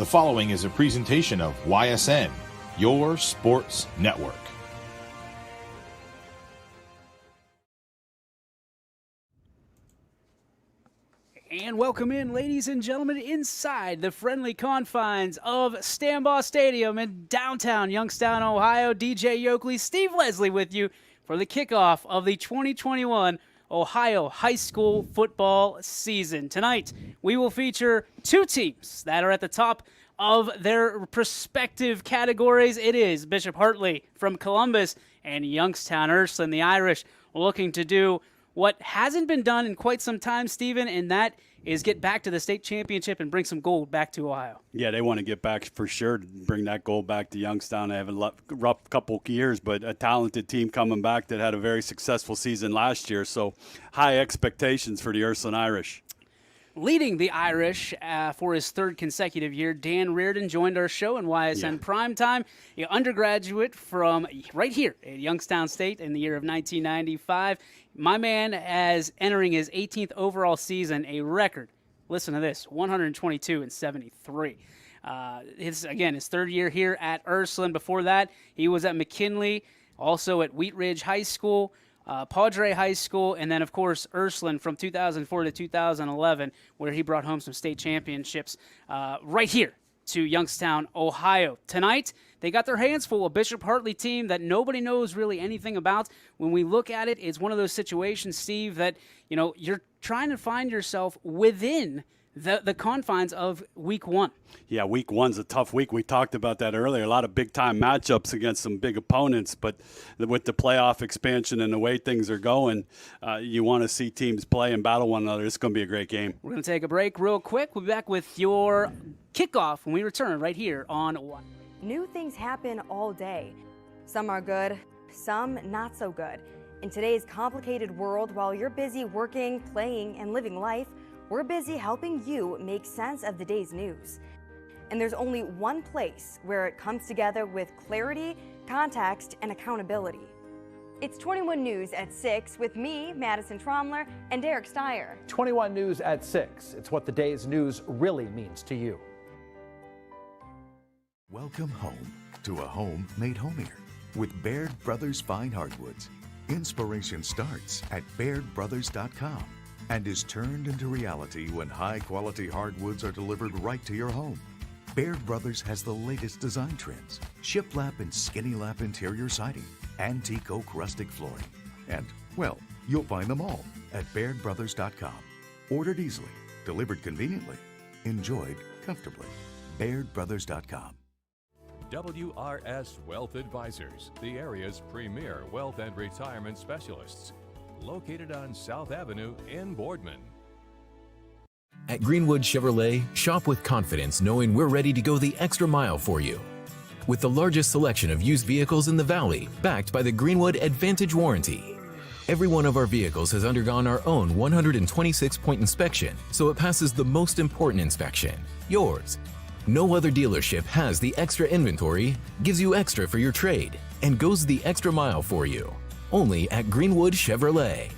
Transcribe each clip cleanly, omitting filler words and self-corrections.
The following is a presentation of YSN, your sports network. And welcome in, ladies and gentlemen, inside the friendly confines of Stambaugh Stadium in downtown Youngstown, Ohio. DJ Yoakley, Steve Leslie with you for the kickoff of the 2021 Ohio high school football season. Tonight, we will feature two teams that are at the top of their respective categories. It is Bishop Hartley from Columbus and Youngstown Ursuline, the Irish, looking to do what hasn't been done in quite some time, Stephen, and that is get back to the state championship and bring some gold back to Ohio. Yeah, they want to get back for sure, to bring that gold back to Youngstown. They have a rough couple years, but a talented team coming back that had a very successful season last year. So high expectations for the Ursuline Irish. Leading the Irish for his third consecutive year, Dan Reardon joined our show in YSN Primetime, an undergraduate from right here at Youngstown State in the year of 1995. My man is entering his 18th overall season, a record. Listen to this, 122-73. His third year here at Ursuline. Before that, he was at McKinley, also at Wheat Ridge High School, Padre High School, and then, of course, Ursuline from 2004 to 2011, where he brought home some state championships right here to Youngstown, Ohio. Tonight, they got their hands full, a Bishop Hartley team that nobody knows really anything about. When we look at it, it's one of those situations, Steve, that you're trying to find yourself within the confines of week one. Yeah, week one's a tough week. We talked about that earlier. A lot of big-time matchups against some big opponents, but with the playoff expansion and the way things are going, you want to see teams play and battle one another. It's going to be a great game. We're going to take a break real quick. We'll be back with your kickoff when we return right here on One. New things happen all day. Some are good, some not so good. In today's complicated world, while you're busy working, playing, and living life, we're busy helping you make sense of the day's news. And there's only one place where it comes together with clarity, context, and accountability. It's 21 News at 6 with me, Madison Tromler, and Derek Steyer. 21 News at 6. It's what the day's news really means to you. Welcome home to a home made homier with Baird Brothers Fine Hardwoods. Inspiration starts at BairdBrothers.com and is turned into reality when high-quality hardwoods are delivered right to your home. Baird Brothers has the latest design trends, shiplap and skinny lap interior siding, antique oak rustic flooring, and, well, you'll find them all at BairdBrothers.com. Ordered easily, delivered conveniently, enjoyed comfortably. BairdBrothers.com. WRS Wealth Advisors, the area's premier wealth and retirement specialists. Located on South Avenue in Boardman. At Greenwood Chevrolet, shop with confidence knowing we're ready to go the extra mile for you. With the largest selection of used vehicles in the Valley, backed by the Greenwood Advantage Warranty. Every one of our vehicles has undergone our own 126-point inspection, so it passes the most important inspection, yours. No other dealership has the extra inventory, gives you extra for your trade, and goes the extra mile for you. Only at Greenwood Chevrolet.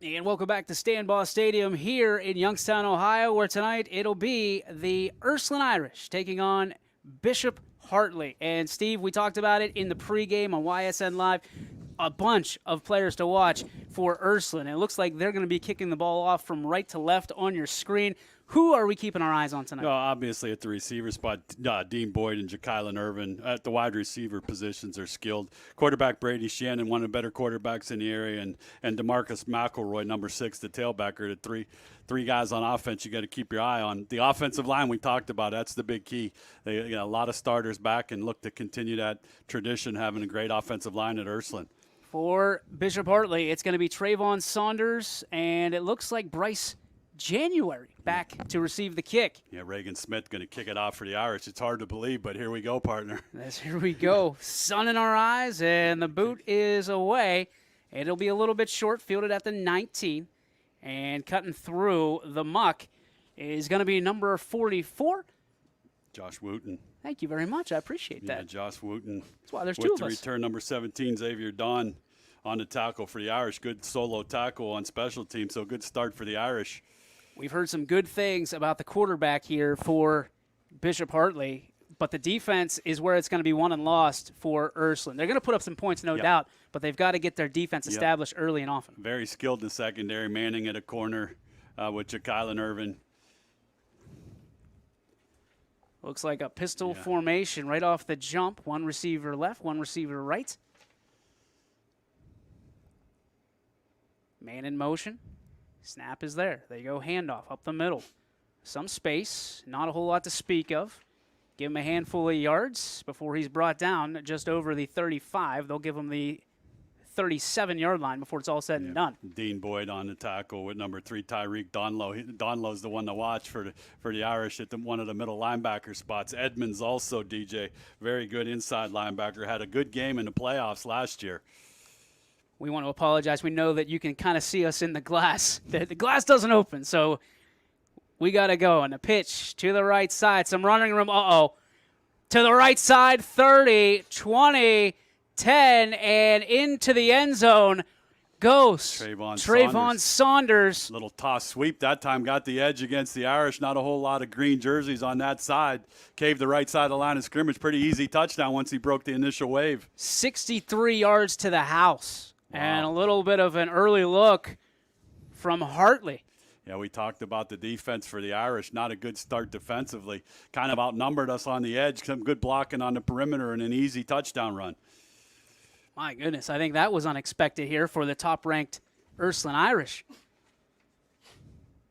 And welcome back to Stambaugh Stadium here in Youngstown, Ohio, where tonight it'll be the Ursuline Irish taking on Bishop Hartley. And Steve, we talked about it in the pregame on YSN Live. A bunch of players to watch for Ursuline. It looks like they're going to be kicking the ball off from right to left on your screen. Who are we keeping our eyes on tonight? Well, obviously at the receiver spot, Dean Boyd and Jakylan Irvin. At the wide receiver positions are skilled. Quarterback Brady Shannon, one of the better quarterbacks in the area, and DeMarcus McElroy, number 6, the tailbacker. The three guys on offense you got to keep your eye on. The offensive line we talked about, that's the big key. They got a lot of starters back and look to continue that tradition, having a great offensive line at Ursuline. For Bishop Hartley, it's going to be Trayvon Saunders, and it looks like Bryce January back to receive the kick. Yeah, Reagan Smith going to kick it off for the Irish. It's hard to believe, but here we go, partner. Here we go. Sun in our eyes, and the boot is away. It'll be a little bit short, fielded at the 19, and cutting through the muck is going to be number 44. Josh Wooten. Thank you very much. I appreciate that. Yeah, Josh Wooten. That's why there's with two of the us. return, number 17, Xavier Dawn on the tackle for the Irish. Good solo tackle on special teams, so good start for the Irish. We've heard some good things about the quarterback here for Bishop Hartley, but the defense is where it's going to be won and lost for Ursuline. They're going to put up some points, no doubt, but they've got to get their defense established early and often. Very skilled in the secondary, Manning at a corner with Ja'Kylan Irvin. Looks like a pistol formation right off the jump. One receiver left, one receiver right. Man in motion. Snap is there. They go handoff up the middle. Some space, not a whole lot to speak of. Give him a handful of yards before he's brought down just over the 35. They'll give him the 37-yard line before it's all said and done. Dean Boyd on the tackle with number 3, Tyreek Donlow. Donlow's the one to watch for the Irish at one of the middle linebacker spots. Edmonds also, DJ, very good inside linebacker. Had a good game in the playoffs last year. We want to apologize. We know that you can kind of see us in the glass. The glass doesn't open, so we got to go. And a pitch to the right side. Some running room. To the right side, 30, 20, 10, and into the end zone goes Trayvon Saunders. Little toss sweep that time, got the edge against the Irish. Not a whole lot of green jerseys on that side. Caved the right side of the line of scrimmage. Pretty easy touchdown once he broke the initial wave. 63 yards to the house. Wow. And a little bit of an early look from Hartley. Yeah, we talked about the defense for the Irish. Not a good start defensively. Kind of outnumbered us on the edge. Some good blocking on the perimeter and an easy touchdown run. My goodness, I think that was unexpected here for the top-ranked Ursuline Irish.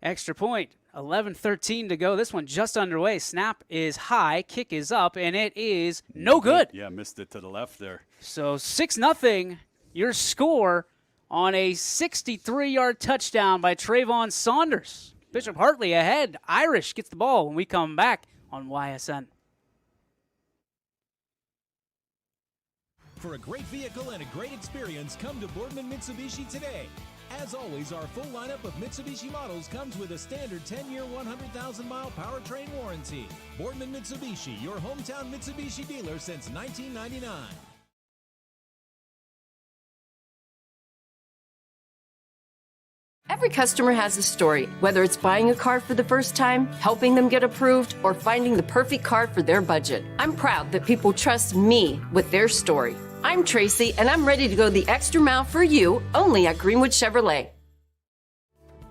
Extra point, 11:13 to go. This one just underway. Snap is high, kick is up, and it is no good. Yeah, missed it to the left there. So 6-0, your score on a 63-yard touchdown by Trayvon Saunders. Bishop Hartley ahead. Irish gets the ball when we come back on YSN. For a great vehicle and a great experience, come to Boardman Mitsubishi today. As always, our full lineup of Mitsubishi models comes with a standard 10-year, 100,000-mile powertrain warranty. Boardman Mitsubishi, your hometown Mitsubishi dealer since 1999. Every customer has a story, whether it's buying a car for the first time, helping them get approved, or finding the perfect car for their budget. I'm proud that people trust me with their story. I'm Tracy, and I'm ready to go the extra mile for you, only at Greenwood Chevrolet.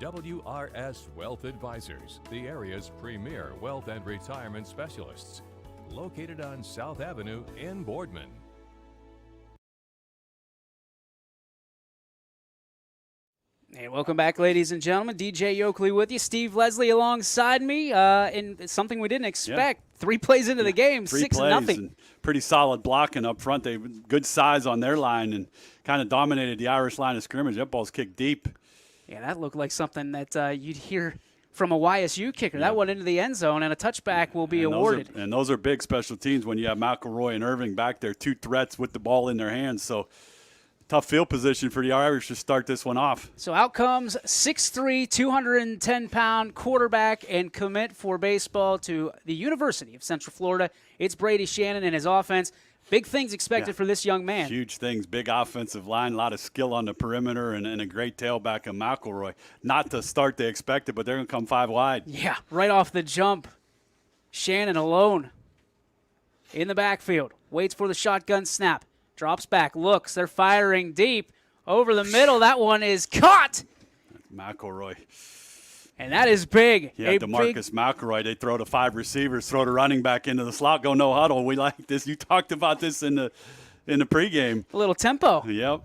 WRS Wealth Advisors, the area's premier wealth and retirement specialists. Located on South Avenue in Boardman. Hey, welcome back, ladies and gentlemen. DJ Yoakley with you. Steve Leslie alongside me. And something we didn't expect. 3 plays into the game, 6-0. Pretty solid blocking up front. They good size on their line and kind of dominated the Irish line of scrimmage. That ball's kicked deep. Yeah, that looked like something that you'd hear from a YSU kicker. That went into the end zone, and a touchback will be awarded. And those are big special teams when you have McElroy and Irving back there, 2 threats with the ball in their hands. So tough field position for the Irish to start this one off. So out comes 6'3", 210-pound quarterback and commit for baseball to the University of Central Florida. It's Brady Shannon and his offense. Big things expected for this young man. Huge things, big offensive line, a lot of skill on the perimeter, and a great tailback of McElroy. Not the start they expected, but they're going to come 5 wide. Yeah, right off the jump. Shannon alone in the backfield. Waits for the shotgun snap. Drops back, looks. They're firing deep. Over the middle, that one is caught. McElroy. And that is big. Yeah, DeMarcus McElroy. They throw to 5 receivers, throw the running back into the slot, go no huddle. We like this. You talked about this in the pregame. A little tempo. Yep.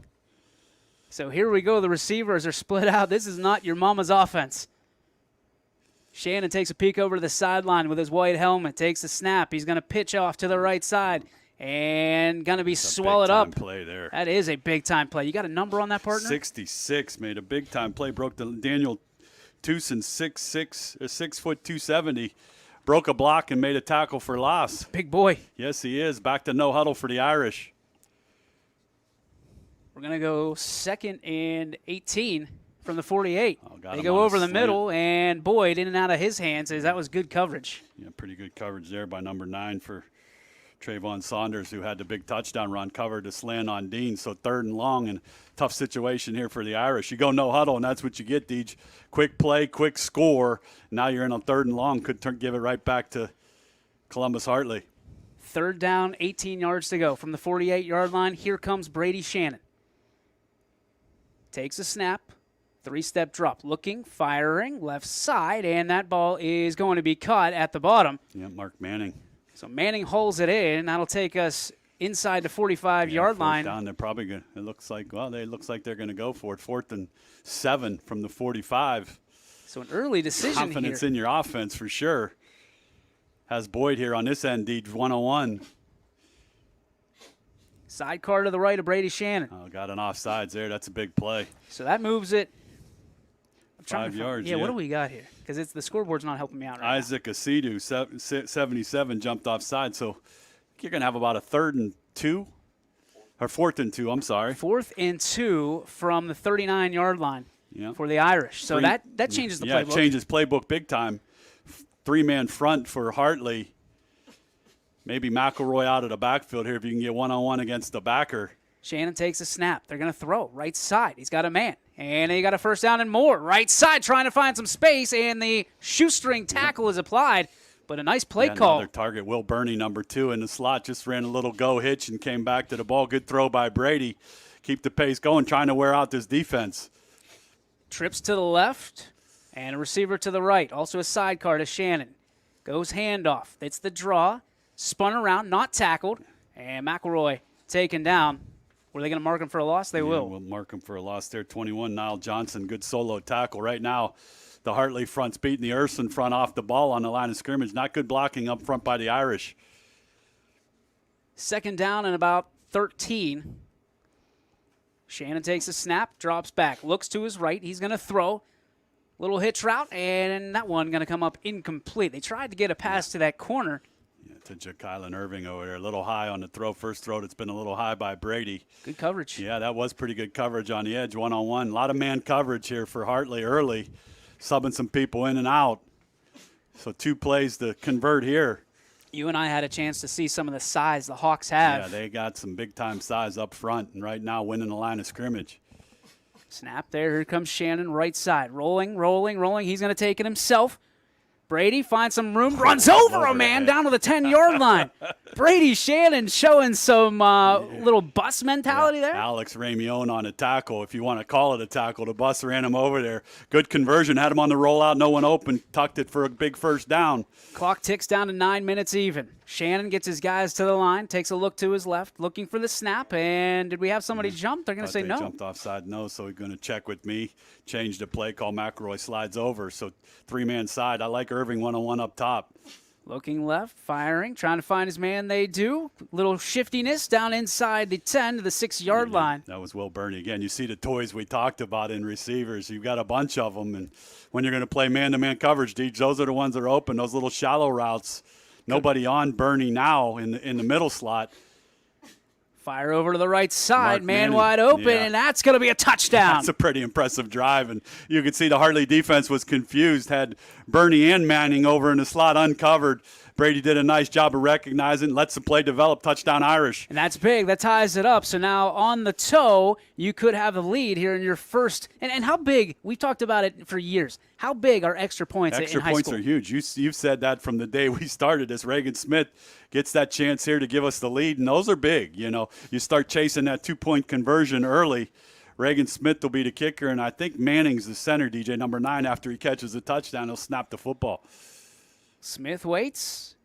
So here we go. The receivers are split out. This is not your mama's offense. Shannon takes a peek over to the sideline with his white helmet, takes a snap. He's going to pitch off to the right side. And going to be swallowed up. Play there. That is a big-time play. You got a number on that, partner? 66, made a big-time play. Broke the Daniel Tucson, 6'6", 6'270". Broke a block and made a tackle for loss. Big boy. Yes, he is. Back to no huddle for the Irish. We're going to go 2nd and 18 from the 48. They go over the middle, and Boyd in and out of his hands. That was good coverage. Yeah, pretty good coverage there by number 9 for Trayvon Saunders, who had the big touchdown run, covered the slant on Dean. So 3rd and long, and tough situation here for the Irish. You go no huddle, and that's what you get, Deej. Quick play, quick score. Now you're in a 3rd and long. Could give it right back to Columbus Hartley. 3rd down, 18 yards to go from the 48-yard line. Here comes Brady Shannon. Takes a snap. 3-step drop. Looking, firing, left side, and that ball is going to be caught at the bottom. Yeah, Mark Manning. So Manning holds it in. That'll take us inside the 45-yard line. Down, they're probably going to, it looks like they're going to go for it. 4th and 7 from the 45. So an early decision Confidence here. in your offense for sure. Has Boyd here on this end, Deej, 101. Sidecar to the right of Brady Shannon. Oh, got an offsides there. That's a big play. So that moves it. 5 yards. Yeah, what do we got here? Because it's the scoreboard's not helping me out right Isaac Asidu, 77, jumped offside. So you're going to have about a 3rd and 2. Or 4th and 2, I'm sorry. 4th and 2 from the 39-yard line for the Irish. So that changes the playbook. Yeah, it changes playbook big time. 3-man front for Hartley. Maybe McElroy out of the backfield here if you can get one-on-one against the backer. Shannon takes a snap. They're going to throw right side. He's got a man. And he got a 1st down and more. Right side trying to find some space, and the shoestring tackle is applied. But a nice play call. Another target, Will Burney, number 2 in the slot, just ran a little go hitch and came back to the ball. Good throw by Brady. Keep the pace going, trying to wear out this defense. Trips to the left and a receiver to the right. Also a sidecar to Shannon. Goes handoff. It's the draw. Spun around, not tackled. And McElroy taken down. Were they going to mark him for a loss? They will. We'll mark him for a loss there. 21, Niall Johnson, good solo tackle. Right now, the Hartley front's beating the Ursuline front off the ball on the line of scrimmage. Not good blocking up front by the Irish. 2nd down and about 13. Shannon takes a snap, drops back, looks to his right. He's going to throw. Little hitch route, and that one going to come up incomplete. They tried to get a pass to that corner. To Ja'Kylan Irving over there. A little high on the throw. First throw that's been a little high by Brady. Good coverage. Yeah, that was pretty good coverage on the edge, one-on-one. A lot of man coverage here for Hartley early, subbing some people in and out. So 2 plays to convert here. You and I had a chance to see some of the size the Hawks have. Yeah, they got some big-time size up front, and right now winning the line of scrimmage. Snap there. Here comes Shannon, right side. Rolling. He's going to take it himself. Brady finds some room, runs over a man down to the 10-yard line. Brady Shannon showing some little bus mentality there. Alex Ramione on a tackle, if you want to call it a tackle. The bus ran him over there. Good conversion, had him on the rollout, no one open, tucked it for a big 1st down. Clock ticks down to 9 minutes even. Shannon gets his guys to the line, takes a look to his left, looking for the snap, and did we have somebody jump? They're going to say no. Jumped offside, no, so he's going to check with me. Change the play call. McElroy slides over, so 3-man side. I like Irving one-on-one up top. Looking left, firing, trying to find his man. They do. Little shiftiness down inside the 10 to the 6-yard line. That was Will Burney. Again, you see the toys we talked about in receivers. You've got a bunch of them, and when you're going to play man-to-man coverage, Deej, those are the ones that are open, those little shallow routes. Nobody on Burney now in the middle slot. Fire over to the right side, Mark man Manning. wide open, Yeah. and that's going to be a touchdown. That's a pretty impressive drive, and you could see the Hartley defense was confused, had Burney and Manning over in the slot uncovered. Brady did a nice job of recognizing, lets the play develop, touchdown Irish. And that's big. That ties it up. So now on the toe, you could have the lead here in your first. And how big? We've talked about it for years. How big are extra points in high school? Extra points are huge. You've said that from the day we started this. Reagan Smith gets that chance here to give us the lead, and those are big. You know, you start chasing that 2-point conversion early. Reagan Smith will be the kicker, and I think Manning's the center, DJ, number 9. After he catches the touchdown, he'll snap the football. Smith waits.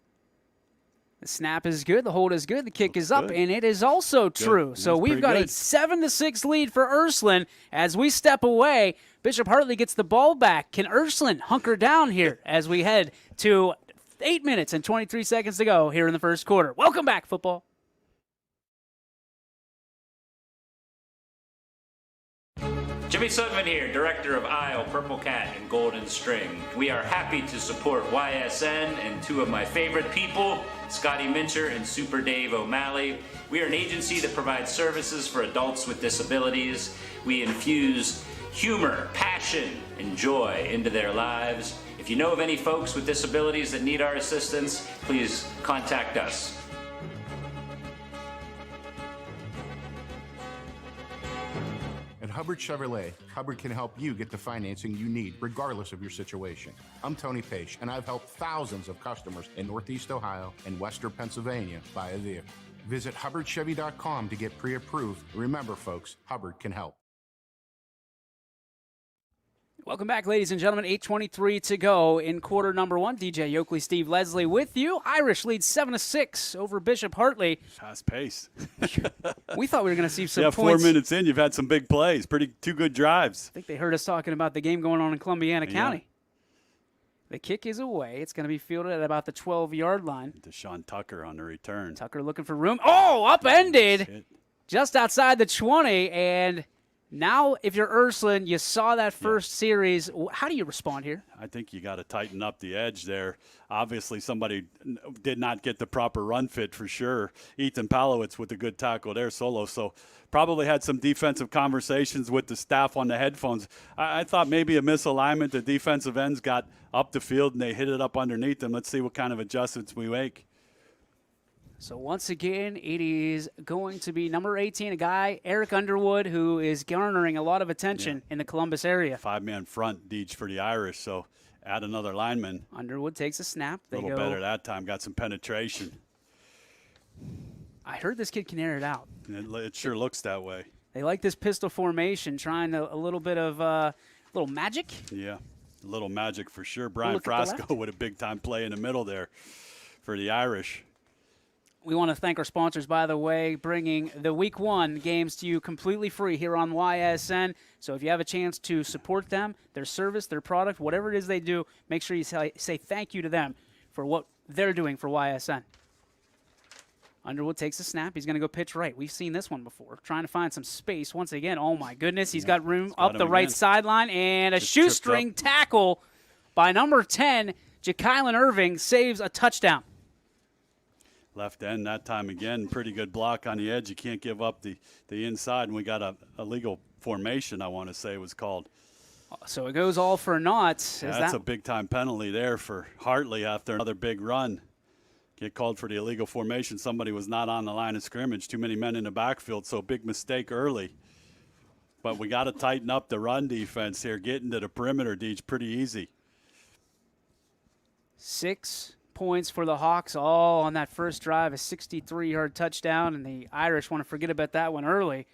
The snap is good. The hold is good. The kick is up, and it is also true. Good. So we've got a 7-6 lead for Ursuline as we step away. Bishop Hartley gets the ball back. Can Ursuline hunker down here as we head to 8 minutes and 23 seconds to go here in the first quarter? Welcome back, football. Jimmy Sudman here, director of Isle, Purple Cat, and Golden String. We are happy to support YSN and 2 of my favorite people, Scotty Mincher and Super Dave O'Malley. We are an agency that provides services for adults with disabilities. We infuse humor, passion, and joy into their lives. If you know of any folks with disabilities that need our assistance, please contact us. Hubbard Chevrolet, Hubbard can help you get the financing you need, regardless of your situation. I'm Tony Page, and I've helped thousands of customers in Northeast Ohio and Western Pennsylvania buy a vehicle. Visit HubbardChevy.com to get pre-approved. Remember, folks, Hubbard can help. Welcome back, ladies and gentlemen. 8:23 to go in quarter number one. DJ Yoakley, Steve Leslie with you. Irish leads 7-6 over Bishop Hartley. Fast pace. We thought we were going to see some points. 4 minutes in, you've had some big plays. Two good drives. I think they heard us talking about the game going on in Columbiana County. The kick is away. It's going to be fielded at about the 12-yard line. Deshaun Tucker on the return. Tucker looking for room. Oh, upended just outside the 20, and now, if you're Ursuline, you saw that first series. How do you respond here? I think you got to tighten up the edge there. Obviously, somebody did not get the proper run fit for sure. Ethan Palowitz with a good tackle there solo. So probably had some defensive conversations with the staff on the headphones. I thought maybe a misalignment. The defensive ends got up the field, and they hit it up underneath them. Let's see what kind of adjustments we make. So once again, it is going to be number 18, a guy, Eric Underwood, who is garnering a lot of attention in the Columbus area. 5-man front, Deej, for the Irish, so add another lineman. Underwood takes a snap. A little better that time, got some penetration. I heard this kid can air it out. It sure looks that way. They like this pistol formation, trying a little bit of little magic. Yeah, a little magic for sure. Brian Frasco with a big-time play in the middle there for the Irish. We want to thank our sponsors, by the way, bringing the Week 1 games to you completely free here on YSN. So if you have a chance to support them, their service, their product, whatever it is they do, make sure you say thank you to them for what they're doing for YSN. Underwood takes a snap. He's going to go pitch right. We've seen this one before. Trying to find some space. Once again, oh, my goodness. He's got room up the right sideline. And a shoestring tackle by number 10, Jakylan Irving, saves a touchdown. Left end that time again. Pretty good block on the edge. You can't give up the inside. And we got a legal formation, I want to say it was called. So it goes all for naught. Yeah, that's a big-time penalty there for Hartley after another big run. Get called for the illegal formation. Somebody was not on the line of scrimmage. Too many men in the backfield, so big mistake early. But we got to tighten up the run defense here. Getting to the perimeter, Deej, pretty easy. 6 points for the Hawks, all on that first drive, a 63-yard touchdown, and the Irish want to forget about that one early.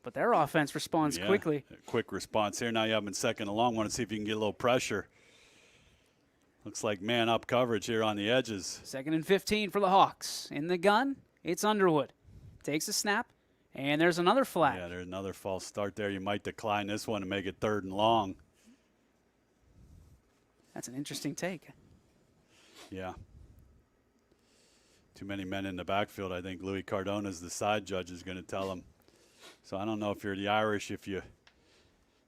But their offense responds quickly. Quick response here. Now you have them in second and long. Want to see if you can get a little pressure. Looks like man-up coverage here on the edges. 2nd and 15 for the Hawks. In the gun, it's Underwood. Takes a snap, and there's another flag. Yeah, there's another false start there. You might decline this one and make it 3rd and long. That's an interesting take. Yeah. Too many men in the backfield. I think Louis Cardona's the side judge is going to tell him. So I don't know if you're the Irish, if you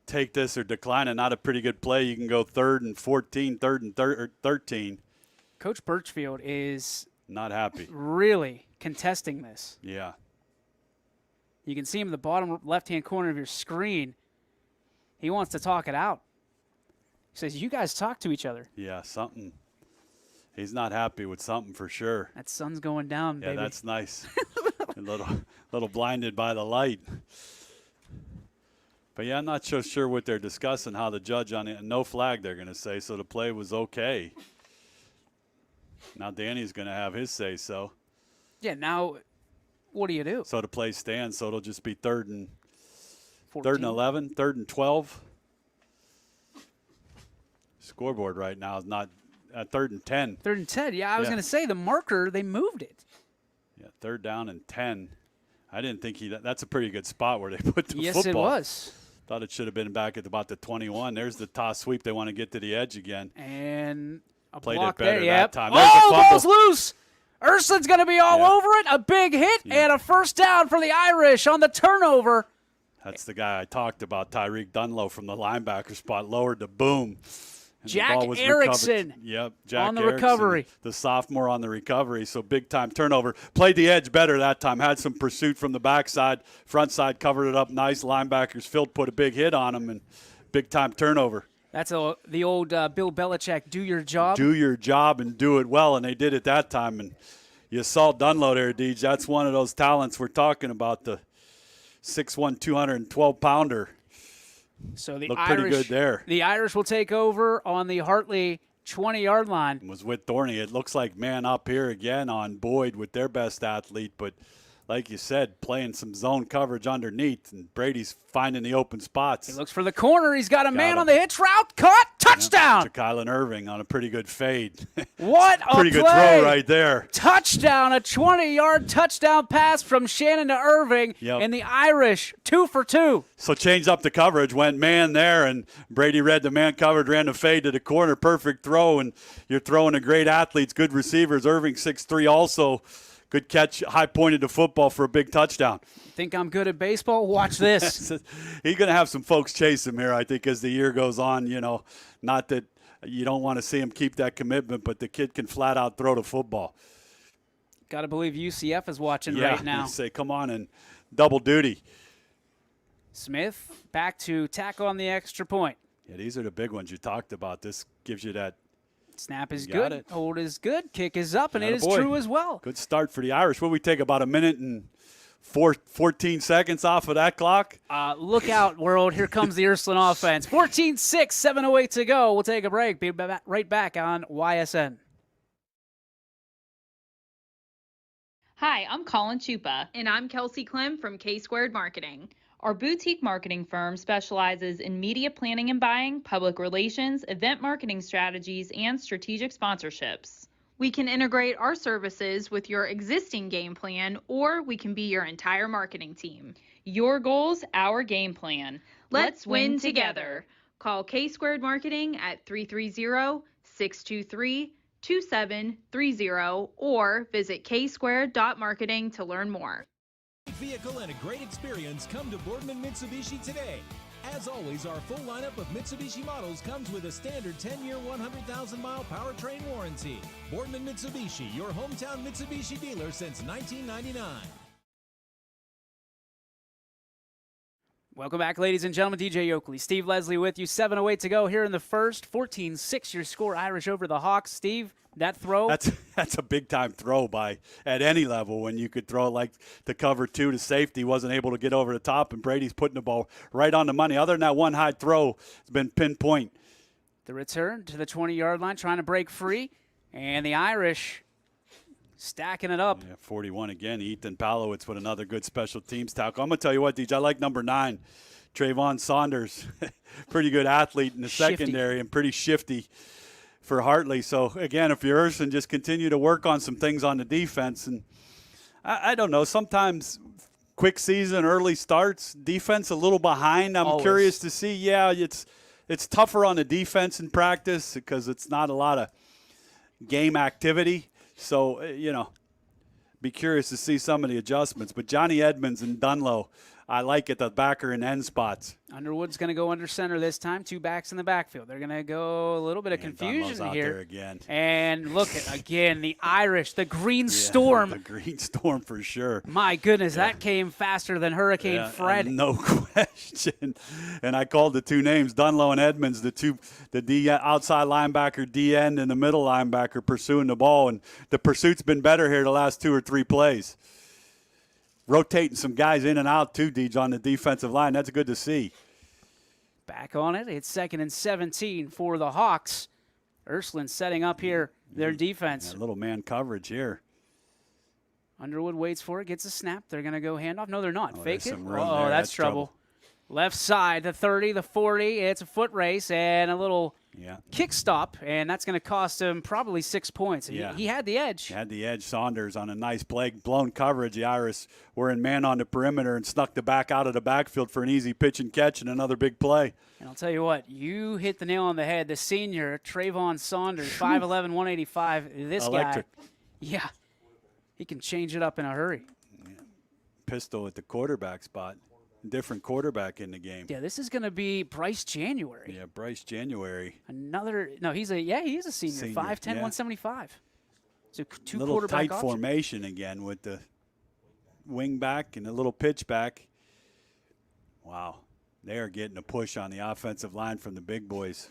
take this or decline it. Not a pretty good play. You can go 3rd and 14, 3rd and 13. Coach Birchfield is not happy. Really contesting this. Yeah. You can see him in the bottom left-hand corner of your screen. He wants to talk it out. He says, you guys talk to each other. Yeah, something. He's not happy with something for sure. That sun's going down, baby. Yeah, that's nice. A little blinded by the light. But, yeah, I'm not so sure what they're discussing, how the judge on it. No flag, they're going to say, so the play was okay. Now Danny's going to have his say-so. Yeah, now what do you do? So the play stands, so it'll just be 3rd and 11, 3rd and 12. Scoreboard right now is not – 3rd and 10. 3rd and 10. Yeah, I was going to say the marker, they moved it. Yeah, 3rd down and 10. I didn't think that's a pretty good spot where they put the football. Yes, it was. Thought it should have been back at about the 21. There's the toss sweep. They want to get to the edge again. And a played block it better there. Yep. that time. Oh, ball's loose. Ursuline's going to be all over it. A big hit and a first down for the Irish on the turnover. That's the guy I talked about, Tyreek Dunlow from the linebacker spot. Lowered the boom. And Jack Erickson Jack on the Erickson, recovery. The sophomore on the recovery, so big-time turnover. Played the edge better that time. Had some pursuit from the backside. Front side covered it up nice. Linebackers Phil put a big hit on him, and big-time turnover. That's the old Bill Belichick, do your job. Do your job and do it well, and they did it that time. And you saw Dunlow there, Deej. That's one of those talents we're talking about, the 6'1", 212-pounder. So the Looked Irish, pretty good there. The Irish will take over on the Hartley 20-yard line. Was with Thorny. It looks like man up here again on Boyd with their best athlete, but like you said, playing some zone coverage underneath, and Brady's finding the open spots. He looks for the corner. He's got a man on the hitch route. Caught. Touchdown. Yep. Kylan Irving on a pretty good fade. What a pretty play. good throw right there. Touchdown. A 20-yard touchdown pass from Shannon to Irving. Yep. And the Irish 2 for 2. So changed up the coverage, went man there, and Brady read the man coverage, ran the fade to the corner. Perfect throw, and you're throwing a great athletes, good receivers. Irving 6'3", also good catch, high pointed to football for a big touchdown. Think I'm good at baseball? Watch this. He's going to have some folks chase him here, I think, as the year goes on. Not that you don't want to see him keep that commitment, but the kid can flat out throw the football. Got to believe UCF is watching right now. Say, come on, and double duty. Smith back to tackle on the extra point. Yeah, these are the big ones you talked about. This gives you that. Snap is good. Hold is good. Kick is up, and it is Attaboy. true as well. Good start for the Irish. What we take about a minute and 14 seconds off of that clock? Look out, world. Here comes the Ursuline offense. 14-6, 7:08 to go. We'll take a break. Be right back on YSN. Hi, I'm Colin Chupa. And I'm Kelsey Clem from K-Squared Marketing. Our boutique marketing firm specializes in media planning and buying, public relations, event marketing strategies, and strategic sponsorships. We can integrate our services with your existing game plan, or we can be your entire marketing team. Your goals, our game plan. Let's win together. Call K-Squared Marketing at 330-623-2730 or visit ksquared.marketing to learn more. Vehicle and a great experience. Come to Boardman Mitsubishi today. As always, our full lineup of Mitsubishi models comes with a standard 10-year, 100,000-mile powertrain warranty. Boardman Mitsubishi, your hometown Mitsubishi dealer since 1999. Welcome back, ladies and gentlemen. DJ Oakley, Steve Leslie with you. 7:08 to go here in the first. 14-6 your score. Irish over the Hawks. Steve, that throw? That's a big-time throw at any level when you could throw like the cover two to safety. Wasn't able to get over the top, and Brady's putting the ball right on the money. Other than that one high throw, it's been pinpoint. The return to the 20-yard line, trying to break free, and the Irish stacking it up. Yeah, 41 again. Ethan Palowitz with another good special teams tackle. I'm going to tell you what, DJ, I like number 9, Trayvon Saunders. Pretty good athlete in the secondary and pretty shifty for Hartley. So, again, if you're Ursuline, just continue to work on some things on the defense. And I don't know, sometimes quick season, early starts, defense a little behind. I'm curious to see. Yeah, it's tougher on the defense in practice because it's not a lot of game activity. So, be curious to see some of the adjustments. But Johnny Edmonds and Dunlow, I like at the backer and end spots. Underwood's going to go under center this time. 2 backs in the backfield. They're going to go a little bit of confusion out here. There again. And look at, again, the Irish, the Green Storm. The Green Storm for sure. My goodness, that came faster than Hurricane Fred. No question. And I called the 2 names, Dunlow and Edmonds, the D outside linebacker, D end, and the middle linebacker pursuing the ball. And the pursuit's been better here the last 2 or 3 plays. Rotating some guys in and out, too, Deej, on the defensive line. That's good to see. Back on it. It's 2nd and 17 for the Hawks. Ursuline setting up here their defense. A little man coverage here. Underwood waits for it, gets a snap. They're going to go handoff. No, they're not. Fake it. Oh, that's trouble. Left side, the 30, the 40. It's a foot race and a little kick stop, and that's going to cost him probably 6 points. Yeah. He had the edge. He had the edge. Saunders on a nice play. Blown coverage. The Irish were in man on the perimeter and snuck the back out of the backfield for an easy pitch and catch and another big play. And I'll tell you what, you hit the nail on the head. The senior, Trayvon Saunders, 5'11", 185. This Electric. guy, he can change it up in a hurry. Pistol at the quarterback spot. Different quarterback in the game. Yeah, this is going to be Bryce January. Yeah, Bryce January. He is a senior. 5'10", 175. So 2 little quarterback tight option. formation again with the wing back and a little pitch back. Wow. They are getting a push on the offensive line from the big boys.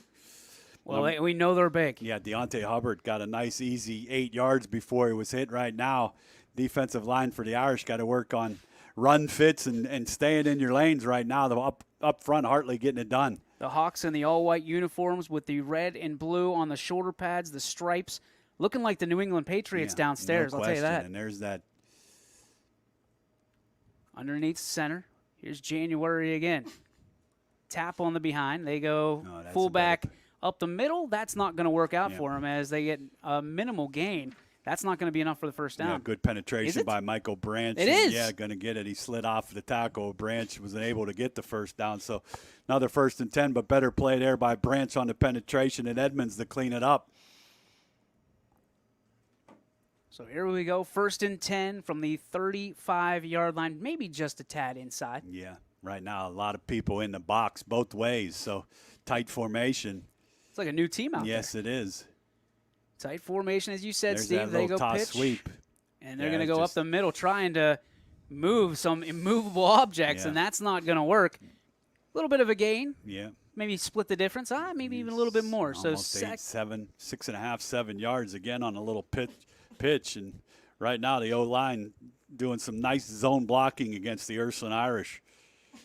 Well, we know they're big. Yeah, Deontay Hubbard got a nice, easy 8 yards before he was hit right now. Defensive line for the Irish got to work on run fits and staying in your lanes right now. The up front, Hartley getting it done. The Hawks in the all-white uniforms with the red and blue on the shoulder pads, the stripes, looking like the New England Patriots downstairs, no I'll tell you that. And there's that. Underneath center, here's January again. Tap on the behind. They go fullback up the middle. That's not going to work out for them as they get a minimal gain. That's not going to be enough for the first down. Yeah, good penetration by Michael Branch. It is. Yeah, going to get it. He slid off the tackle. Branch was able to get the first down. So another 1st and 10, but better play there by Branch on the penetration and Edmonds to clean it up. So here we go, 1st and 10 from the 35-yard line, maybe just a tad inside. Yeah, right now a lot of people in the box both ways, so tight formation. It's like a new team out there. Yes, it is. Tight formation, as you said, There's Steve. that They little go toss pitch, sweep. and they're going to go up the middle trying to move some immovable objects, and that's not going to work. A little bit of a gain. Yeah. Maybe split the difference. Maybe even a little bit more. Almost So 6.5, 7 yards again on a little pitch. And right now the O-line doing some nice zone blocking against the Ursuline Irish.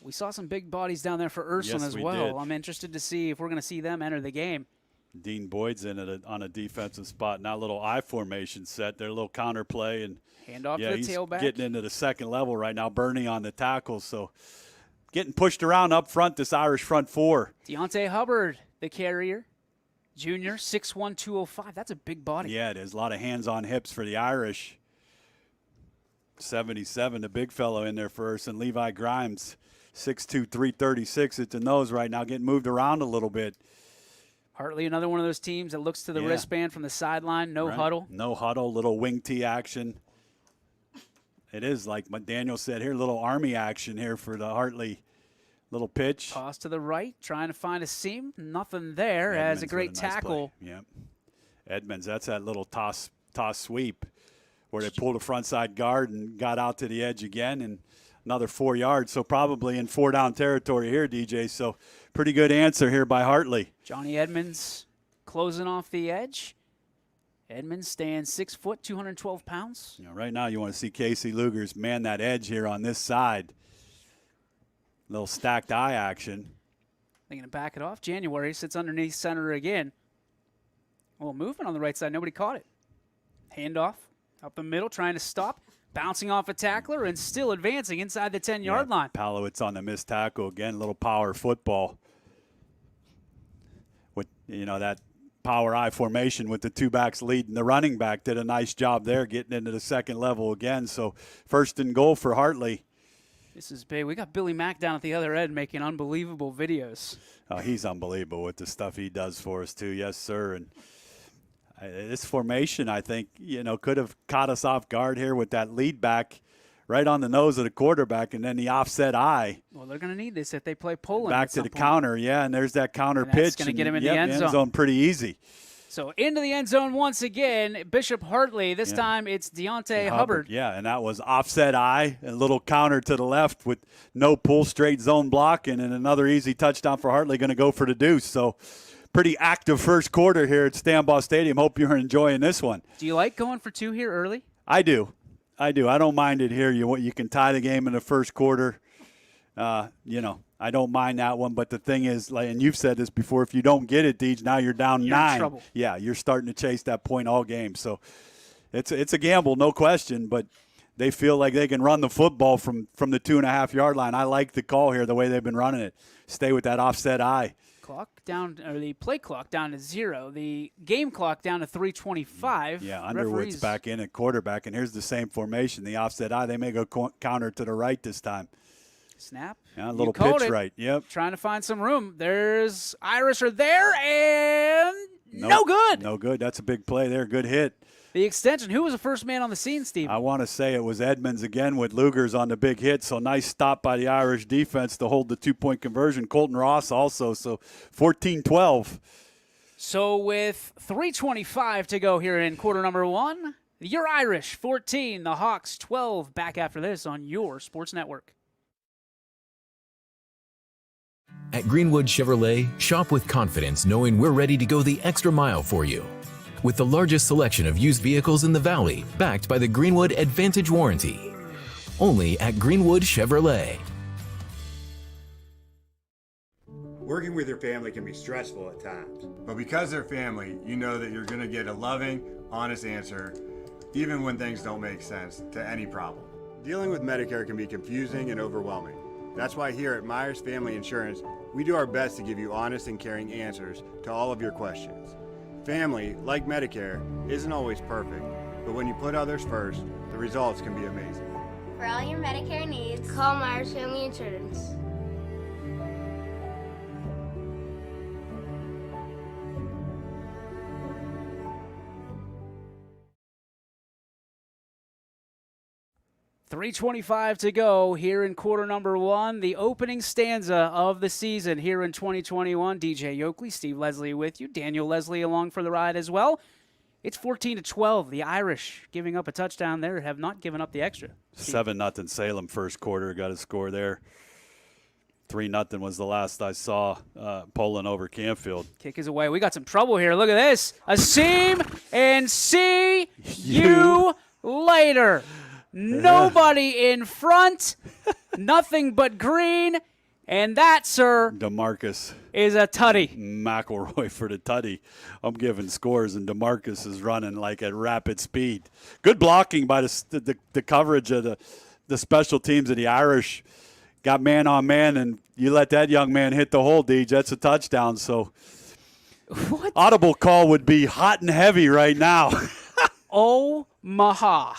We saw some big bodies down there for Ursuline as well. Did. I'm interested to see if we're going to see them enter the game. Dean Boyd's in it on a defensive spot. Now a little I formation set. Their little counter play. And hand off to the he's tailback. Getting into the second level right now. Bernie on the tackles. So getting pushed around up front, this Irish front four. Deontay Hubbard, the carrier. Junior, 6'1", 205. That's a big body. Yeah, it is. A lot of hands on hips for the Irish. 77, the big fellow in there first. And Levi Grimes, 6'2", 336 at the nose right now, getting moved around a little bit. Hartley, another one of those teams that looks to the wristband from the sideline, no huddle. No huddle, little wing tee action. It is like what Daniel said here, little Army action here for the Hartley. Little pitch. Toss to the right, trying to find a seam. Nothing there. Edmonds as a great tackle. Yep. Edmonds, that's that little toss sweep where they pulled a front side guard and got out to the edge again and another 4 yards. So probably in 4-down territory here, DJ. So pretty good answer here by Hartley. Johnny Edmonds closing off the edge. Edmonds staying 6 foot, 212 pounds. Right now you want to see Casey Lugers man that edge here on this side. Little stacked eye action. They're going to back it off. January sits underneath center again. A little movement on the right side. Nobody caught it. Handoff up the middle, trying to stop. Bouncing off a tackler and still advancing inside the 10-yard line. Palowitz on the missed tackle again. Little power football. With that power I formation with the two backs leading. The running back did a nice job there getting into the second level again. So 1st and goal for Hartley. This is big. We got Billy Mack down at the other end making unbelievable videos. Oh, he's unbelievable with the stuff he does for us too. Yes, sir. And this formation, I think, could have caught us off guard here with that lead back right on the nose of the quarterback and then the offset eye. Well, they're going to need this if they play Poland. Back to the counter, and there's that counter pitch. That's going to get him in the end zone pretty easy. So into the end zone once again, Bishop Hartley. This time it's Deontay Hubbard. Yeah, and that was offset eye, a little counter to the left with no pull, straight zone blocking, and another easy touchdown for Hartley, going to go for the deuce. So pretty active first quarter here at Stambaugh Stadium. Hope you're enjoying this one. Do you like going for 2 here early? I do. I don't mind it here. You can tie the game in the first quarter. I don't mind that one, but the thing is, and you've said this before, if you don't get it, Deej, now you're down 9. You're in trouble. Yeah, you're starting to chase that point all game. So it's a gamble, no question, but they feel like they can run the football from the 2.5-yard line. I like the call here, the way they've been running it. Stay with that offset eye. The play clock down to 0. The game clock down to 3:25. Yeah, Underwood's back in at quarterback, and here's the same formation. The offset eye, they may go counter to the right this time. Snap. Yeah, a little pitch right. Yep. Trying to find some room. There's Irish are there, and no good. No good. That's a big play there. Good hit. The extension. Who was the first man on the scene, Steve? I want to say it was Edmonds again with Lugers on the big hit. So nice stop by the Irish defense to hold the 2-point conversion. Colton Ross also. So 14-12. So with 3:25 to go here in quarter number 1, your Irish 14, the Hawks 12. Back after this on your sports network. At Greenwood Chevrolet, shop with confidence knowing we're ready to go the extra mile for you. With the largest selection of used vehicles in the Valley, backed by the Greenwood Advantage Warranty. only at Greenwood Chevrolet. Working with your family can be stressful at times, but because they're family, you know that you're going to get a loving, honest answer, even when things don't make sense, to any problem. Dealing with Medicare can be confusing and overwhelming. That's why here at Myers Family Insurance, we do our best to give you honest and caring answers to all of your questions. Family, like Medicare, isn't always perfect, but when you put others first, the results can be amazing. For all your Medicare needs, call Myers Family Insurance. .325 to go here in quarter number one, the opening stanza of the season here in 2021. DJ Yoakley, Steve Leslie with you. Daniel Leslie along for the ride as well. It's 14-12. The Irish giving up a touchdown there, have not given up the extra. 7-0 Salem first quarter, got a score there. 3-0 was the last I saw, Poland over Campfield. Kick is away. We got some trouble here. Look at this. A seam and see you later. Nobody in front, nothing but green, and that, sir, DeMarcus is a tutty. McElroy for the tutty. I'm giving scores, and DeMarcus is running like at rapid speed. Good blocking by the coverage of the special teams of the Irish. Got man on man, and you let that young man hit the hole, Deej. That's a touchdown. So, what? Audible call would be hot and heavy right now. Omaha.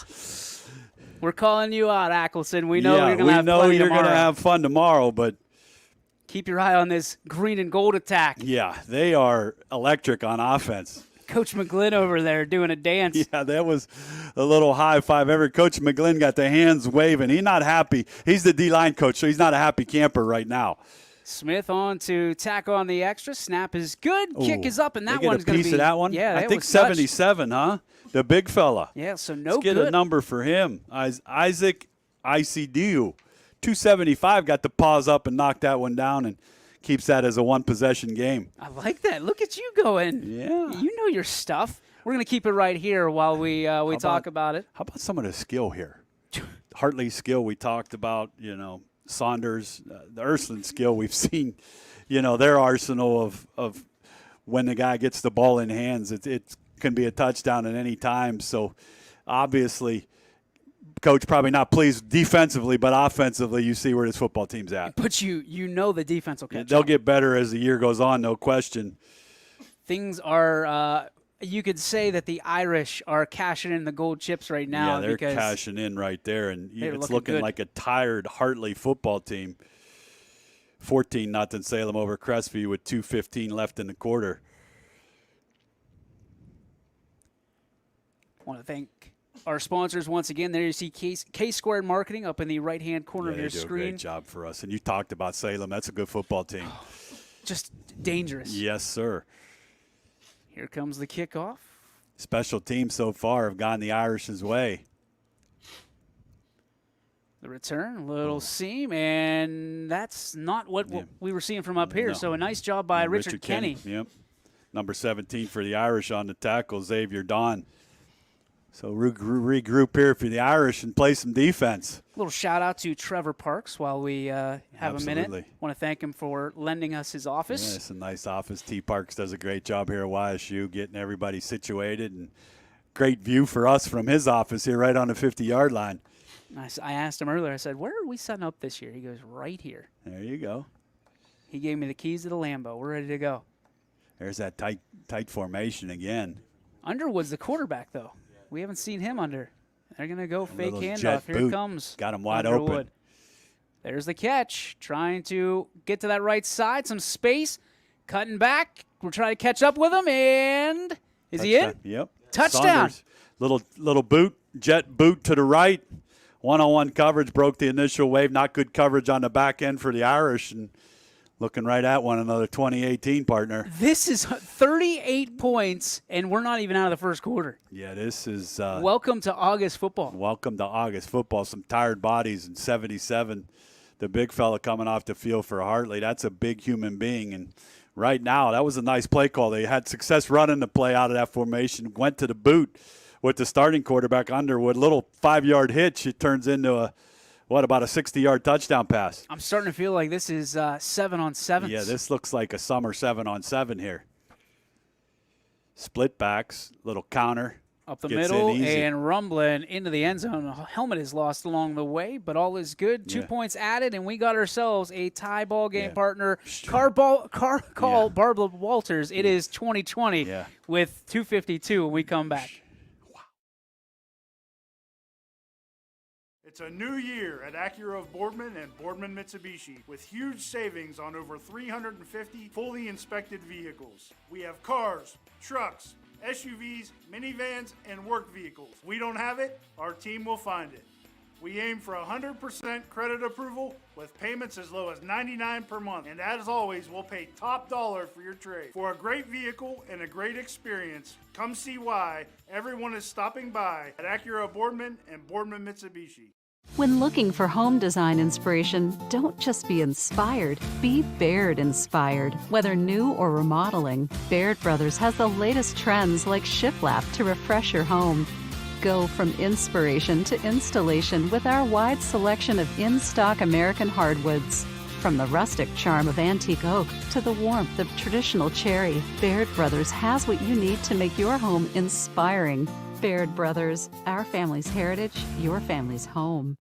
We're calling you out, Ackelson. We know you're going to have we know plenty you're going to tomorrow. have fun tomorrow, but keep your eye on this green and gold attack. Yeah, they are electric on offense. Coach McGlynn over there doing a dance. Yeah, that was a little high five. Coach McGlynn got the hands waving. He's not happy. He's the D-line coach, so he's not a happy camper right now. Smith on to tack on the extra. Snap is good. Kick is up, and that one's going to be. Piece of that one? Yeah, I think 77, huh? The big fella. Yeah, so no Let's good. get a number for him. Isaac ICDU. 275 got the paws up and knocked that one down and keeps that as a one-possession game. I like that. Look at you going. Yeah. You know your stuff. We're going to keep it right here while we talk about it. How about some of the skill here? Hartley skill we talked about, Saunders, the Ursuline skill we've seen, their arsenal of when the guy gets the ball in hands, it can be a touchdown at any time. So obviously, Coach probably not pleased defensively, but offensively, you see where this football team's at. But you know the defense will catch They'll up. get better as the year goes on, no question. Things are you could say that the Irish are cashing in the gold chips right now. Yeah, they're because cashing in right there, and it's looking good. like a tired Hartley football team. 14-0 Salem over Crestview with 2:15 left in the quarter. Want to thank our sponsors once again. There you see K-Squared Marketing up in the right-hand corner of your They do screen. a great job for us. And you talked about Salem. That's a good football team. Just dangerous. Yes, sir. Here comes the kickoff. Special teams so far have gone the Irish's way. The return, little seam, and that's not what we were seeing from up here. No. So a nice job by Richard Kenny. Yep. Number 17 for the Irish on the tackle, Xavier Don. So regroup here for the Irish and play some defense. A little shout-out to Trevor Parks while we have a minute. Want to thank him for lending us his office. Yeah, it's a nice office. T. Parks does a great job here at YSU, getting everybody situated. And great view for us from his office here right on the 50-yard line. I asked him earlier, I said, where are we setting up this year? He goes, right here. There you go. He gave me the keys to the Lambo. We're ready to go. There's that tight formation again. Underwood's the quarterback, though. We haven't seen him under. They're going to go fake handoff. Jet Here boot. it comes. Got him wide Underwood. open. There's the catch. Trying to get to that right side. Some space. Cutting back. We're trying to catch up with him. And is he in? Yep. Touchdown. Saunders, little boot. Jet boot to the right. One-on-one coverage broke the initial wave. Not good coverage on the back end for the Irish. And looking right at one another, 2018 partner. This is 38 points, and we're not even out of the first quarter. Yeah, this is welcome to August football. Welcome to August football. Some tired bodies in 77. The big fella coming off the field for Hartley. That's a big human being. And right now, that was a nice play call. They had success running the play out of that formation. Went to the boot with the starting quarterback Underwood. Little 5-yard hitch. It turns into what, about a 60-yard touchdown pass? I'm starting to feel like this is 7-on-7s. Yeah, this looks like a summer 7-on-7 here. Split backs, little counter. Up the middle and rumbling into the end zone. The helmet is lost along the way, but all is good. 2 points added, and we got ourselves a tie ball game partner. Call Barbara Walters. It is 2020 with 2:52 when we come back. It's a new year at Acura of Boardman and Boardman Mitsubishi with huge savings on over 350 fully inspected vehicles. We have cars, trucks, SUVs, minivans, and work vehicles. We don't have it, our team will find it. We aim for 100% credit approval with payments as low as $99 per month. And as always, we'll pay top dollar for your trade. For a great vehicle and a great experience, come see why everyone is stopping by at Acura Boardman and Boardman Mitsubishi. When looking for home design inspiration, don't just be inspired, be Baird inspired. Whether new or remodeling, Baird Brothers has the latest trends like shiplap to refresh your home. Go from inspiration to installation with our wide selection of in-stock American hardwoods. From the rustic charm of antique oak to the warmth of traditional cherry, Baird Brothers has what you need to make your home inspiring. Baird Brothers, our family's heritage, your family's home.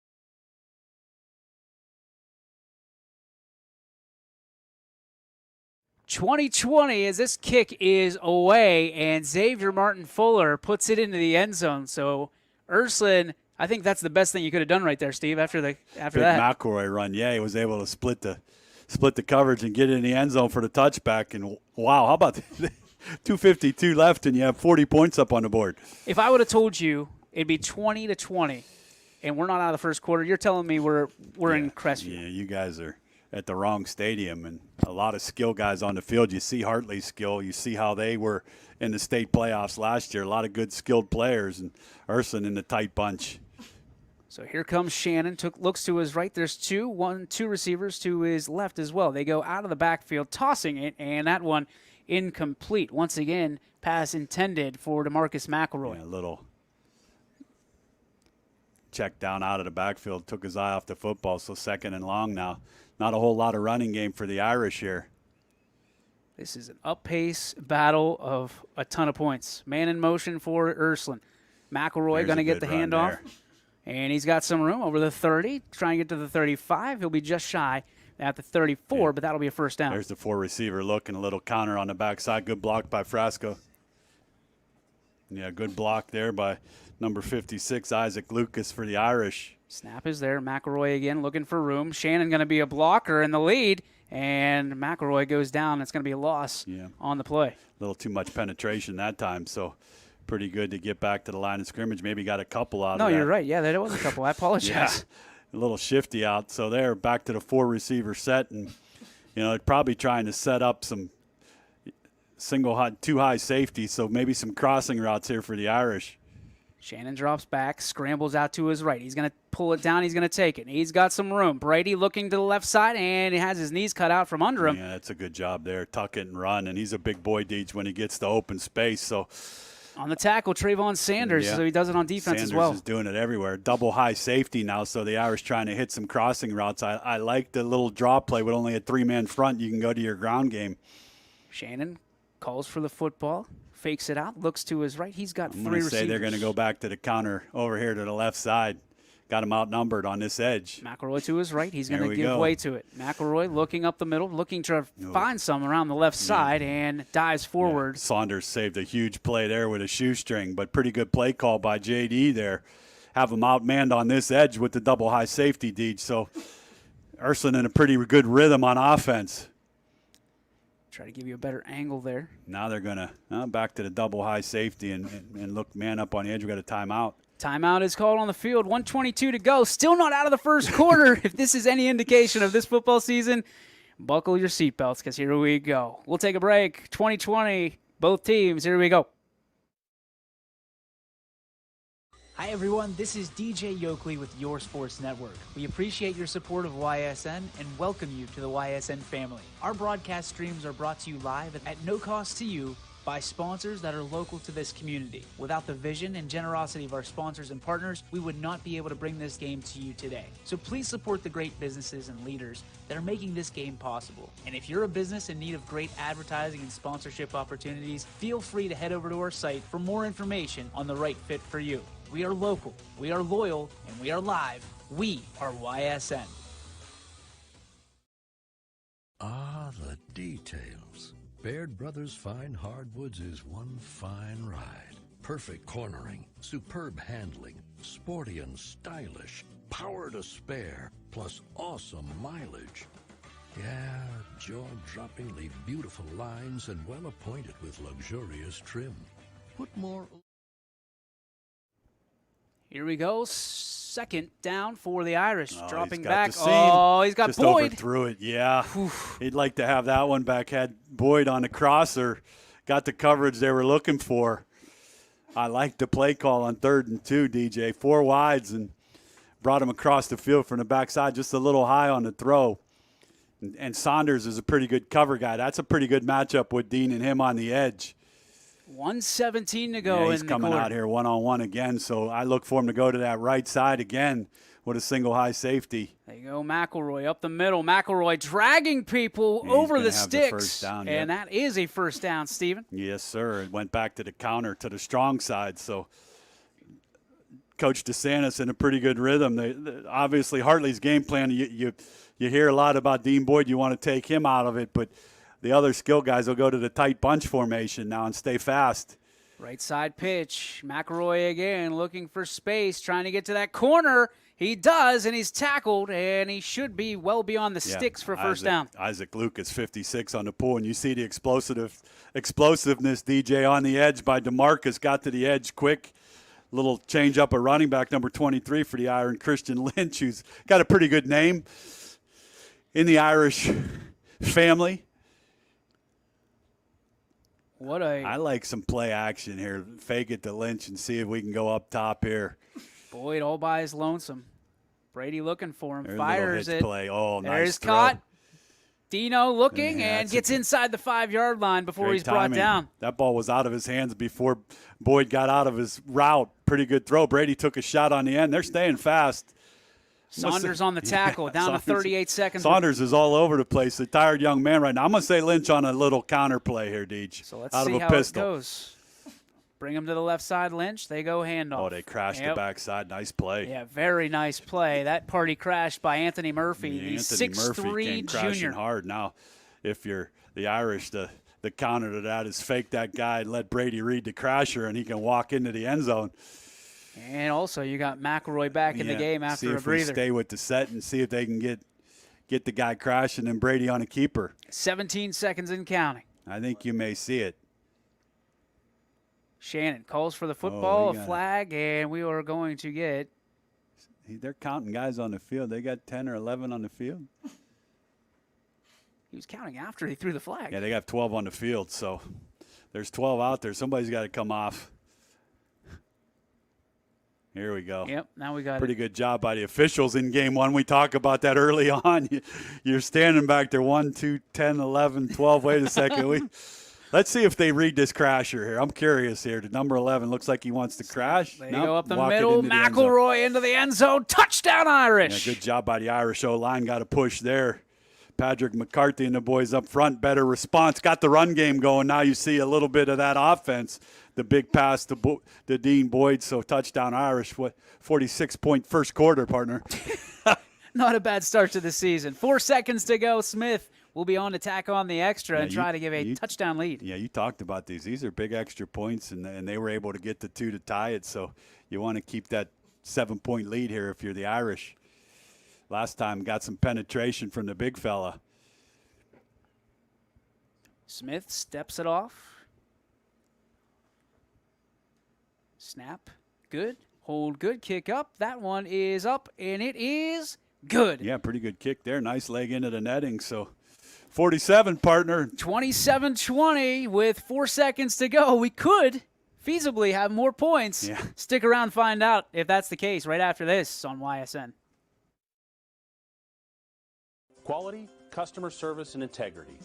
.2020 as this kick is away, and Xavier Martin Fuller puts it into the end zone. So Ursuline, I think that's the best thing you could have done right there, Steve. After that, McElroy run, he was able to split the coverage and get it in the end zone for the touchback. And wow, how about 2:52 left, and you have 40 points up on the board. If I would have told you it'd be 20-20, and we're not out of the first quarter, you're telling me we're in Crestview. Yeah, you guys are at the wrong stadium, and a lot of skill guys on the field. You see Hartley's skill. You see how they were in the state playoffs last year. A lot of good skilled players, and Ursuline in the tight bunch. So here comes Shannon. Looks to his right. There's two receivers to his left as well. They go out of the backfield, tossing it, and that one incomplete. Once again, pass intended for DeMarcus McElroy. Yeah, a little check down out of the backfield. Took his eye off the football, so 2nd and long now. Not a whole lot of running game for the Irish here. This is an up-pace battle of a ton of points. Man in motion for Ursuline. McElroy going to get the handoff. And he's got some room over the 30. Trying to get to the 35. He'll be just shy at the 34, but that'll be a first down. There's the 4 receiver look and a little counter on the backside. Good block by Frasco. Yeah, good block there by number 56, Isaac Lucas for the Irish. Snap is there. McElroy again looking for room. Shannon going to be a blocker in the lead, and McElroy goes down. It's going to be a loss on the play. A little too much penetration that time, so pretty good to get back to the line of scrimmage. Maybe got a couple out of that. No, you're right. Yeah, there was a couple. I apologize. A little shifty out. So they're back to the 4 receiver set, and probably trying to set up some too high safety, so maybe some crossing routes here for the Irish. Shannon drops back, scrambles out to his right. He's going to pull it down. He's going to take it. He's got some room. Brady looking to the left side, and he has his knees cut out from under him. Yeah, that's a good job there. Tuck it and run, and he's a big boy, Deej, when he gets to open space. So on the tackle, Trayvon Sanders, so he does it on defense as well. Sanders is doing it everywhere. Double high safety now, so the Irish trying to hit some crossing routes. I like the little draw play with only a 3-man front. You can go to your ground game. Shannon calls for the football. Fakes it out, looks to his right. He's got 3 receivers. They're going to go back to the counter over here to the left side. Got him outnumbered on this edge. McElroy to his right. He's going to give way to it. McElroy looking up the middle, looking to find some around the left side, and dives forward. Yeah. Saunders saved a huge play there with a shoestring, but pretty good play call by J.D. there. Have him outmanned on this edge with the double high safety, Deej. So Ursuline in a pretty good rhythm on offense. Try to give you a better angle there. Now they're going to back to the double high safety and look man up on the edge. We got a timeout. Timeout is called on the field. 1:22 to go. Still not out of the first quarter. If this is any indication of this football season, buckle your seatbelts because here we go. We'll take a break. 2020, both teams. Here we go. Hi, everyone. This is DJ Yoakley with Your Sports Network. We appreciate your support of YSN and welcome you to the YSN family. Our broadcast streams are brought to you live at no cost to you by sponsors that are local to this community. Without the vision and generosity of our sponsors and partners, we would not be able to bring this game to you today. So please support the great businesses and leaders that are making this game possible. And if you're a business in need of great advertising and sponsorship opportunities, feel free to head over to our site for more information on the right fit for you. We are local, we are loyal, and we are live. We are YSN. Ah, the details. Baird Brothers Fine Hardwoods is one fine ride. Perfect cornering, superb handling, sporty and stylish, power to spare, plus awesome mileage. Yeah, jaw-droppingly beautiful lines and well appointed with luxurious trim. What more? Here we go. Second down for the Irish. Dropping he's got back. the seam. Oh, he's got Just Boyd. overthrew it, yeah. He'd like to have that one back. Had Boyd on the crosser. Got the coverage they were looking for. I like the play call on 3rd and 2, DJ. 4 wides and brought him across the field from the backside, just a little high on the throw. And Saunders is a pretty good cover guy. That's a pretty good matchup with Dean and him on the edge. 1:17 to go. Yeah, he's coming out here one-on-one again, so I look for him to go to that right side again with a single high safety. There you go, McElroy up the middle. McElroy dragging people over the sticks. First down, and that is a first down, Stephen. Yes, sir. It went back to the counter to the strong side, so Coach DeSantis in a pretty good rhythm. Obviously, Hartley's game plan, you hear a lot about Dean Boyd. You want to take him out of it, but the other skill guys will go to the tight bunch formation now and stay fast. Right side pitch. McElroy again looking for space, trying to get to that corner. He does, and he's tackled, and he should be well beyond the sticks for first down. Isaac Lucas, 56 on the pull, and you see the explosiveness, DJ, on the edge by DeMarcus. Got to the edge quick. Little change up of running back, number 23 for the Iron, Christian Lynch, who's got a pretty good name in the Irish family. I like some play action here. Fake it to Lynch and see if we can go up top here. Boyd all by his lonesome. Brady looking for him. There's fires it. Play. Oh, nice There's throw. caught. Dino looking and gets inside the 5-yard line before he's brought down. That ball was out of his hands before Boyd got out of his route. Pretty good throw. Brady took a shot on the end. They're staying fast. Saunders on the tackle, down to 38 seconds. Saunders is all over the place. A tired young man right now. I'm going to say Lynch on a little counter play here, Deej. So let's out see of a how pistol. it goes. Bring him to the left side, Lynch. They go handoff. Oh, they crashed the backside. Nice play. Yeah, very nice play. That party crashed by Anthony Murphy, the 6'3" junior. Hard. Now, if you're the Irish, the counter to that is fake that guy and let Brady read the crasher, and he can walk into the end zone. And also, you got McElroy back in the game after a breather. See if we stay with the set and see if they can get the guy crashing and Brady on a keeper. 17 seconds and counting. I think you may see it. Shannon calls for the football, a flag, and we are going to get. They're counting guys on the field. They got 10 or 11 on the field. He was counting after he threw the flag. Yeah, they got 12 on the field, so there's 12 out there. Somebody's got to come off. Here we go. Yep, now we got Pretty good job by the officials in game one. We talk about that early on. You're standing back there 1, 2, 10, 11, 12. Wait a second. Let's see if they read this crasher here. I'm curious here. The number 11 looks like he wants to crash. They go up the middle. McElroy into the end zone. Touchdown, Irish. Yeah, good job by the Irish O-line. Got a push there. Patrick McCarthy and the boys up front. Better response. Got the run game going. Now you see a little bit of that offense. The big pass to Dean Boyd. So touchdown Irish. 46-point first quarter, partner. Not a bad start to the season. 4 seconds to go. Smith will be on to tack on the extra and try to give a touchdown lead. Yeah, you talked about these. These are big extra points, and they were able to get the 2 to tie it. So you want to keep that 7-point lead here if you're the Irish. Last time got some penetration from the big fella. Smith steps it off. Snap. Good. Hold good. Kick up. That one is up, and it is good. Yeah, pretty good kick there. Nice leg into the netting. So 47, partner. 27-20 with 4 seconds to go. We could feasibly have more points. Yeah. Stick around and find out if that's the case right after this on YSN. Quality, customer service, and integrity.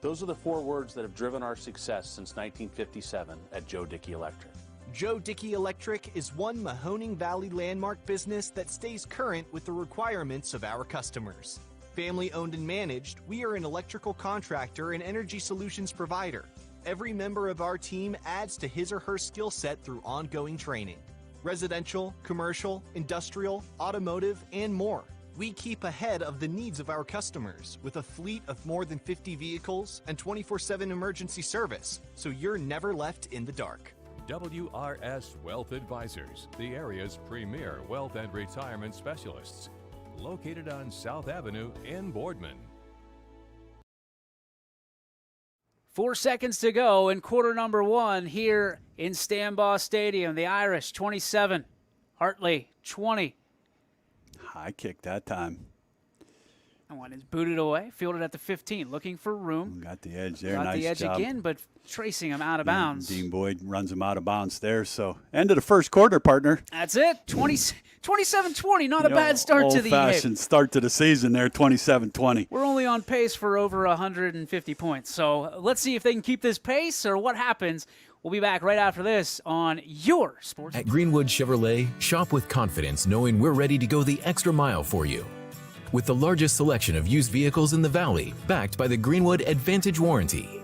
Those are the 4 words that have driven our success since 1957 at Joe Dickey Electric. Joe Dickey Electric is one Mahoning Valley landmark business that stays current with the requirements of our customers. Family owned and managed, we are an electrical contractor and energy solutions provider. Every member of our team adds to his or her skill set through ongoing training. Residential, commercial, industrial, automotive, and more. We keep ahead of the needs of our customers with a fleet of more than 50 vehicles and 24/7 emergency service, so you're never left in the dark. WRS Wealth Advisors, the area's premier wealth and retirement specialists. Located on South Avenue in Boardman. 4 seconds to go in quarter number 1 here in Stambaugh Stadium. The Irish 27, Hartley 20. High kick that time. And one is booted away, fielded at the 15, looking for room. Got the edge there. Got nice the edge job. again, but tracing him out of bounds. Dean Boyd runs him out of bounds there. So end of the first quarter, partner. That's it. 27-20. Not a bad start to the game. Old-fashioned start to the season there, 27-20. We're only on pace for over 150 points. So let's see if they can keep this pace or what happens. We'll be back right after this on your Sports. At Greenwood Chevrolet, shop with confidence knowing we're ready to go the extra mile for you. With the largest selection of used vehicles in the Valley, backed by the Greenwood Advantage Warranty.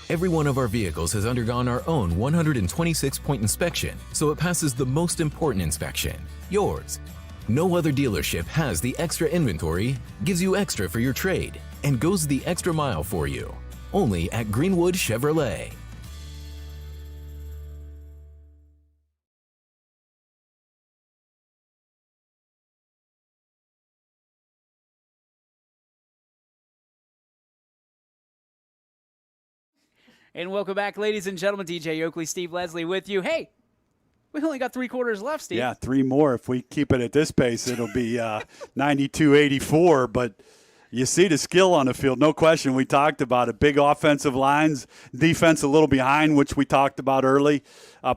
Every one of our vehicles has undergone our own 126-point inspection, so it passes the most important inspection, yours. No other dealership has the extra inventory, gives you extra for your trade, and goes the extra mile for you. Only at Greenwood Chevrolet. And welcome back, ladies and gentlemen. DJ Oakley, Steve Leslie with you. Hey, we only got 3 quarters left, Steve. Yeah, 3 more. If we keep it at this pace, it'll be 92-84. But you see the skill on the field, no question. We talked about it. Big offensive lines, defense a little behind, which we talked about early.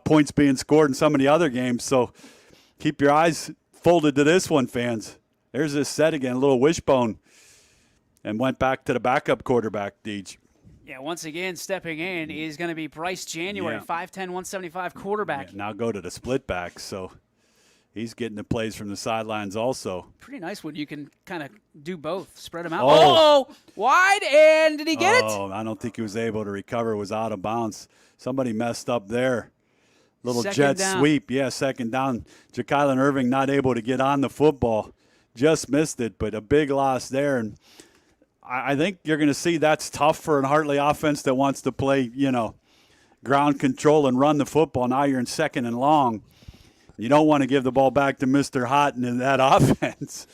Points being scored in some of the other games. So keep your eyes folded to this one, fans. There's this set again, a little wishbone. And went back to the backup quarterback, Deej. Yeah, once again, stepping in is going to be Bryce January, 5'10", 175 quarterback. Yeah, now go to the split back, so he's getting the plays from the sidelines also. Pretty nice when you can kind of do both, spread them out. Oh. Wide, and did he get it? Oh, I don't think he was able to recover. It was out of bounds. Somebody messed up there. Little jet sweep. Yeah, second down. Jakylan Irving not able to get on the football. Just missed it, but a big loss there. And I think you're going to see that's tough for an Hartley offense that wants to play, ground control and run the football. Now you're in 2nd and long. You don't want to give the ball back to Mr. Houghton in that offense.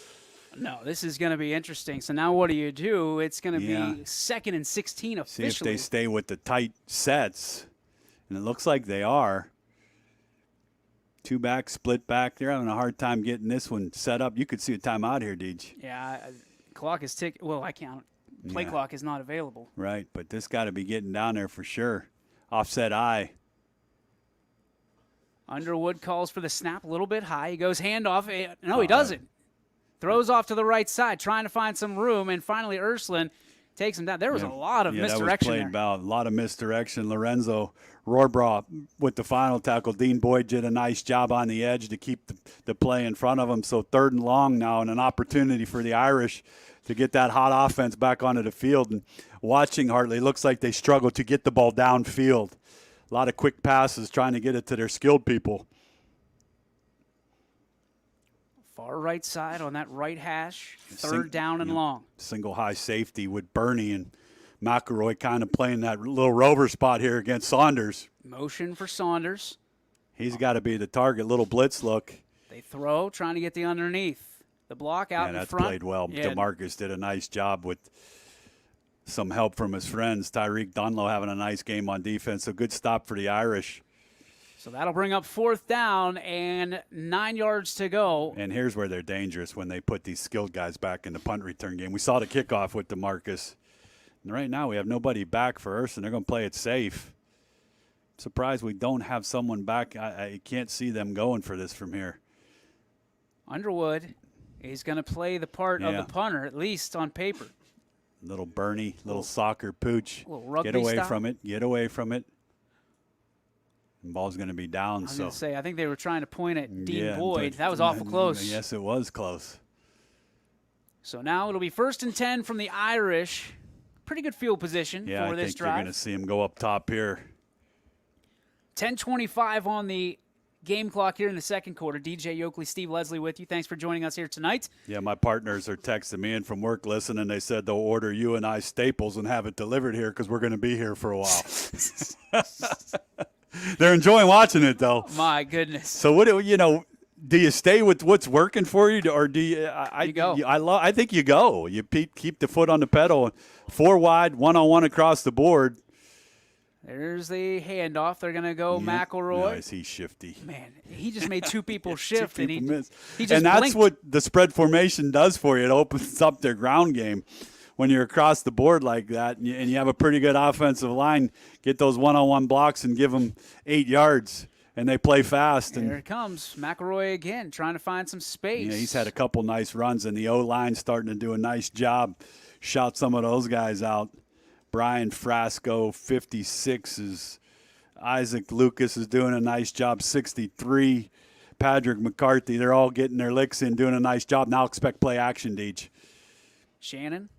No, this is going to be interesting. So now what do you do? It's going to be 2nd and 16 officially. See if they stay with the tight sets. And it looks like they are. 2 back, split back. They're having a hard time getting this one set up. You could see a timeout here, Deej. Yeah, clock is ticking. Well, I can't. Play clock is not available. Right, but this got to be getting down there for sure. Offset eye. Underwood calls for the snap a little bit high. He goes handoff. No, he doesn't. Throws off to the right side, trying to find some room, and finally Ursuline takes him down. There was a lot of misdirection that was played there. A lot of misdirection. Lorenzo Rohrbaugh with the final tackle. Dean Boyd did a nice job on the edge to keep the play in front of him. So 3rd and long now, and an opportunity for the Irish to get that hot offense back onto the field. And watching Hartley, looks like they struggle to get the ball downfield. A lot of quick passes trying to get it to their skilled people. Far right side on that right hash, 3rd down and long. Single high safety with Bernie and McElroy kind of playing that little rover spot here against Saunders. Motion for Saunders. He's got to be the target. Little blitz look. They throw, trying to get the underneath. The block out in front. Yeah, that's played well. Yeah. DeMarcus did a nice job with some help from his friends. Tyreek Dunlow having a nice game on defense. So good stop for the Irish. So that'll bring up 4th down and 9 yards to go. And here's where they're dangerous, when they put these skilled guys back in the punt return game. We saw the kickoff with DeMarcus. And right now we have nobody back for Ursuline. They're going to play it safe. Surprised we don't have someone back. I can't see them going for this from here. Underwood is going to play the part of the punter, at least on paper. Little Bernie, little soccer pooch. Little rugby Get away style. from it. Get away from it. And ball's going to be down. I was going to say, I think they were trying to point at Dean yeah, Boyd. but- That was awful close. Yes, it was close. So now it'll be 1st and 10 from the Irish. Pretty good field position Yeah, for I this think drive. you're going to see him go up top here. 10:25 on the game clock here in the second quarter. DJ Yoakley, Steve Leslie with you. Thanks for joining us here tonight. Yeah, my partners are texting me in from work listening. They said they'll order you and I Staples and have it delivered here because we're going to be here for a while. They're enjoying watching it, though. My goodness. So, do you stay with what's working for you, or do you? You go. I think you go. You keep the foot on the pedal. 4 wide, 1-on-1 across the board. There's the handoff. They're going to go McElroy. Nice, he's shifty. Man, he just made 2 people shift, and he miss. just And that's blinked. what the spread formation does for you. It opens up their ground game. When you're across the board like that, and you have a pretty good offensive line, get those 1-on-1 blocks and give them 8 yards, and they play fast. Here And it comes. McElroy again, trying to find some space. he's had a couple nice runs, and the O-line starting to do a nice job. Shout some of those guys out. Brian Frasco, 56 is Isaac Lucas is doing a nice job, 63. Patrick McCarthy, they're all getting their licks in, doing a nice job. Now expect play action, Deej. Shannon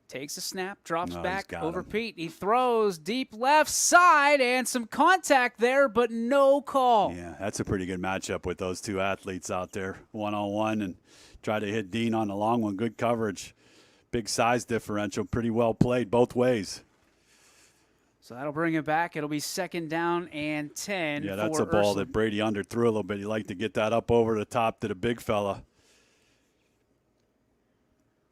takes a snap, drops No, he's back got over him. Pete. He throws deep left side and some contact there, but no call. Yeah, that's a pretty good matchup with those two athletes out there, 1-on-1, and try to hit Dean on the long one. Good coverage. Big size differential, pretty well played both ways. So that'll bring it back. It'll be 2nd down and 10. Yeah, that's for a ball Ursuline. that Brady underthrew a little bit. You like to get that up over the top to the big fella.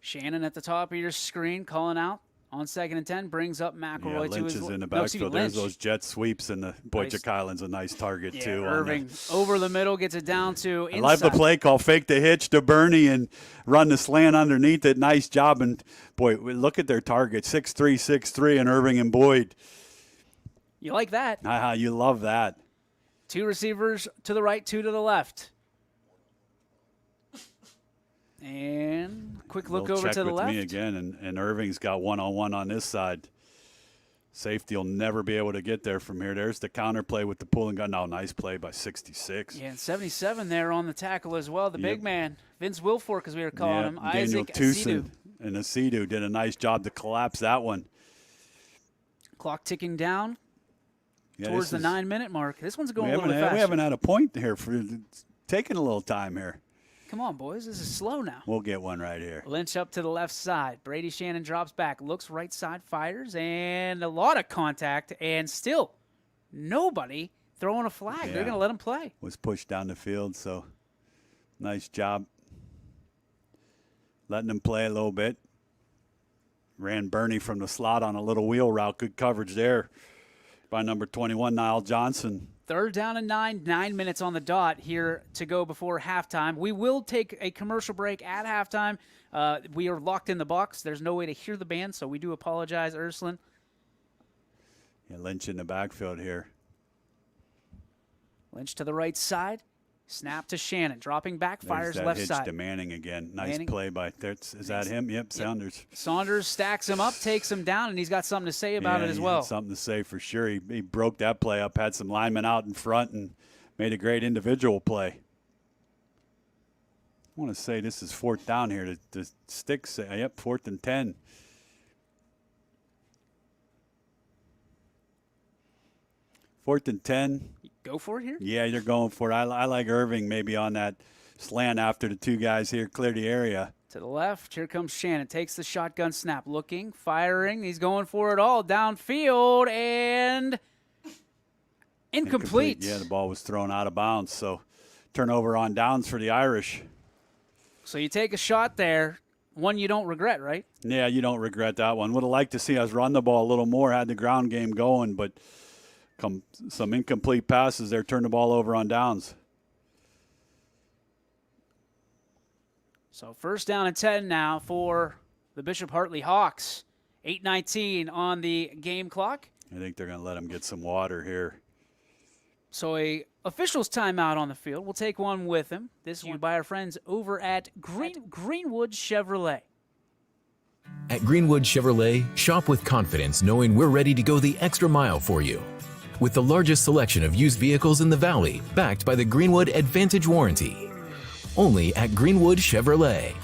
Shannon at the top of your screen calling out on 2nd and 10, brings up McElroy Yeah, to Lynch his is in the no, excuse me, backfield. There's Lynch. those jet sweeps, and the boy Nice. Jackylan's a nice target Yeah, too. Irving over the middle gets it down to inside. I love the play call. Fake the hitch to Bernie and run the slant underneath it. Nice job. And, boy, look at their target, 6'3", 6'3", and Irving and Boyd. You like that. You love that. 2 receivers to the right, 2 to the left. And quick look They'll over check to the with left. me again, and Irving's got 1-on-1 on this side. Safety will never be able to get there from here. There's the counter play with the pulling gun. Now, nice play by 66. Yeah, and 77 there on the tackle as well. The big man, Vince Wilfork, as we were calling him. Daniel Isaac Tucson Asidu. and Asidu did a nice job to collapse that one. Clock ticking down Yeah, towards the this is- 9-minute mark. This one's going we a little haven't, bit faster. we haven't had a point here. It's taking a little time here. Come on, boys. This is slow now. We'll get one right here. Lynch up to the left side. Brady Shannon drops back, looks right side, fires, and a lot of contact, and still nobody throwing a flag. They're Yeah. going to let him play. Was pushed down the field, so nice job. Letting him play a little bit. Ran Bernie from the slot on a little wheel route. Good coverage there by number 21, Niall Johnson. 3rd down and 9 minutes on the dot here to go before halftime. We will take a commercial break at halftime. We are locked in the box. There's no way to hear the band, so we do apologize, Ursuline. Yeah, Lynch in the backfield here. Lynch to the right side. Snap to Shannon. Dropping back, fires There's that left hitch side. to Manning again. Nice Manning. play by is that him? Yep, Saunders. Saunders stacks him up, takes him down, and he's got something to say about it as he well. had something to say for sure. He broke that play up, had some linemen out in front, and made a great individual play. I want to say this is 4th down here. The sticks, 4th and 10. Fourth and 10. Go for it here? Yeah, you're going for it. I like Irving maybe on that slant after the 2 guys here clear the area. To the left, here comes Shannon. Takes the shotgun snap. Looking, firing. He's going for it all. Downfield and incomplete. Yeah, the ball was thrown out of bounds. So turnover on downs for the Irish. So you take a shot there. One you don't regret, right? Yeah, you don't regret that one. Would have liked to see us run the ball a little more, had the ground game going, but some incomplete passes there, turned the ball over on downs. So 1st down and 10 now for the Bishop Hartley Hawks. 8:19 on the game clock. I think they're going to let him get some water here. So a official's timeout on the field. We'll take one with him. This one by our friends over at Greenwood Chevrolet. At Greenwood Chevrolet, shop with confidence knowing we're ready to go the extra mile for you. With the largest selection of used vehicles in the Valley, backed by the Greenwood Advantage Warranty. Only at Greenwood Chevrolet.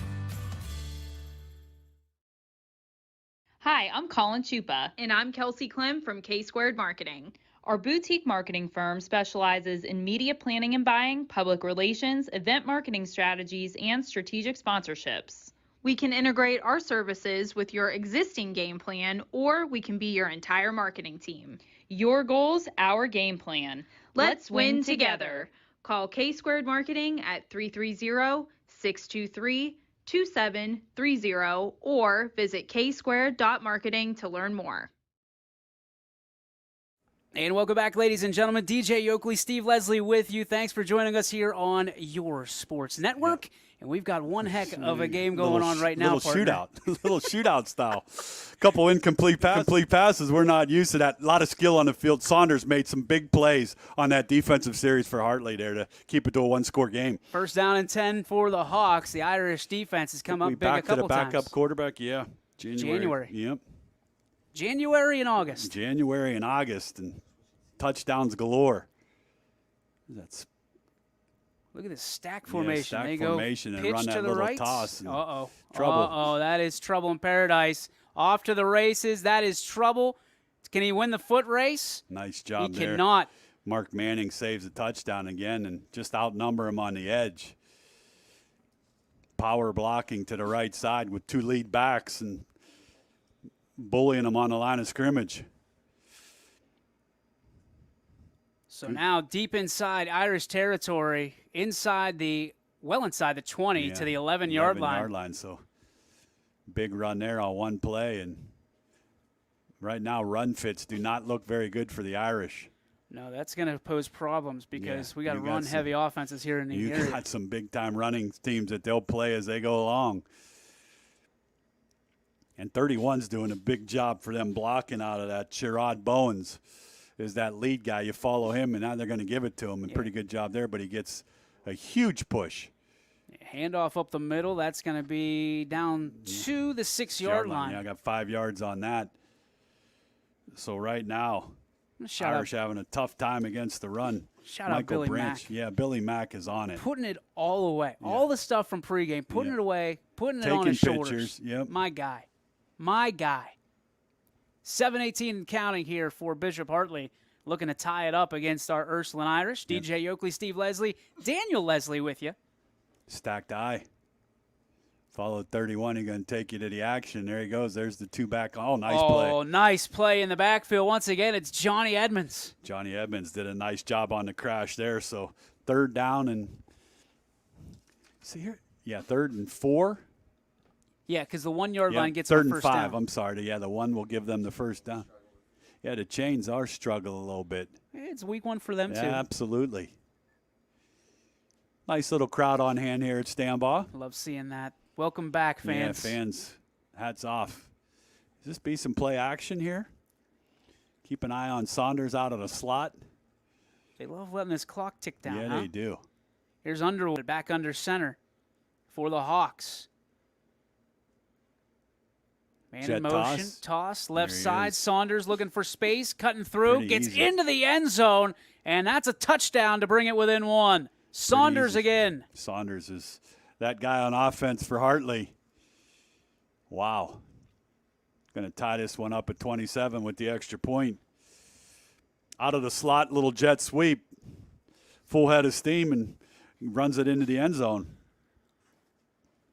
Hi, I'm Colin Chupa. And I'm Kelsey Clem from K-Squared Marketing. Our boutique marketing firm specializes in media planning and buying, public relations, event marketing strategies, and strategic sponsorships. We can integrate our services with your existing game plan, or we can be your entire marketing team. Your goals, our game plan. Let's win together. Call K-Squared Marketing at 330-623-2730 or visit ksquared.marketing to learn more. And welcome back, ladies and gentlemen. DJ Yoakley, Steve Leslie with you. Thanks for joining us here on your sports network. Yep. And we've got one heck of a game going on right now, partner. Little shootout style. Couple incomplete passes. We're not used to that. A lot of skill on the field. Saunders made some big plays on that defensive series for Hartley there to keep it to a one-score game. First down and 10 for the Hawks. The Irish defense has come up big a couple times. Back to the backup quarterback, yeah. January. Yep. January and August. And touchdowns galore. Look at this stack formation. Yeah, they formation go and pitch run that to the little right. toss. Trouble. Trouble. That is trouble in paradise. Off to the races. That is trouble. Can he win the foot race? Nice job there. He cannot. Mark Manning saves a touchdown again and just outnumber him on the edge. Power blocking to the right side with two lead backs and bullying him on the line of scrimmage. So now deep inside Irish territory, inside the 20 to the 11-yard line. So big run there on one play. And right now run fits do not look very good for the Irish. No, that's going to pose problems because we got to run heavy offenses here in the area. You got some big-time running teams that they'll play as they go along. And 31's doing a big job for them blocking out of that. Sherrod Bowens is that lead guy. You follow him, and now they're going to give it to him. A pretty good job there, but he gets a huge push. Handoff up the middle. That's going to be down to the 6-yard line. Yeah, I got 5 yards on that. So right now, Irish having a tough time against the run. Shout out Billy Mack. Yeah, Billy Mack is on it. Putting it all away. Yeah. All the stuff from pregame, putting it away, putting it on his shoulders. Yep. My guy. 7:18 and counting here for Bishop Hartley, looking to tie it up against our Ursuline Irish. Yep. DJ Yoakley, Steve Leslie, Daniel Leslie with you. Stacked eye. Followed 31. He's going to take you to the action. There he goes. There's the two back. Oh, nice play. Oh, nice play in the backfield. Once again, it's Johnny Edmonds. Johnny Edmonds did a nice job on the crash there. So 3rd down and see here. Yeah, 3rd and 4. Yeah, because the 1-yard line gets 3rd the first and 5. down. I'm sorry. Yeah, the 1 will give them the first down. Yeah, the Chains are struggling a little bit. It's week 1 for them, too. Absolutely. Nice little crowd on hand here at Stambaugh. Love seeing that. Welcome back, fans. Yeah, fans, hats off. Does this be some play action here? Keep an eye on Saunders out of the slot. They love letting this clock tick down, Yeah, they do. Here's Underwood back under center for the Hawks. Man in motion, toss, left side. Saunders looking for space, cutting through, gets into the end zone, and that's a touchdown to bring it within 1. Saunders again. Saunders is that guy on offense for Hartley. Wow. Going to tie this one up at 27 with the extra point. Out of the slot, little jet sweep. Full head of steam and runs it into the end zone.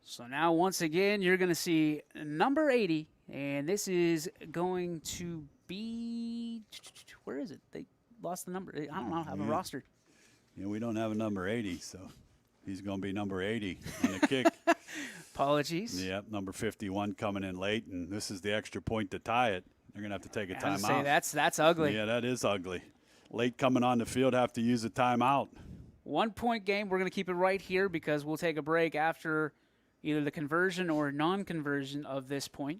So now, once again, you're going to see number 80, and this is going to be – where is it? They lost the number. I don't know. I have a roster. Yeah, we don't have a number 80, so he's going to be number 80 on the kick. Apologies. Yep, number 51 coming in late, and this is the extra point to tie it. They're going to have to take a timeout. That's ugly. Yeah, that is ugly. Late coming on the field, have to use a timeout. 1-point game. We're going to keep it right here because we'll take a break after – either the conversion or non-conversion of this point.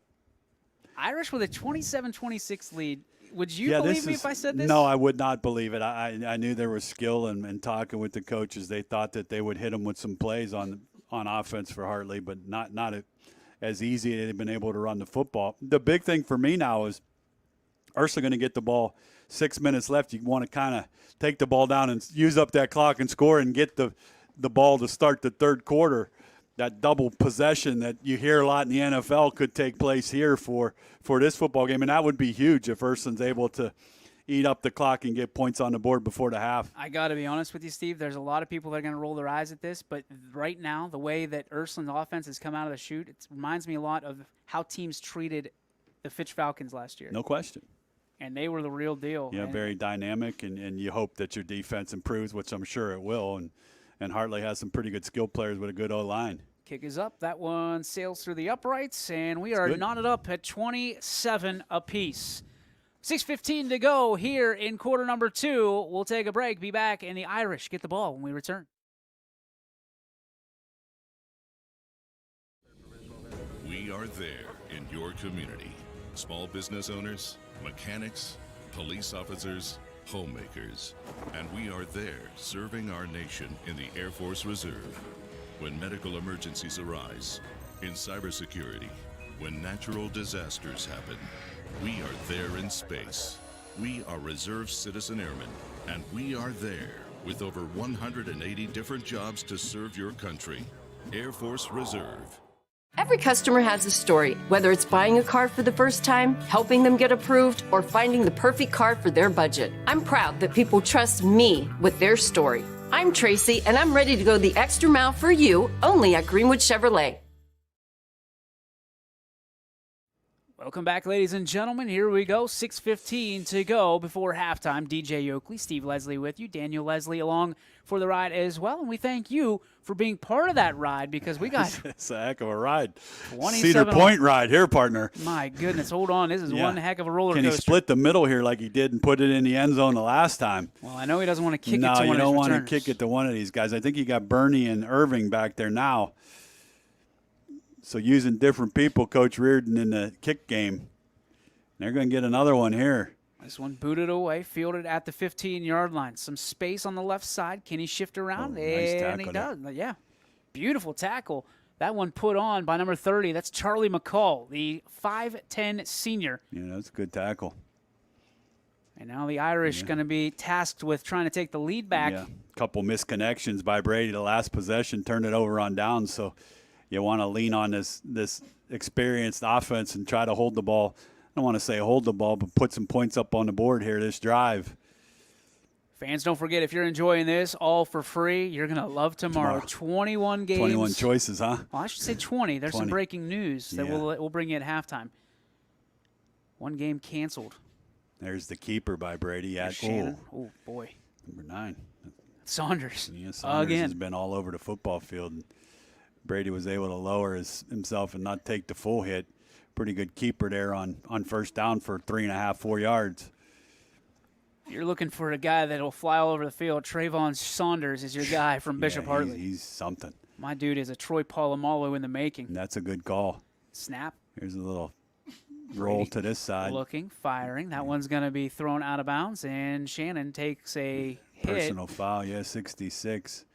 Irish with a 27-26 lead. Would you believe me if I said this? No, I would not believe it. I knew there was skill and talking with the coaches. They thought that they would hit them with some plays on offense for Hartley, but not as easy as they've been able to run the football. The big thing for me now is Ursuline going to get the ball 6 minutes left. You want to kind of take the ball down and use up that clock and score and get the ball to start the third quarter. That double possession that you hear a lot in the NFL could take place here for this football game, and that would be huge if Ursuline's able to eat up the clock and get points on the board before the half. I got to be honest with you, Steve. There's a lot of people that are going to roll their eyes at this, but right now, the way that Ursuline's offense has come out of the chute, it reminds me a lot of how teams treated the Fitch Falcons last year. No question. And they were the real deal. Yeah, very dynamic, and you hope that your defense improves, which I'm sure it will. And Hartley has some pretty good skill players with a good O-line. Kick is up. That one sails through the uprights, and we are knotted up at 27 apiece. 6:15 to go here in quarter number 2. We'll take a break, be back, and the Irish get the ball when we return. We are there in your community. Small business owners, mechanics, police officers, homemakers. And we are there serving our nation in the Air Force Reserve. When medical emergencies arise, in cybersecurity, when natural disasters happen, we are there in space. We are Reserve Citizen Airmen, and we are there with over 180 different jobs to serve your country. Air Force Reserve. Every customer has a story, whether it's buying a car for the first time, helping them get approved, or finding the perfect car for their budget. I'm proud that people trust me with their story. I'm Tracy, and I'm ready to go the extra mile for you, only at Greenwood Chevrolet. Welcome back, ladies and gentlemen. Here we go. 6:15 to go before halftime. DJ Oakley, Steve Leslie with you. Daniel Leslie along for the ride as well. And we thank you for being part of that ride because we got it's a heck of a ride. 27 Cedar Point ride here, partner. My goodness, hold on. This is one heck of a roller coaster. Can he split the middle here like he did and put it in the end zone the last time? Well, I know he doesn't want to kick it to No, one you of don't his want to returners. kick it to one of these guys. I think you got Bernie and Irving back there now. So using different people, Coach Reardon, in the kick game. They're going to get another one here. This one booted away, fielded at the 15-yard line. Some space on the left side. Can he shift around? Nice and he tackle does. Yeah, beautiful tackle. That one put on by number 30. That's Charlie McCall, the 5'10 senior. Yeah, that's a good tackle. And now the Irish going to be tasked with trying to take the lead back. Yeah, a couple misconnections by Brady. The last possession turned it over on down. So you want to lean on this experienced offense and try to hold the ball. I don't want to say hold the ball, but put some points up on the board here this drive. Fans, don't forget, if you're enjoying this all for free, you're going to love tomorrow. 21 games. 21 choices, huh? Well, I should say 20. There's 20. some breaking news that we'll bring you at halftime. One game canceled. There's the keeper by Brady at Shannon. Oh, boy. Number 9. Saunders. Yeah, Saunders again. has been all over the football field. Brady was able to lower himself and not take the full hit. Pretty good keeper there on first down for 3.5, 4 yards. You're looking for a guy that will fly all over the field. Trayvon Saunders is your guy from Bishop Hartley. He's something. My dude is a Troy Polamalu in the making. And that's a good call. Snap. Here's a little roll to this side. Looking, firing. That one's going to be thrown out of bounds, and Shannon takes a hit. Personal foul, 66.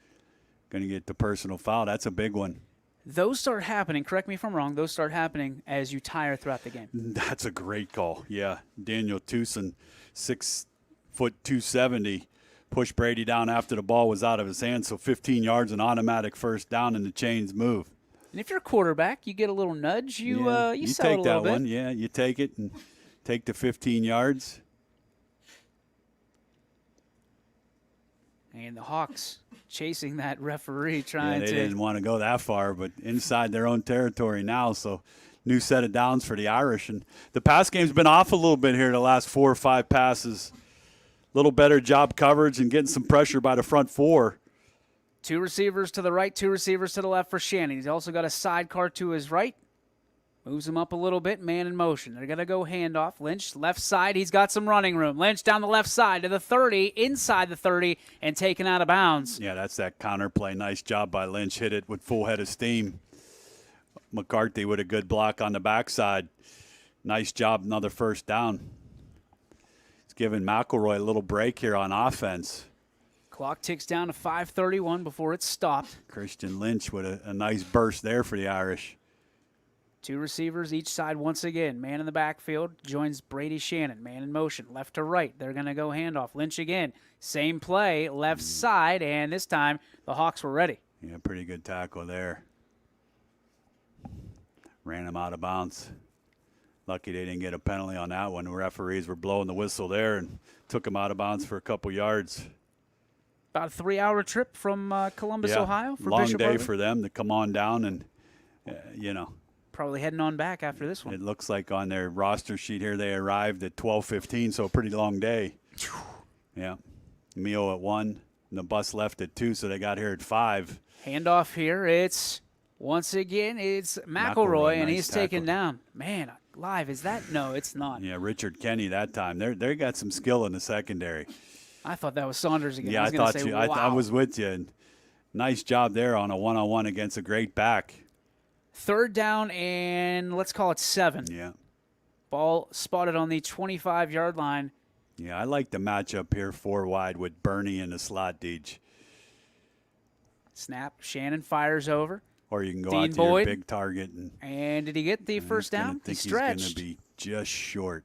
Going to get the personal foul. That's a big one. Those start happening, correct me if I'm wrong, those start happening as you tire throughout the game. That's a great call. Yeah, Daniel Tucson, 6 foot 270, pushed Brady down after the ball was out of his hands, so 15 yards, an automatic first down, and the chains move. And if you're a quarterback, you get a little nudge. You sell it a little take that bit. one. Yeah, you take it and take the 15 yards. And the Hawks chasing that referee, trying they to. didn't want to go that far, but inside their own territory now, so new set of downs for the Irish. And the pass game's been off a little bit here the last 4 or 5 passes. A little better job coverage and getting some pressure by the front 4. 2 receivers to the right, 2 receivers to the left for Shannon. He's also got a sidecar to his right. Moves him up a little bit, man in motion. They're going to go handoff. Lynch, left side, he's got some running room. Lynch down the left side to the 30, inside the 30, and taken out of bounds. Yeah, that's that counter play. Nice job by Lynch. Hit it with full head of steam. McCarthy with a good block on the backside. Nice job, another first down. It's giving McElroy a little break here on offense. Clock ticks down to 5:31 before it's stopped. Christian Lynch with a nice burst there for the Irish. Two receivers each side once again. Man in the backfield joins Brady Shannon. Man in motion, left to right. They're going to go handoff. Lynch again. Same play, left side, and this time the Hawks were ready. Yeah, pretty good tackle there. Ran him out of bounds. Lucky they didn't get a penalty on that one. The referees were blowing the whistle there and took him out of bounds for a couple yards. About a 3-hour trip from Columbus, Ohio for long Bishop day Irving. for them to come on down and, Probably heading on back after this one. It looks like on their roster sheet here they arrived at 12:15, so a pretty long day. Yeah. Meal at 1, and the bus left at 2, so they got here at 5. Handoff here. It's McElroy, and nice he's tackle. taken down. Man, live, is that? No, it's not. Yeah, Richard Kenny that time. They got some skill in the secondary. I thought that was Saunders again. Yeah, I I was gonna thought say, you. wow. I was with you. And nice job there on a one-on-one against a great back. 3rd down and let's call it 7. Yeah. Ball spotted on the 25-yard line. Yeah, I like the matchup here 4 wide with Bernie in the slot, Deej. Snap. Shannon fires over. Or you can go Dean out to Boyd. your big target. And did he get the first down? I think he's stretched. going to be just short.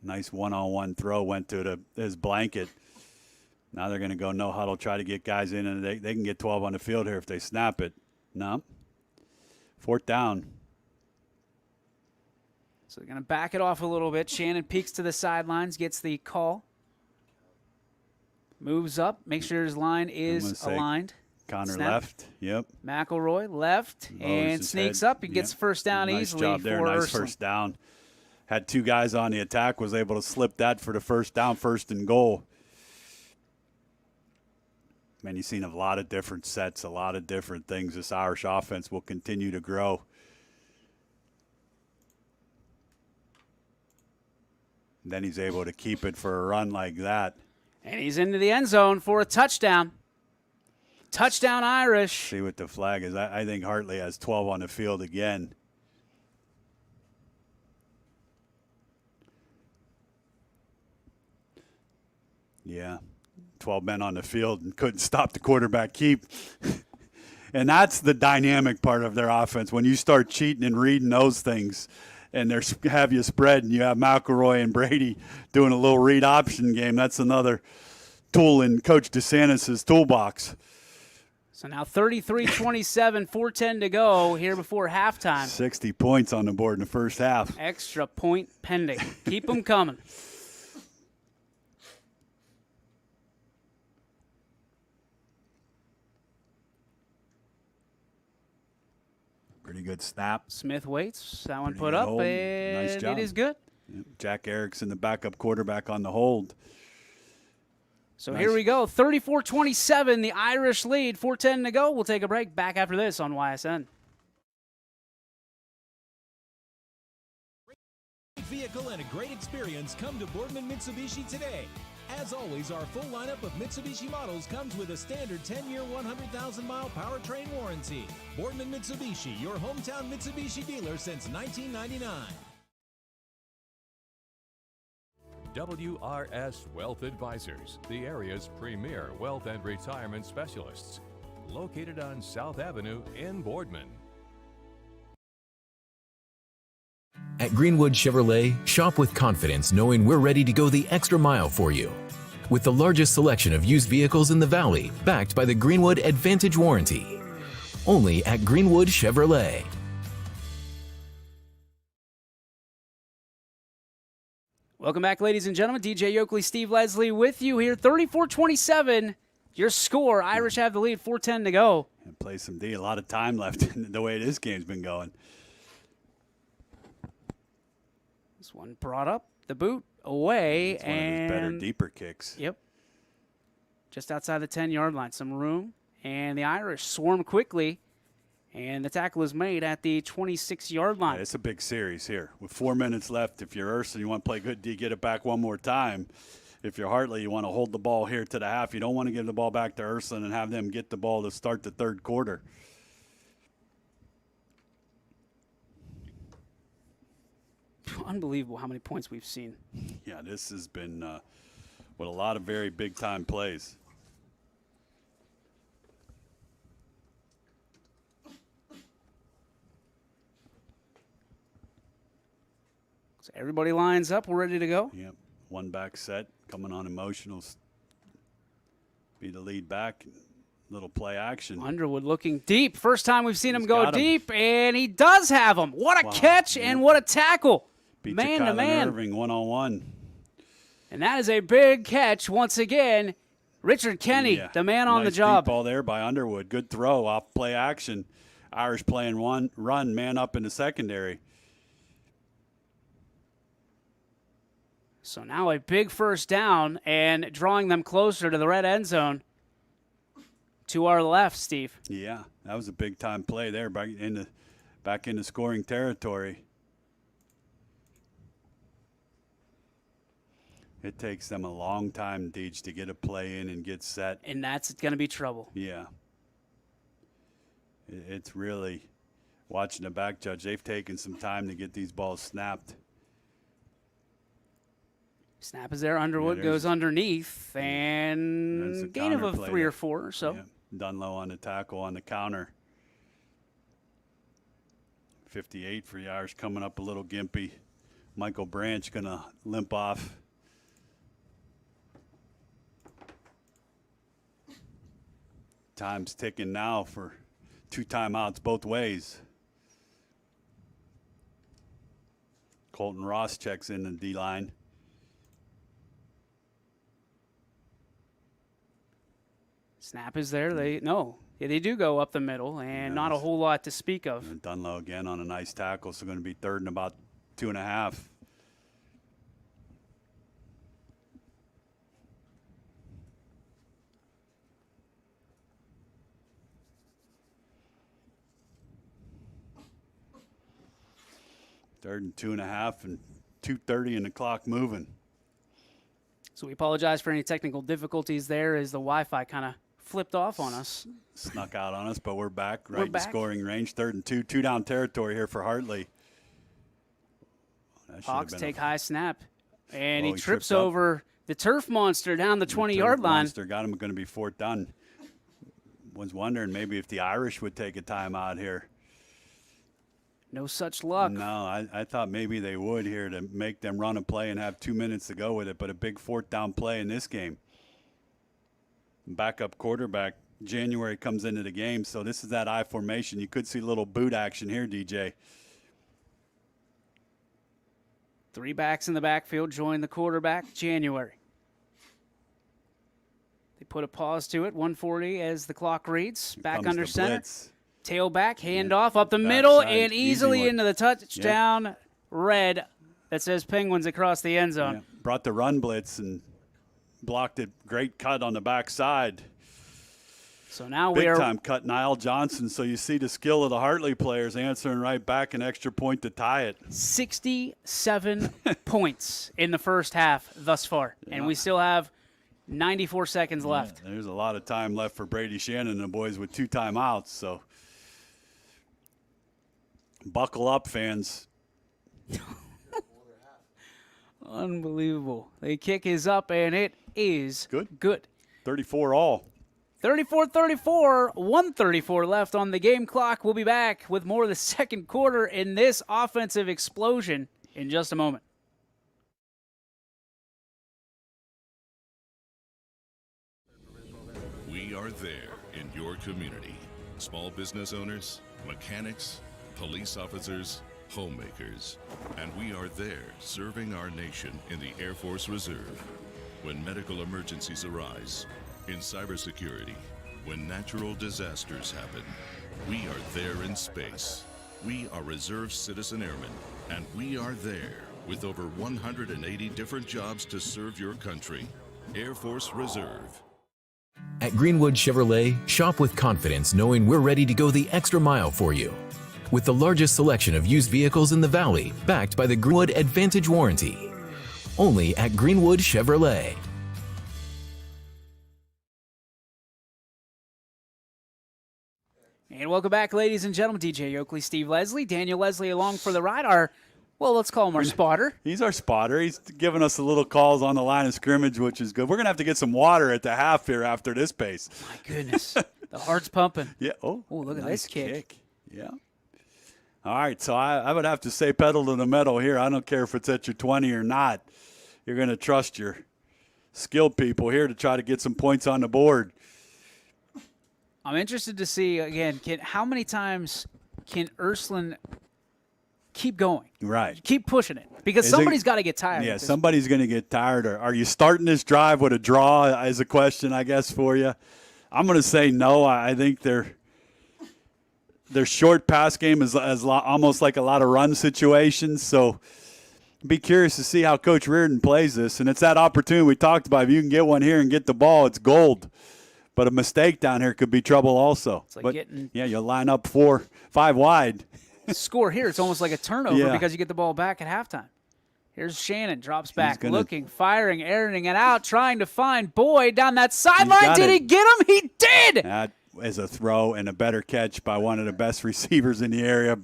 Nice one-on-one throw. Went to his blanket. Now they're going to go no huddle, try to get guys in, and they can get 12 on the field here if they snap it. No. 4th down. So they're going to back it off a little bit. Shannon peeks to the sidelines, gets the call. Moves up, make sure his line is aligned. Connor Snap. left. Yep. McElroy left and sneaks up. He gets first down nice easily job there. for Nice Ursuline. first down. Had 2 guys on the attack, was able to slip that for the first down, 1st and goal. Man, you've seen a lot of different sets, a lot of different things. This Irish offense will continue to grow. And then he's able to keep it for a run like that. And he's into the end zone for a touchdown. Touchdown Irish. See what the flag is. I think Hartley has 12 on the field again. Yeah. 12 men on the field and couldn't stop the quarterback keep. And that's the dynamic part of their offense. When you start cheating and reading those things and have you spread and you have McElroy and Brady doing a little read option game, that's another tool in Coach DeSantis' toolbox. So now 33-27, 4:10 to go here before halftime. 60 points on the board in the first half. Extra point pending. Keep them coming. Pretty good snap. Smith waits. That one Pretty put good up, hold. and Nice job. it is good. Yep. Jack Erickson, the backup quarterback on the hold. So Nice. here we go. 34-27, the Irish lead. 4:10 to go. We'll take a break. Back after this on YSN. Great vehicle and a great experience. Come to Boardman Mitsubishi today. As always, our full lineup of Mitsubishi models comes with a standard 10-year, 100,000-mile powertrain warranty. Boardman Mitsubishi, your hometown Mitsubishi dealer since 1999. WRS Wealth Advisors, the area's premier wealth and retirement specialists. Located on South Avenue in Boardman. At Greenwood Chevrolet, shop with confidence knowing we're ready to go the extra mile for you. With the largest selection of used vehicles in the Valley, backed by the Greenwood Advantage Warranty. Only at Greenwood Chevrolet. Welcome back, ladies and gentlemen. DJ Yoakley, Steve Leslie with you here. 34-27, your score. Irish have the lead, 4:10 to go. And play some D. A lot of time left in the way this game's been going. This one brought up the boot away. It's one of his better, deeper kicks. Yep. Just outside the 10-yard line. Some room. And the Irish swarm quickly. And the tackle is made at the 26-yard line. Yeah, it's a big series here. With 4 minutes left, if you're Ursuline, you want to play good D, get it back one more time. If you're Hartley, you want to hold the ball here to the half. You don't want to give the ball back to Ursuline and have them get the ball to start the third quarter. Unbelievable how many points we've seen. Yeah, this has been with a lot of very big-time plays. So everybody lines up. We're ready to go. Yep. One back set coming on emotionals. Be the lead back. Little play action. Underwood looking deep. First time we've seen him go deep, and he does have him. What a catch and what a tackle. Beat Man to man. Irving one-on-one. And that is a big catch once again. Richard Kenny, the man on the job. Deep ball there by Underwood. Good throw off play action. Irish playing one run, man up in the secondary. So now a big first down and drawing them closer to the red end zone. To our left, Steve. Yeah, that was a big-time play there, back into scoring territory. It takes them a long time, Deej, to get a play in and get set. And that's going to be trouble. Yeah. It's really, watching the back judge, they've taken some time to get these balls snapped. Snap is there. Underwood goes underneath, and gain of a 3 or 4 or so. Yeah. Dunlow on the tackle on the counter. 58 for the Irish, coming up a little gimpy. Michael Branch going to limp off. Time's ticking now for 2 timeouts both ways. Colton Ross checks in the D-line. Snap is there. They do go up the middle, and not a whole lot to speak of. And Dunlow again on a nice tackle, so going to be 3rd and about 2.5. Third and 2.5, and 2:30 and the clock moving. So we apologize for any technical difficulties there as the Wi-Fi kind of flipped off on us. Snuck out on us, but we're back in scoring range. 3rd and 2, 2-down territory here for Hartley. Hawks take high snap, and he trips over the turf monster down the 20-yard line. Monster got him, going to be 4th down. Was wondering maybe if the Irish would take a timeout here. No such luck. No, I thought maybe they would here to make them run a play and have 2 minutes to go with it, but a big 4th down play in this game. Backup quarterback, January comes into the game, so this is that I formation. You could see a little boot action here, DJ. 3 backs in the backfield join the quarterback, January. They put a pause to it, 1:40 as the clock reads. Back under center. Blitz. Tailback, handoff up the middle, and easily into the touchdown red that says Penguins across the end zone. Yeah. Brought the run blitz and blocked it. Great cut on the backside. So now big time cut, Niall Johnson. So you see the skill of the Hartley players answering right back, an extra point to tie it. 67 points in the first half thus far, and we still have 94 seconds left. There's a lot of time left for Brady Shannon and the boys with 2 timeouts, so buckle up, fans. Unbelievable. The kick is up, and it is good. 34 all. 34-34, 1:34 left on the game clock. We'll be back with more of the second quarter in this offensive explosion in just a moment. We are there in your community. Small business owners, mechanics, police officers, homemakers. And we are there serving our nation in the Air Force Reserve. When medical emergencies arise, in cybersecurity, when natural disasters happen, we are there in space. We are Reserve Citizen Airmen, and we are there with over 180 different jobs to serve your country. Air Force Reserve. At Greenwood Chevrolet, shop with confidence knowing we're ready to go the extra mile for you. With the largest selection of used vehicles in the Valley, backed by the Greenwood Advantage Warranty. Only at Greenwood Chevrolet. And welcome back, ladies and gentlemen. DJ Oakley, Steve Leslie, Daniel Leslie along for the ride. Let's call him our spotter. He's our spotter. He's giving us the little calls on the line of scrimmage, which is good. We're going to have to get some water at the half here after this pace. My goodness. The heart's pumping. Yeah. Oh, look at nice this kick. Yeah. All right, so I would have to say pedal to the metal here. I don't care if it's at your 20 or not. You're going to trust your skilled people here to try to get some points on the board. I'm interested to see, again, how many times can Ursuline keep going? Right. Keep pushing it. Because somebody's got to get tired. Yeah, somebody's going to get tired. Are you starting this drive with a draw is a question, I guess, for you. I'm going to say no. I think their short pass game is almost like a lot of run situations. So be curious to see how Coach Reardon plays this. And it's that opportunity we talked about. If you can get one here and get the ball, it's gold. But a mistake down here could be trouble also. It's like you'll line up 4-5 wide. Score here. It's almost like a turnover because you get the ball back at halftime. Here's Shannon, drops back, looking, firing, airing it out, trying to find Boyd down that sideline. Did he get him? He did! That is a throw and a better catch by one of the best receivers in the area.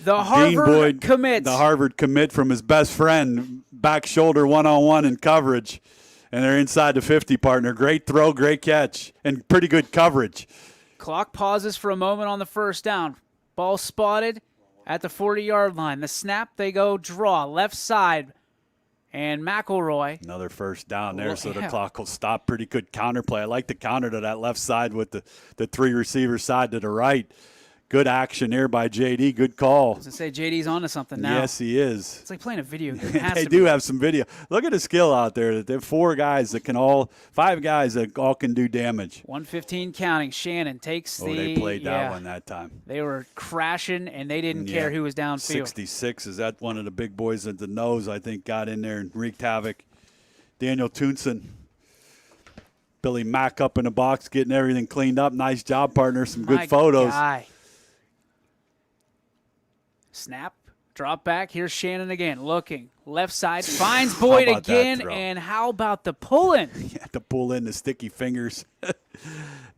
The Harvard commit. The Harvard commit from his best friend, back shoulder one-on-one in coverage. And they're inside the 50, partner. Great throw, great catch, and pretty good coverage. Clock pauses for a moment on the first down. Ball spotted at the 40-yard line. The snap, they go draw, left side. And McElroy. Another first down there, so the clock will stop. Pretty good counterplay. I like the counter to that left side with the three receiver side to the right. Good action there by JD. Good call. I was going to say, JD's onto something now. Yes, he is. It's like playing a video game. They do have some video. Look at the skill out there. They have 5 guys that can all do damage. 1:15 counting. Shannon takes they played that one that time. They were crashing, and they didn't care who was downfield. 66 is that one of the big boys at the nose, I think, got in there and wreaked havoc. Daniel Toonson. Billy Mack up in the box, getting everything cleaned up. Nice job, partner. Some good photos. Guy. Snap, drop back. Here's Shannon again, looking. Left side, finds Boyd again, and how about the pull-in? Yeah, the pull-in, the sticky fingers.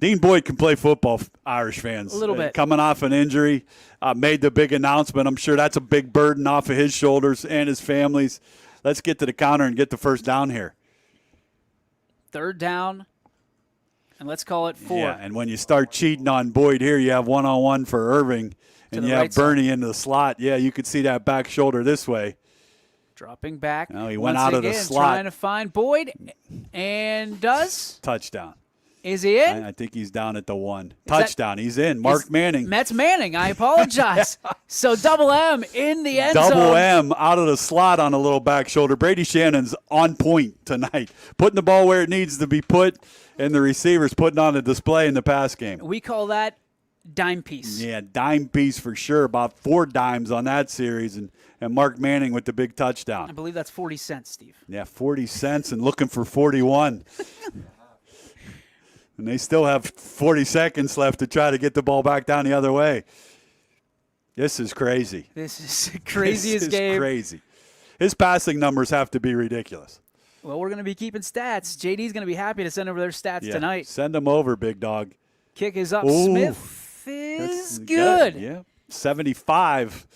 Dean Boyd can play football, Irish fans. A little bit. Coming off an injury, made the big announcement. I'm sure that's a big burden off of his shoulders and his family's. Let's get to the counter and get the first down here. Third down, and let's call it 4. Yeah, and when you start cheating on Boyd here, you have one-on-one for Irving. And you have Bernie into the slot. Yeah, you could see that back shoulder this way. Dropping back. No, he went out of the slot. Trying to find Boyd, and does. Touchdown. Is he in? I think he's down at the 1. Touchdown. He's in. Mark Manning. That's Manning. I apologize. So double M in the end zone. Double M out of the slot on a little back shoulder. Brady Shannon's on point tonight. Putting the ball where it needs to be put, and the receivers putting on a display in the pass game. We call that dime piece. Yeah, dime piece for sure. About 4 dimes on that series, and Mark Manning with the big touchdown. I believe that's 40 cents, Steve. Yeah, 40 cents and looking for 41. And they still have 40 seconds left to try to get the ball back down the other way. This is crazy. This is the craziest game. This is crazy. His passing numbers have to be ridiculous. Well, we're going to be keeping stats. JD's going to be happy to send over their stats tonight. Send them over, big dog. Kick is up. Ooh. Smith is good. Yeah, 75.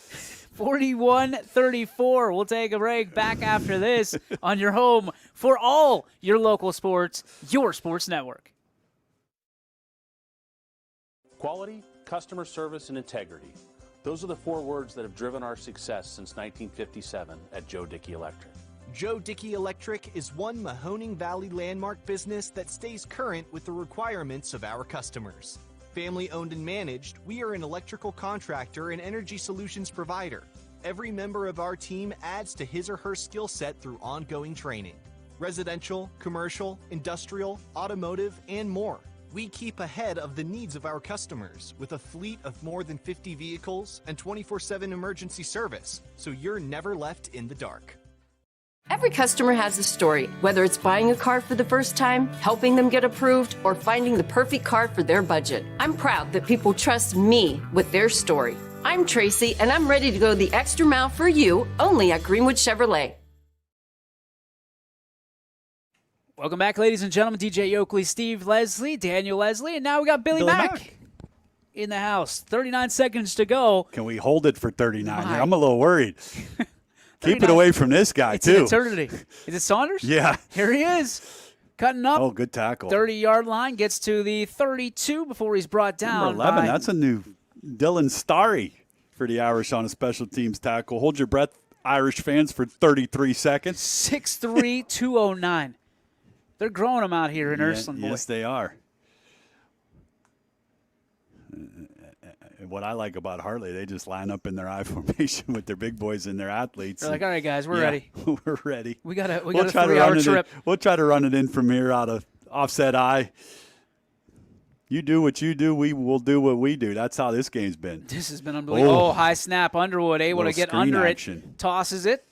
41-34. We'll take a break. Back after this on your home for all your local sports, your sports network. Quality, customer service, and integrity. Those are the 4 words that have driven our success since 1957 at Joe Dickey Electric. Joe Dickey Electric is one Mahoning Valley landmark business that stays current with the requirements of our customers. Family owned and managed, we are an electrical contractor and energy solutions provider. Every member of our team adds to his or her skill set through ongoing training. Residential, commercial, industrial, automotive, and more. We keep ahead of the needs of our customers with a fleet of more than 50 vehicles and 24/7 emergency service, so you're never left in the dark. Every customer has a story, whether it's buying a car for the first time, helping them get approved, or finding the perfect car for their budget. I'm proud that people trust me with their story. I'm Tracy, and I'm ready to go the extra mile for you, only at Greenwood Chevrolet. Welcome back, ladies and gentlemen. DJ Oakley, Steve Leslie, Daniel Leslie, and now we got Billy Mack in the house. 39 seconds to go. Can we hold it for 39 here? I'm a little worried. Keep it away from this guy, it's too. It's an eternity. Is it Saunders? Yeah. Here he is. Cutting up. Oh, good tackle. 30-yard line. Gets to the 32 before he's brought down. Number 11. That's a new Dylan Starry. for the Irish on a special teams tackle. Hold your breath, Irish fans, for 33 seconds. 6'3", 209. They're growing them out here in Ursuline, boy. Yes, they are. What I like about Hartley, they just line up in their I formation with their big boys and their athletes. They're like, all right, guys, we're ready. We're ready. We got a 3-hour trip. We'll try to run it in from here out of offset I. You do what you do, we will do what we do. That's how this game's been. This has been unbelievable. Oh, high snap. Underwood able to get under action. It. Tosses it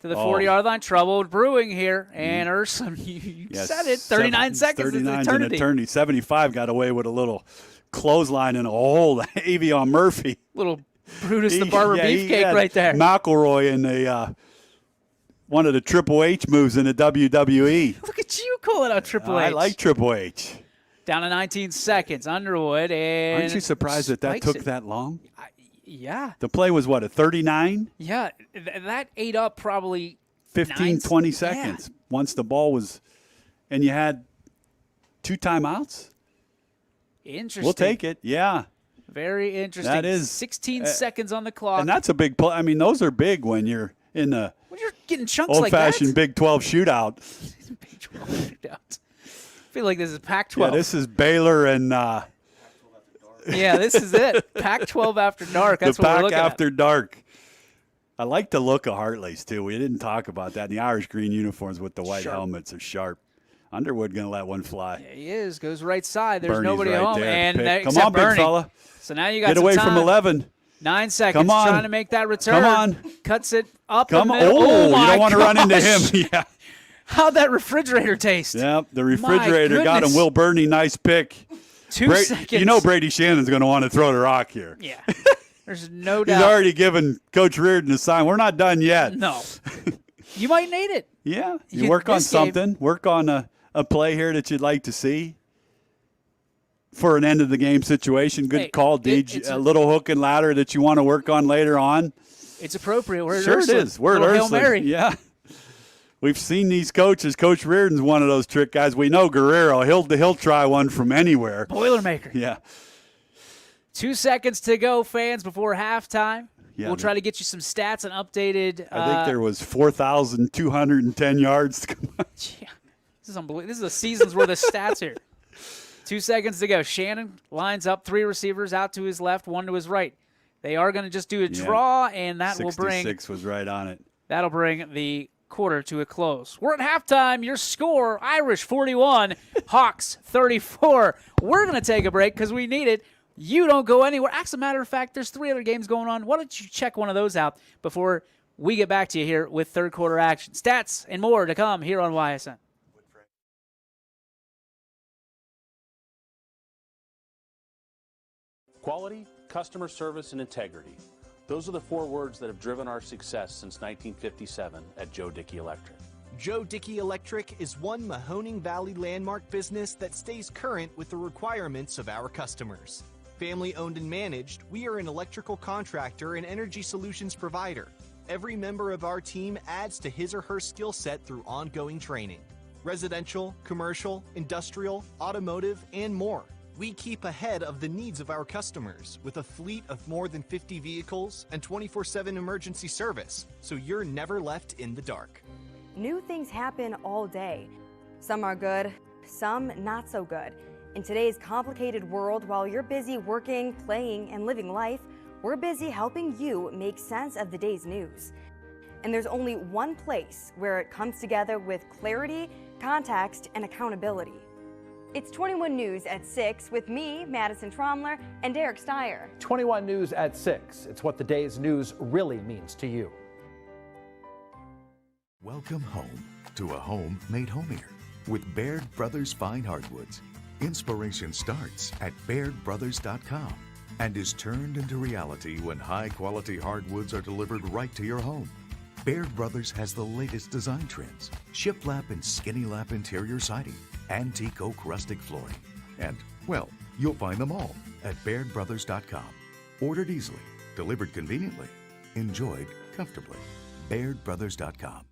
to the 40-yard line. Trouble brewing here. And Ursuline, you said it, 39 seconds. 39 an eternity. 75 got away with a little clothesline and a hold. Avion Murphy. Little Brutus the Barber beefcake right there. McElroy in one of the Triple H moves in the WWE. Look at you calling out Triple H. I like Triple H. Down to 19 seconds. Underwood. And aren't you surprised that took that long? Yeah. The play was, what, a 39? Yeah. That ate up probably 15, 20 seconds once the ball was – and you had 2 timeouts? Interesting. We'll take it, yeah. Very interesting. That is 16 seconds on the clock. And that's a big play. I mean, those are big when you're in the when you're getting chunks like that. Old-fashioned Big 12 shootout. Big 12 shootout. I feel like this is Pac-12. Yeah, this is Baylor and yeah, this is it. Pac-12 after dark. That's what we're looking at. The Pac after dark. I like the look of Hartley's, too. We didn't talk about that. And the Irish green uniforms with the white helmets are sharp. Underwood going to let one fly. Yeah, he is. Goes right side. There's Bernie's nobody right home. there. And Come on, Bernie. big fella. So now you got Get some away time. from 11. 9 seconds. Come on. Trying to make that return. Come on. Cuts it up. Come on. Oh, you don't want to run into him. Yeah. How'd that refrigerator taste? Yep, the refrigerator got him. Will Bernie, nice pick. 2 seconds. You know Brady Shannon's going to want to throw the rock here. Yeah. There's no doubt. He's already given Coach Reardon a sign. We're not done yet. No. You might need it. Yeah. You work on something. Work on a play here that you'd like to see for an end-of-the-game situation. Good call, Deej. A little hook and ladder that you want to work on later on. It's appropriate. We're sure it is. We're at Hail Mary. Yeah. We've seen these coaches. Coach Reardon's one of those trick guys. We know Guerrero. He'll try one from anywhere. Boilermaker. Yeah. 2 seconds to go, fans, before halftime. Yeah, we'll try to get you some stats and updated. I think there was 4,210 yards. Yeah. This is unbelievable. This is a season's worth of stats here. 2 seconds to go. Shannon lines up 3 receivers out to his left, 1 to his right. They are going to just do a draw, and that will bring 66 was right on it. That'll bring the quarter to a close. We're at halftime. Your score, Irish 41, Hawks 34. We're going to take a break because we need it. You don't go anywhere. As a matter of fact, there's 3 other games going on. Why don't you check one of those out before we get back to you here with third quarter action. Stats and more to come here on YSN. Quality, customer service, and integrity. Those are the 4 words that have driven our success since 1957 at Joe Dickey Electric. Joe Dickey Electric is one Mahoning Valley landmark business that stays current with the requirements of our customers. Family owned and managed, we are an electrical contractor and energy solutions provider. Every member of our team adds to his or her skill set through ongoing training. Residential, commercial, industrial, automotive, and more. We keep ahead of the needs of our customers with a fleet of more than 50 vehicles and 24/7 emergency service, so you're never left in the dark. New things happen all day. Some are good, some not so good. In today's complicated world, while you're busy working, playing, and living life, we're busy helping you make sense of the day's news. And there's only one place where it comes together with clarity, context, and accountability. It's 21 News at 6 with me, Madison Tromler, and Derek Steyer. 21 News at 6. It's what the day's news really means to you. Welcome home to a home made homier with Baird Brothers Fine Hardwoods. Inspiration starts at BairdBrothers.com and is turned into reality when high-quality hardwoods are delivered right to your home. Baird Brothers has the latest design trends, shiplap and skinny lap interior siding, antique oak rustic flooring, and, well, you'll find them all at BairdBrothers.com. Ordered easily, delivered conveniently, enjoyed comfortably. BairdBrothers.com.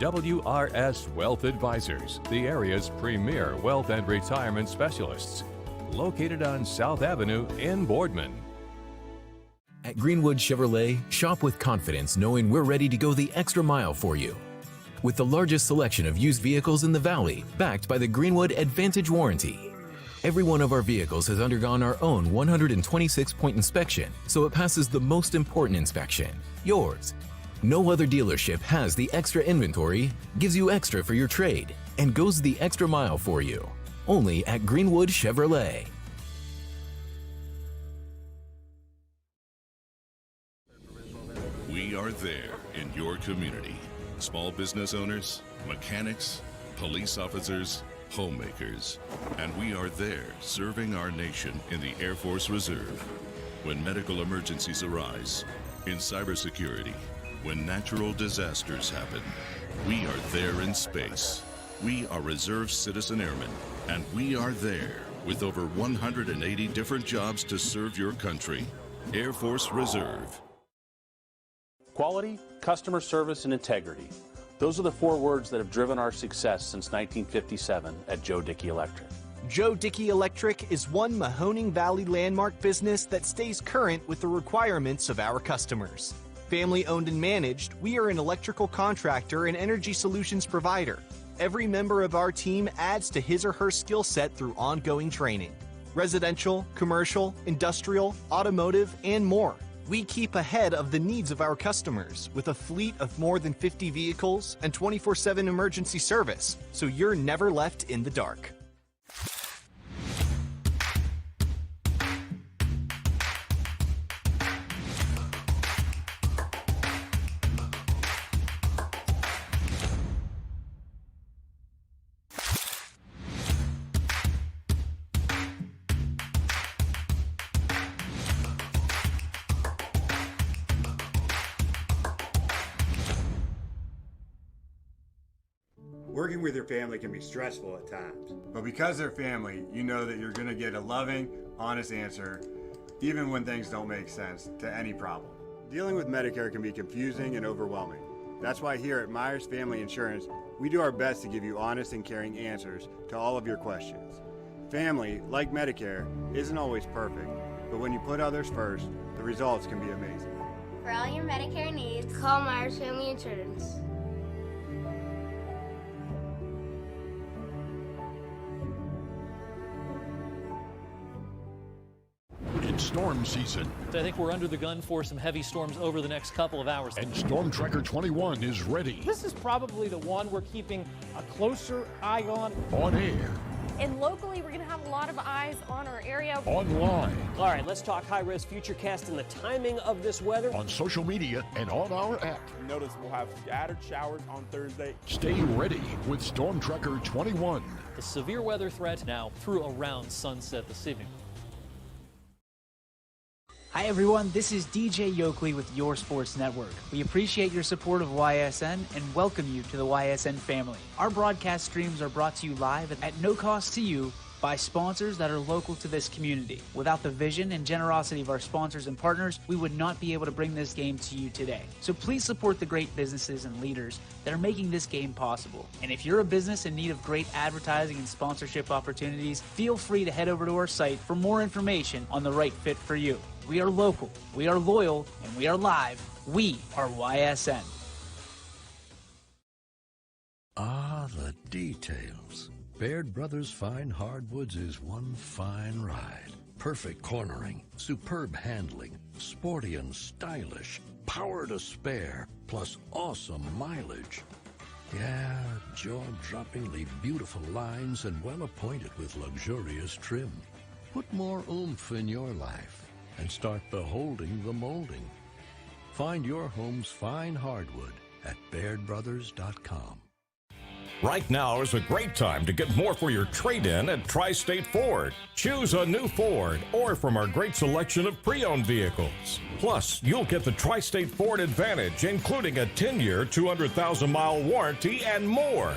WRS Wealth Advisors, the area's premier wealth and retirement specialists. Located on South Avenue in Boardman. At Greenwood Chevrolet, shop with confidence knowing we're ready to go the extra mile for you. With the largest selection of used vehicles in the Valley, backed by the Greenwood Advantage warranty. Every one of our vehicles has undergone our own 126-point inspection, so it passes the most important inspection, yours. No other dealership has the extra inventory, gives you extra for your trade, and goes the extra mile for you. Only at Greenwood Chevrolet. We are there in your community. Small business owners, mechanics, police officers, homemakers. And we are there serving our nation in the Air Force Reserve. When medical emergencies arise, in cybersecurity, when natural disasters happen, we are there in space. We are Reserve Citizen Airmen, and we are there with over 180 different jobs to serve your country. Air Force Reserve. Quality, customer service, and integrity. Those are the 4 words that have driven our success since 1957 at Joe Dickey Electric. Joe Dickey Electric is one Mahoning Valley landmark business that stays current with the requirements of our customers. Family owned and managed, we are an electrical contractor and energy solutions provider. Every member of our team adds to his or her skill set through ongoing training. Residential, commercial, industrial, automotive, and more. We keep ahead of the needs of our customers with a fleet of more than 50 vehicles and 24/7 emergency service, so you're never left in the dark. Working with your family can be stressful at times, but because they're family, you know that you're going to get a loving, honest answer, even when things don't make sense to any problem. Dealing with Medicare can be confusing and overwhelming. That's why here at Myers Family Insurance, we do our best to give you honest and caring answers to all of your questions. Family, like Medicare, isn't always perfect, but when you put others first, the results can be amazing. For all your Medicare needs, call Myers Family Insurance. Storm season. I think we're under the gun for some heavy storms over the next couple of hours. And Storm Tracker 21 is ready. This is probably the one we're keeping a closer eye on. On air. And locally, we're going to have a lot of eyes on our area. Online. All right, let's talk high-risk futurecast and the timing of this weather. On social media and on our app. Notice we'll have scattered showers on Thursday. Stay ready with Storm Tracker 21. The severe weather threat now through around sunset this evening. Hi everyone, this is DJ Yoakley with Your Sports Network. We appreciate your support of YSN and welcome you to the YSN family. Our broadcast streams are brought to you live at no cost to you by sponsors that are local to this community. Without the vision and generosity of our sponsors and partners, we would not be able to bring this game to you today. So please support the great businesses and leaders that are making this game possible. And if you're a business in need of great advertising and sponsorship opportunities, feel free to head over to our site for more information on the right fit for you. We are local, we are loyal, and we are live. We are YSN. Ah, the details. Baird Brothers Fine Hardwoods is one fine ride. Perfect cornering, superb handling, sporty and stylish, power to spare, plus awesome mileage. Yeah, jaw-droppingly beautiful lines and well appointed with luxurious trim. Put more oomph in your life and start beholding the molding. Find your home's fine hardwood at BairdBrothers.com. Right now is a great time to get more for your trade-in at Tri-State Ford. Choose a new Ford or from our great selection of pre-owned vehicles. Plus, you'll get the Tri-State Ford Advantage, including a 10-year, 200,000-mile warranty and more.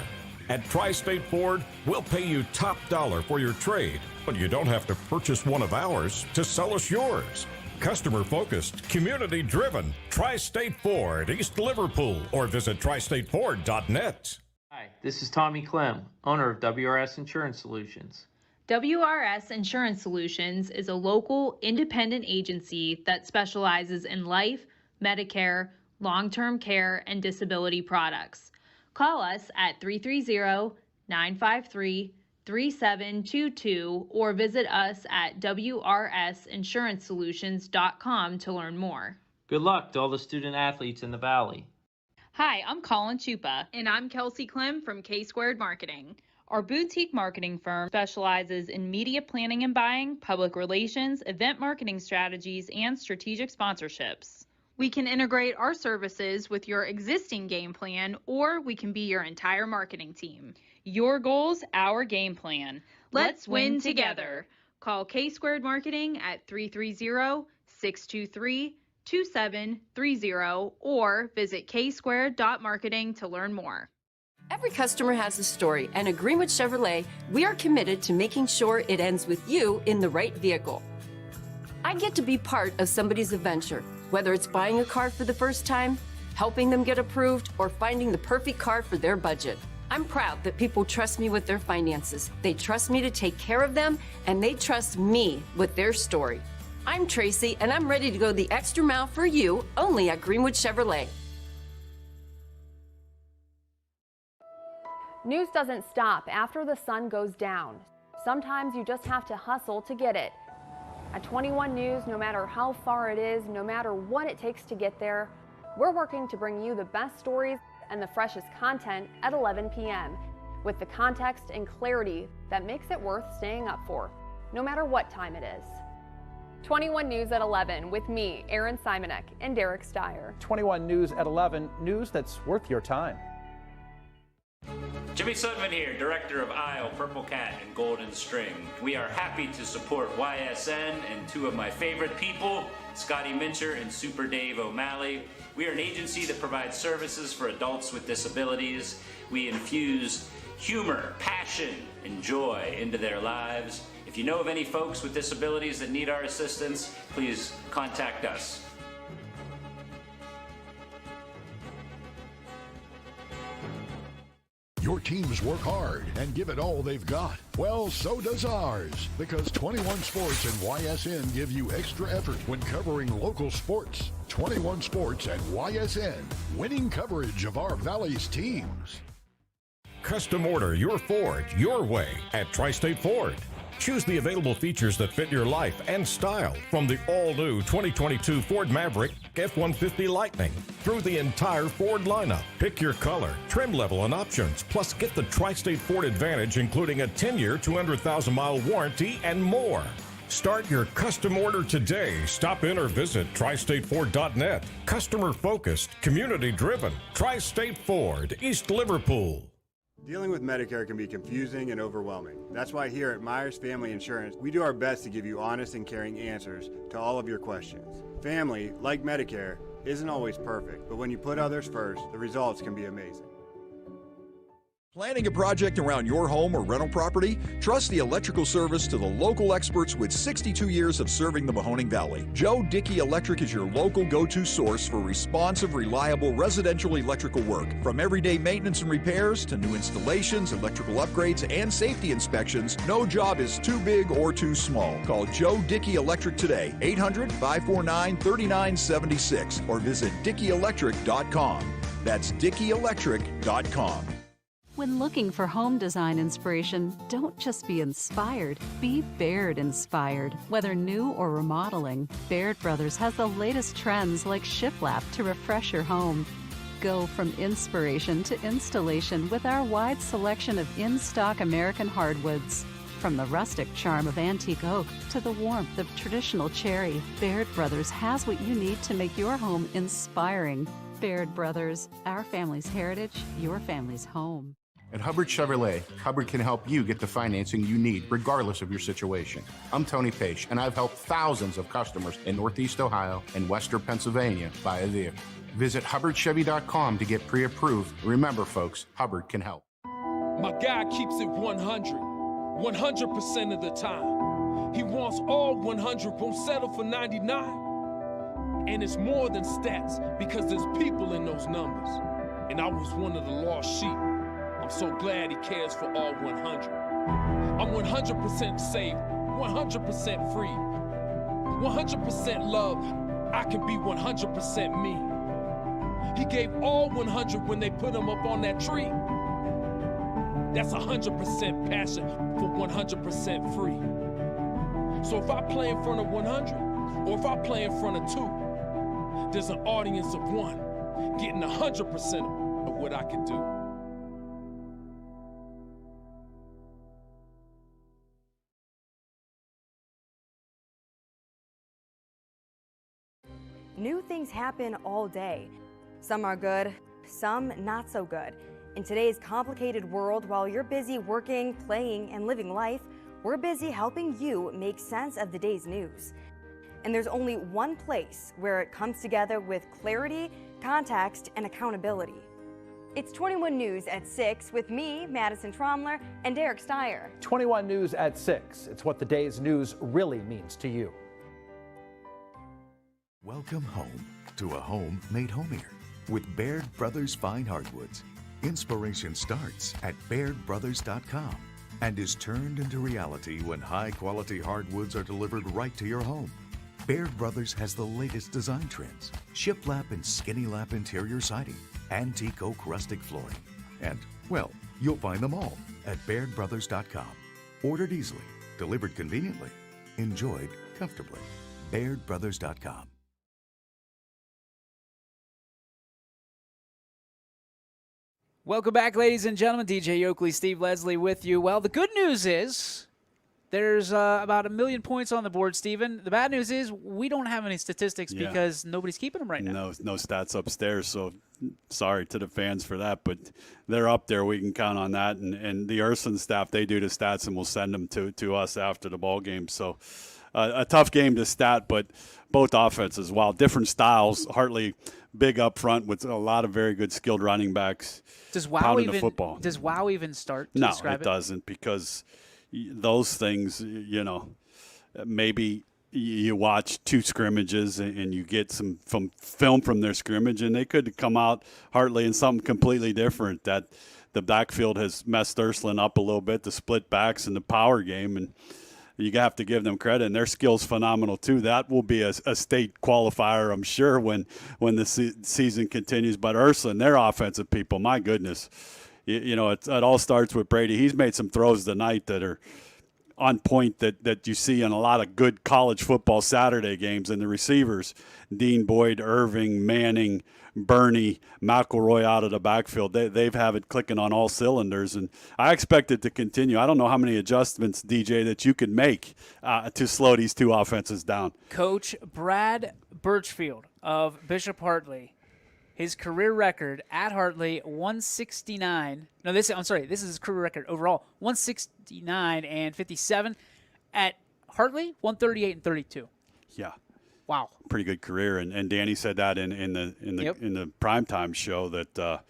At Tri-State Ford, we'll pay you top dollar for your trade, but you don't have to purchase one of ours to sell us yours. Customer-focused, community-driven, Tri-State Ford, East Liverpool, or visit tristateford.net. Hi, this is Tommy Clem, owner of WRS Insurance Solutions. WRS Insurance Solutions is a local independent agency that specializes in life, Medicare, long-term care, and disability products. Call us at 330-953-3722 or visit us at wrsinsurancesolutions.com to learn more. Good luck to all the student athletes in the Valley. Hi, I'm Colin Chupa. And I'm Kelsey Clem from K-Squared Marketing. Our boutique marketing firm specializes in media planning and buying, public relations, event marketing strategies, and strategic sponsorships. We can integrate our services with your existing game plan, or we can be your entire marketing team. Your goals, our game plan. Let's win together. Call K-Squared Marketing at 330-623-2730 or visit ksquared.marketing to learn more. Every customer has a story, and at Greenwood Chevrolet, we are committed to making sure it ends with you in the right vehicle. I get to be part of somebody's adventure, whether it's buying a car for the first time, helping them get approved, or finding the perfect car for their budget. I'm proud that people trust me with their finances. They trust me to take care of them, and they trust me with their story. I'm Tracy, and I'm ready to go the extra mile for you, only at Greenwood Chevrolet. News doesn't stop after the sun goes down. Sometimes you just have to hustle to get it. At 21 News, no matter how far it is, no matter what it takes to get there, we're working to bring you the best stories and the freshest content at 11 p.m. with the context and clarity that makes it worth staying up for, no matter what time it is. 21 News at 11 with me, Erin Simonek, and Derek Steyer. 21 News at 11, news that's worth your time. Jimmy Sudman here, Director of Isle, Purple Cat, and Golden String. We are happy to support YSN and two of my favorite people, Scotty Mincher and Super Dave O'Malley. We are an agency that provides services for adults with disabilities. We infuse humor, passion, and joy into their lives. If you know of any folks with disabilities that need our assistance, please contact us. Your teams work hard and give it all they've got. Well, so does ours, because 21 Sports and YSN give you extra effort when covering local sports. 21 Sports and YSN, winning coverage of our Valley's teams. Custom order your Ford your way at Tri-State Ford. Choose the available features that fit your life and style, from the all-new 2022 Ford Maverick F-150 Lightning through the entire Ford lineup. Pick your color, trim level, and options. Plus, get the Tri-State Ford Advantage, including a 10-year, 200,000-mile warranty and more. Start your custom order today. Stop in or visit tristateford.net. Customer-focused, community-driven. Tri-State Ford, East Liverpool. Dealing with Medicare can be confusing and overwhelming. That's why here at Myers Family Insurance, we do our best to give you honest and caring answers to all of your questions. Family, like Medicare, isn't always perfect, but when you put others first, the results can be amazing. Planning a project around your home or rental property? Trust the electrical service to the local experts with 62 years of serving the Mahoning Valley. Joe Dickey Electric is your local go-to source for responsive, reliable residential electrical work. From everyday maintenance and repairs to new installations, electrical upgrades, and safety inspections, no job is too big or too small. Call Joe Dickey Electric today, 800-549-3976, or visit DickeyElectric.com. That's DickeyElectric.com. When looking for home design inspiration, don't just be inspired, be Baird inspired. Whether new or remodeling, Baird Brothers has the latest trends like shiplap to refresh your home. Go from inspiration to installation with our wide selection of in-stock American hardwoods. From the rustic charm of antique oak to the warmth of traditional cherry, Baird Brothers has what you need to make your home inspiring. Baird Brothers, our family's heritage, your family's home. At Hubbard Chevrolet, Hubbard can help you get the financing you need regardless of your situation. I'm Tony Page, and I've helped thousands of customers in Northeast Ohio and Western Pennsylvania buy a vehicle. Visit HubbardChevy.com to get pre-approved. Remember, folks, Hubbard can help. My guy keeps it 100% of the time. He wants all 100, won't settle for 99. And it's more than stats, because there's people in those numbers. And I was one of the lost sheep. I'm so glad he cares for all 100. I'm 100% safe, 100% free, 100% love. I can be 100% me. He gave all 100 when they put him up on that tree. That's 100% passion for 100% free. So if I play in front of 100, or if I play in front of 2, there's an audience of 1 getting 100% of what I can do. New things happen all day. Some are good, some not so good. In today's complicated world, while you're busy working, playing, and living life, we're busy helping you make sense of the day's news. And there's only one place where it comes together with clarity, context, and accountability. It's 21 News at 6 with me, Madison Tromler, and Derek Steyer. 21 News at 6. It's what the day's news really means to you. Welcome home to a home made homier with Baird Brothers Fine Hardwoods. Inspiration starts at BairdBrothers.com and is turned into reality when high-quality hardwoods are delivered right to your home. Baird Brothers has the latest design trends, shiplap and skinny lap interior siding, antique oak rustic flooring, and, well, you'll find them all at BairdBrothers.com. Ordered easily, delivered conveniently, enjoyed comfortably. BairdBrothers.com. Welcome back, ladies and gentlemen. DJ Oakley, Steve Leslie with you. Well, the good news is there's about 1 million points on the board, Steven. The bad news is we don't have any statistics because nobody's keeping them right now. No stats upstairs, so sorry to the fans for that, but they're up there. We can count on that. And the Ursuline staff, they do the stats, and we'll send them to us after the ball game. So a tough game to stat, but both offenses, while different styles, Hartley big up front with a lot of very good skilled running backs. Does WoW even start to describe it? No, it doesn't, because those things, maybe you watch 2 scrimmages and you get some film from their scrimmage, and they could come out, Hartley, in something completely different. That the backfield has messed Ursuline up a little bit, the split backs and the power game, and you have to give them credit, and their skill's phenomenal too. That will be a state qualifier, I'm sure, when the season continues. But Ursuline, their offensive people, my goodness, it all starts with Brady. He's made some throws tonight that are on point that you see in a lot of good college football Saturday games. And the receivers, Dean Boyd, Irving, Manning, Bernie, McElroy out of the backfield, they've have it clicking on all cylinders, and I expect it to continue. I don't know how many adjustments, DJ, that you can make to slow these 2 offenses down. Coach Brad Birchfield of Bishop Hartley, his career record at Hartley, 169. No, this is his career record overall, 169 and 57. At Hartley, 138 and 32. Yeah. Wow. Pretty good career, and Danny said that in the primetime show that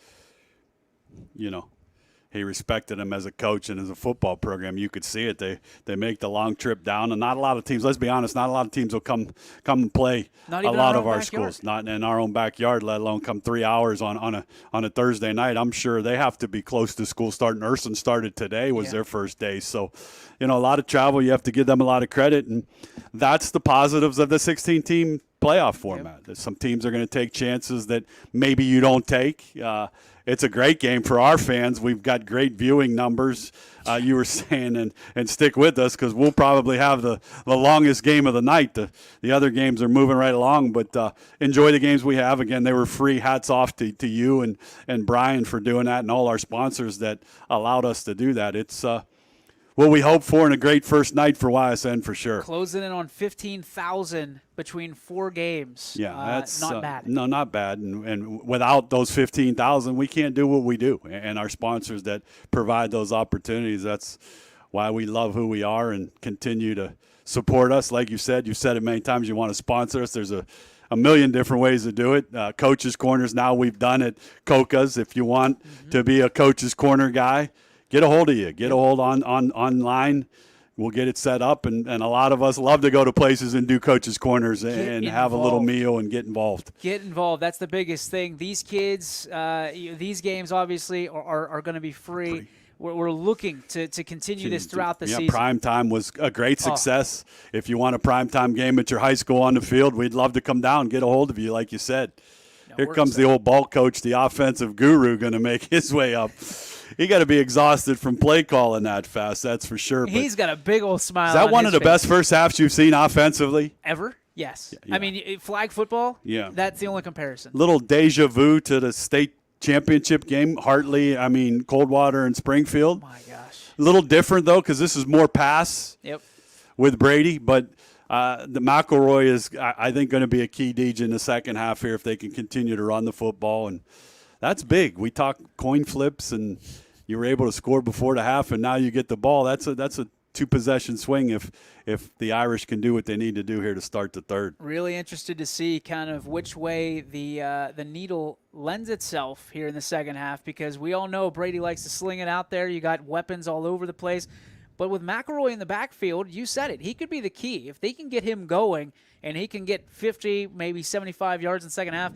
he respected him as a coach and as a football program. You could see it. They make the long trip down, and not a lot of teams. Let's be honest, not a lot of teams will come and play a lot of our schools. Not in our own backyard, let alone come 3 hours on a Thursday night. I'm sure they have to be close to school starting. Ursuline started today, was their first day, so a lot of travel. You have to give them a lot of credit, and that's the positives of the 16-team playoff format. Yep. Some teams are going to take chances that maybe you don't take. It's a great game for our fans. We've got great viewing numbers, you were saying, and stick with us because we'll probably have the longest game of the night. The other games are moving right along, but enjoy the games we have. Again, they were free. Hats off to you and Brian for doing that, and all our sponsors that allowed us to do that. It's what we hope for, and a great first night for YSN for sure. Closing in on 15,000 between 4 games. Yeah, that's not bad. No, not bad. And without those 15,000, we can't do what we do. And our sponsors that provide those opportunities, that's why we love who we are and continue to support us. Like you've said it many times, you want to sponsor us. There's a million different ways to do it. Coach's Corners, now we've done it. Coca's, if you want to be a Coach's Corner guy, get a hold of you. Get a hold online. We'll get it set up, and a lot of us love to go to places and do Coach's Corners and have a little meal and get involved. Get involved. That's the biggest thing. These kids, these games obviously are going to be free. we're looking to continue this throughout the season. Prime time was a great success. If you want a prime time game at your high school on the field, we'd love to come down and get a hold of you, like you said. Here comes the old ball coach, the offensive guru, going to make his way up. He got to be exhausted from play calling that fast, that's for sure. He's got a big old smile. Is that one of the best first halves you've seen offensively? Ever? Yes. Yeah. I mean, flag football, that's the only comparison. Little deja vu to the state championship game, Hartley, Coldwater and Springfield. Oh, my gosh. A little different, though, because this is more pass with Brady, but the McElroy is, I think, going to be a key DJ in the second half here if they can continue to run the football, and that's big. We talk coin flips, and you were able to score before the half, and now you get the ball. That's a two-possession swing if the Irish can do what they need to do here to start the third. Really interested to see kind of which way the needle lends itself here in the second half, because we all know Brady likes to sling it out there. You got weapons all over the place. But with McElroy in the backfield, you said it, he could be the key. If they can get him going and he can get 50, maybe 75 yards in the second half,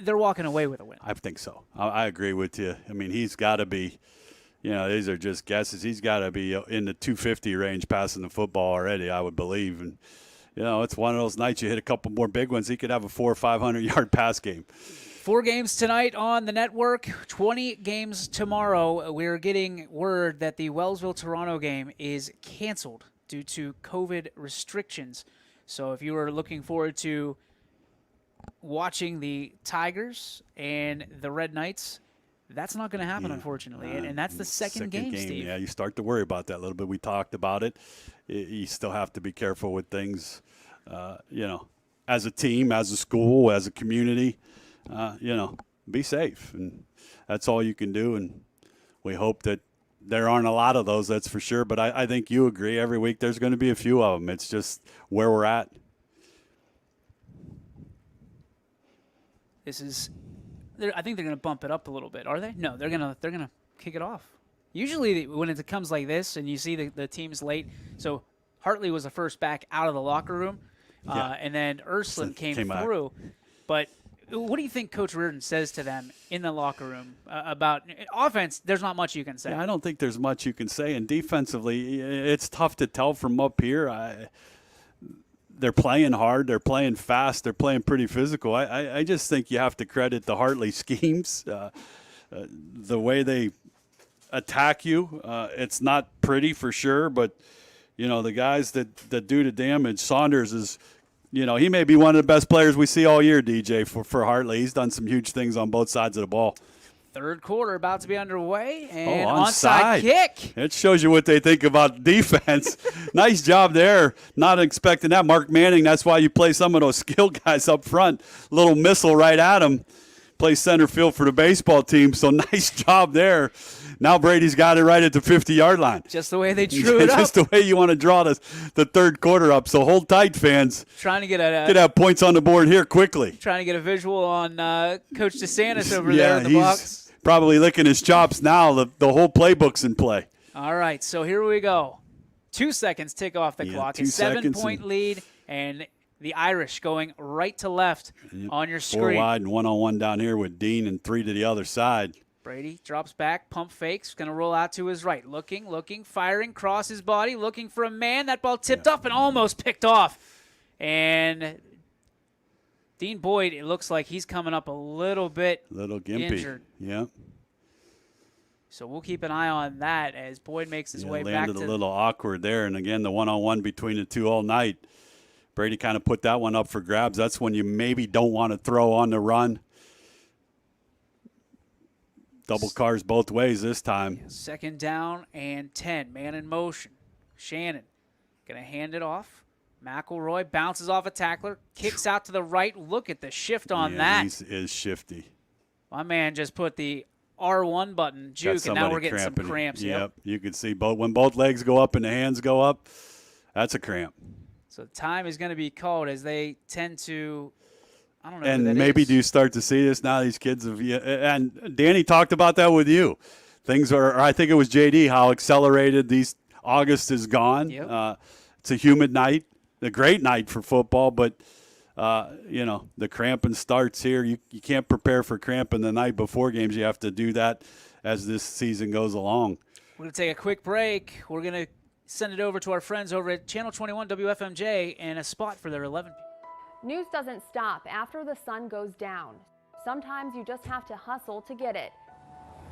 they're walking away with a win. I think so. I agree with you. I mean, he's got to be, these are just guesses. He's got to be in the 250 range passing the football already, I would believe. And, it's one of those nights you hit a couple more big ones, he could have a 400 or 500-yard pass game. 4 games tonight on the network, 20 games tomorrow. We're getting word that the Wellsville-Toronto game is canceled due to COVID restrictions. So if you are looking forward to watching the Tigers and the Red Knights, that's not going to happen, unfortunately. And that's the second game, Steve. Yeah, you start to worry about that a little bit. We talked about it. You still have to be careful with things, as a team, as a school, as a community. Be safe, and that's all you can do, and we hope that there aren't a lot of those, that's for sure, but I think you agree every week there's going to be a few of them. It's just where we're at. I think they're going to bump it up a little bit, are they? No, they're going to kick it off. Usually when it comes like this and you see the teams late, so Hartley was the first back out of the locker room, and then Ursuline came through, but what do you think Coach Reardon says to them in the locker room about offense? There's not much you can say. Yeah, I don't think there's much you can say. And defensively, it's tough to tell from up here. They're playing hard. They're playing fast. They're playing pretty physical. I just think you have to credit the Hartley schemes, the way they attack you. It's not pretty for sure, but, the guys that do the damage, Saunders is – he may be one of the best players we see all year, DJ, for Hartley. He's done some huge things on both sides of the ball. Third quarter about to be underway, and onside kick. It shows you what they think about defense. Nice job there. Not expecting that. Mark Manning, that's why you play some of those skill guys up front. Little missile right at him. Plays center field for the baseball team, so nice job there. Now Brady's got it right at the 50-yard line. Just the way they drew it up. Just the way you want to draw the third quarter up. So hold tight, fans. Trying to get could have points on the board here quickly. Trying to get a visual on Coach DeSantis over there in the box. Probably licking his chops now. The whole playbook's in play. All right, so here we go. 2 seconds tick off the clock. A 7-point lead, and the Irish going right to left on your screen. 4 wide and 1-on-1 down here with Dean and 3 to the other side. Brady drops back, pump fakes, going to roll out to his right. Looking, firing, cross his body, looking for a man. That ball tipped up and almost picked off. And Dean Boyd, it looks like he's coming up a little bit gimpy. Injured. Yeah. So we'll keep an eye on that as Boyd makes his way back to. Landed a little awkward there. And, again, the 1-on-1 between the two all night. Brady kind of put that one up for grabs. That's when you maybe don't want to throw on the run. Double cars both ways this time. Second down and 10. Man in motion. Shannon going to hand it off. McElroy bounces off a tackler. Kicks out to the right. Look at the shift on that. He is shifty. My man just put the R1 button, juke, and now we're getting some cramps. Yep. You can see when both legs go up and the hands go up, that's a cramp. So time is going to be called as they tend to – I don't know. And maybe do you start to see this now? These kids have, and Danny talked about that with you. Things are, I think it was JD, how accelerated August is gone. Yep. It's a humid night, a great night for football, but the cramping starts here. You can't prepare for cramping the night before games. You have to do that as this season goes along. We're going to take a quick break. We're going to send it over to our friends over at Channel 21 WFMJ and a spot for their 11. News doesn't stop after the sun goes down. Sometimes you just have to hustle to get it.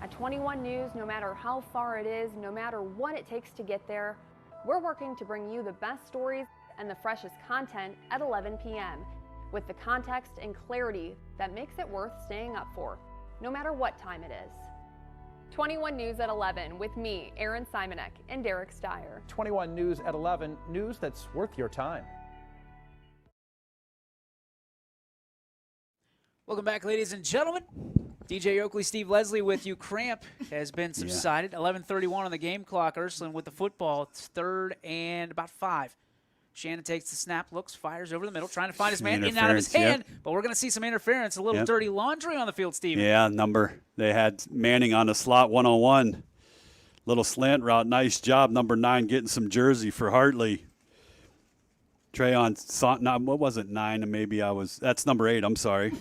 At 21 News, no matter how far it is, no matter what it takes to get there, we're working to bring you the best stories and the freshest content at 11 p.m. with the context and clarity that makes it worth staying up for, no matter what time it is. 21 News at 11 with me, Erin Simonek, and Derek Steyer. 21 News at 11, news that's worth your time. Welcome back, ladies and gentlemen. DJ Oakley, Steve Leslie with you. Cramp has been subsided. 11:31 on the game clock. Ursuline with the football. It's 3rd and about 5. Shannon takes the snap, looks, fires over the middle, trying to find his man in and out of his hand. But we're going to see some interference, a little dirty laundry on the field, Steve. Yeah, they had Manning on the slot 101. Little slant route. Nice job, number 9, getting some jersey for Hartley. What was it, 9? Maybe that's number 8, I'm sorry.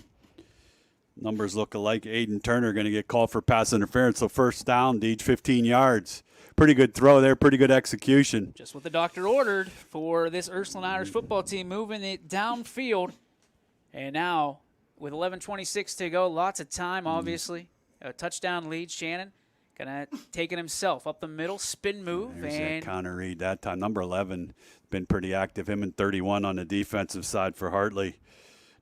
Numbers look alike. Aiden Turner going to get called for pass interference. So first down, Deej, 15 yards. Pretty good throw there, pretty good execution. Just what the doctor ordered for this Ursuline Irish football team, moving it downfield. And now, with 11:26 to go, lots of time, obviously. A touchdown lead. Shannon going to take it himself up the middle, spin move. There's and that counter read that time. Number 11 been pretty active. Him and 31 on the defensive side for Hartley.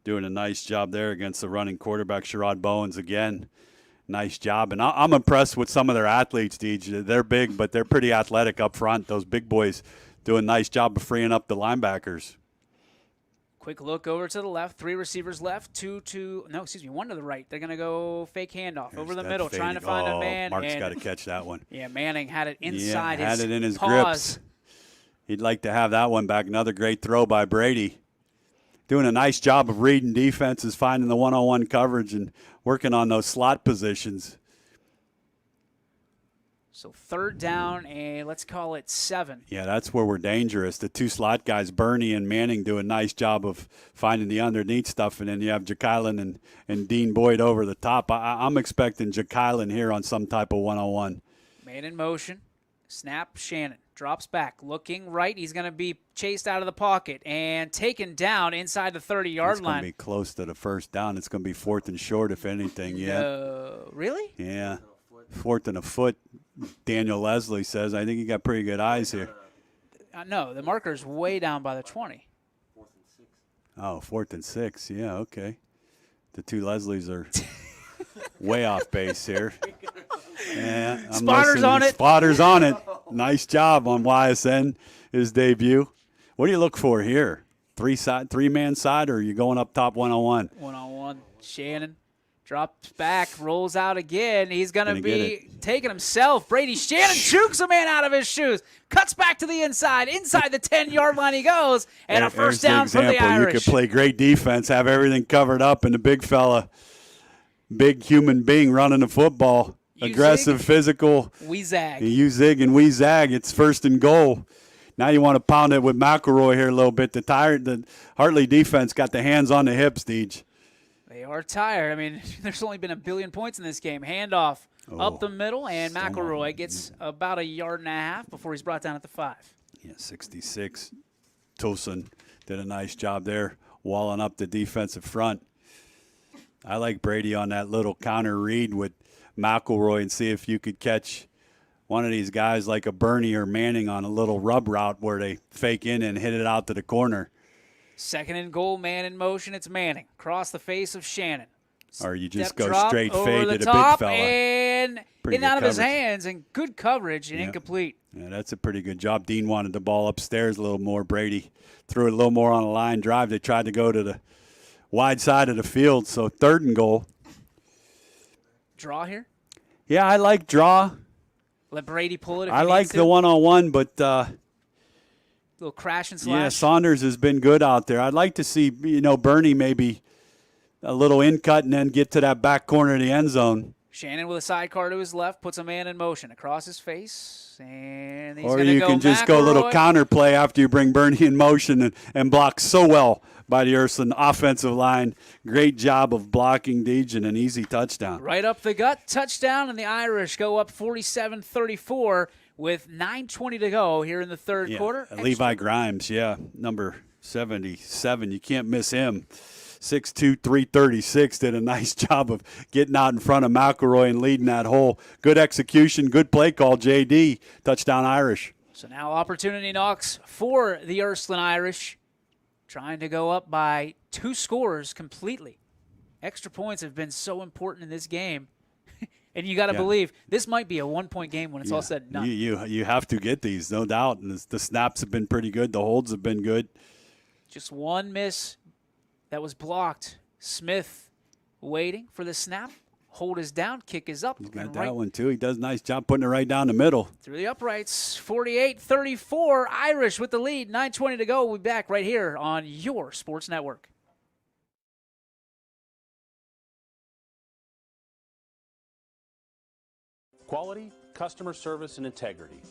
Doing a nice job there against the running quarterback, Sherrod Bowens, again. Nice job. And I'm impressed with some of their athletes, Deej. They're big, but they're pretty athletic up front. Those big boys do a nice job of freeing up the linebackers. Quick look over to the left. 3 receivers left. 1 to the right. They're going to go fake handoff over the middle, trying to find a man. Mark's got to catch that one. Yeah, Manning had it inside had it in his paws. grips. He'd like to have that one back. Another great throw by Brady. Doing a nice job of reading defenses, finding the one-on-one coverage, and working on those slot positions. So 3rd down, and let's call it 7. Yeah, that's where we're dangerous. The 2 slot guys, Bernie and Manning, do a nice job of finding the underneath stuff, and then you have Jackylan and Dean Boyd over the top. I'm expecting Jackylan here on some type of one-on-one. Man in motion. Snap, Shannon. Drops back, looking right. He's going to be chased out of the pocket and taken down inside the 30-yard line. It's going to be close to the first down. It's going to be 4th and short, if anything. Yeah. Really? Yeah. 4th and a foot, Daniel Leslie says. I think he got pretty good eyes here. No, the marker's way down by the 20. 4th and 6. Oh, 4th and 6. Yeah, okay. The 2 Leslies are way off base here. Yeah, Spotters on it. Spotters on it. Nice job on YSN, his debut. What do you look for here? 3-man side, or are you going up top one-on-one? One-on-one. Shannon drops back, rolls out again. He's going to be taking himself. Brady Shannon chokes a man out of his shoes. Cuts back to the inside. Inside the 10-yard line he goes. And a first down for the Irish. You could play great defense, have everything covered up, and the big fella, big human being running the football. Aggressive, physical. We zag. You zig and we zag. It's 1st and goal. Now you want to pound it with McElroy here a little bit. The Hartley defense got the hands on the hips, Deej. They are tired. I mean, there's only been 1 billion points in this game. Handoff up the middle, and McElroy gets about 1.5 yards before he's brought down at the 5. Yeah, 66. Tosin did a nice job there, walling up the defensive front. I like Brady on that little counter read with McElroy and see if you could catch one of these guys like a Bernie or Manning on a little rub route where they fake in and hit it out to the corner. 2nd and goal, man in motion. It's Manning. Cross the face of Shannon. Or you just go straight fade to the big fella. And in and out of his hands, and good coverage and incomplete. Yeah, that's a pretty good job. Dean wanted the ball upstairs a little more. Brady threw it a little more on a line drive. They tried to go to the wide side of the field, so 3rd and goal. Draw here? Yeah, I like draw. Let Brady pull it if I like the one-on-one, but little crash and slash. Yeah, Saunders has been good out there. I'd like to see, Bernie maybe a little in cut and then get to that back corner of the end zone. Shannon with a sidecar to his left, puts a man in motion across his face, and he's or going to you go can just go a little McElroy. counter play after you bring Bernie in motion and block so well by the Ursuline offensive line. Great job of blocking Deej and an easy touchdown. Right up the gut, touchdown, and the Irish go up 47-34 with 9:20 to go here in the third quarter. Levi Grimes, number 77. You can't miss him. 6'2", 336, did a nice job of getting out in front of McElroy and leading that hole. Good execution, good play call, JD. Touchdown Irish. So now opportunity knocks for the Ursuline Irish, trying to go up by 2 scores completely. Extra points have been so important in this game. And you got to believe this might be a 1-point game when it's all said and done. You have to get these, no doubt. And the snaps have been pretty good. The holds have been good. Just one miss that was blocked. Smith waiting for the snap. Hold is down. Kick is up. He's got that one, too. He does a nice job putting it right down the middle. Through the uprights. 48-34. Irish with the lead. 9:20 to go. We'll be back right here on your Sports Network. Quality, customer service, and integrity.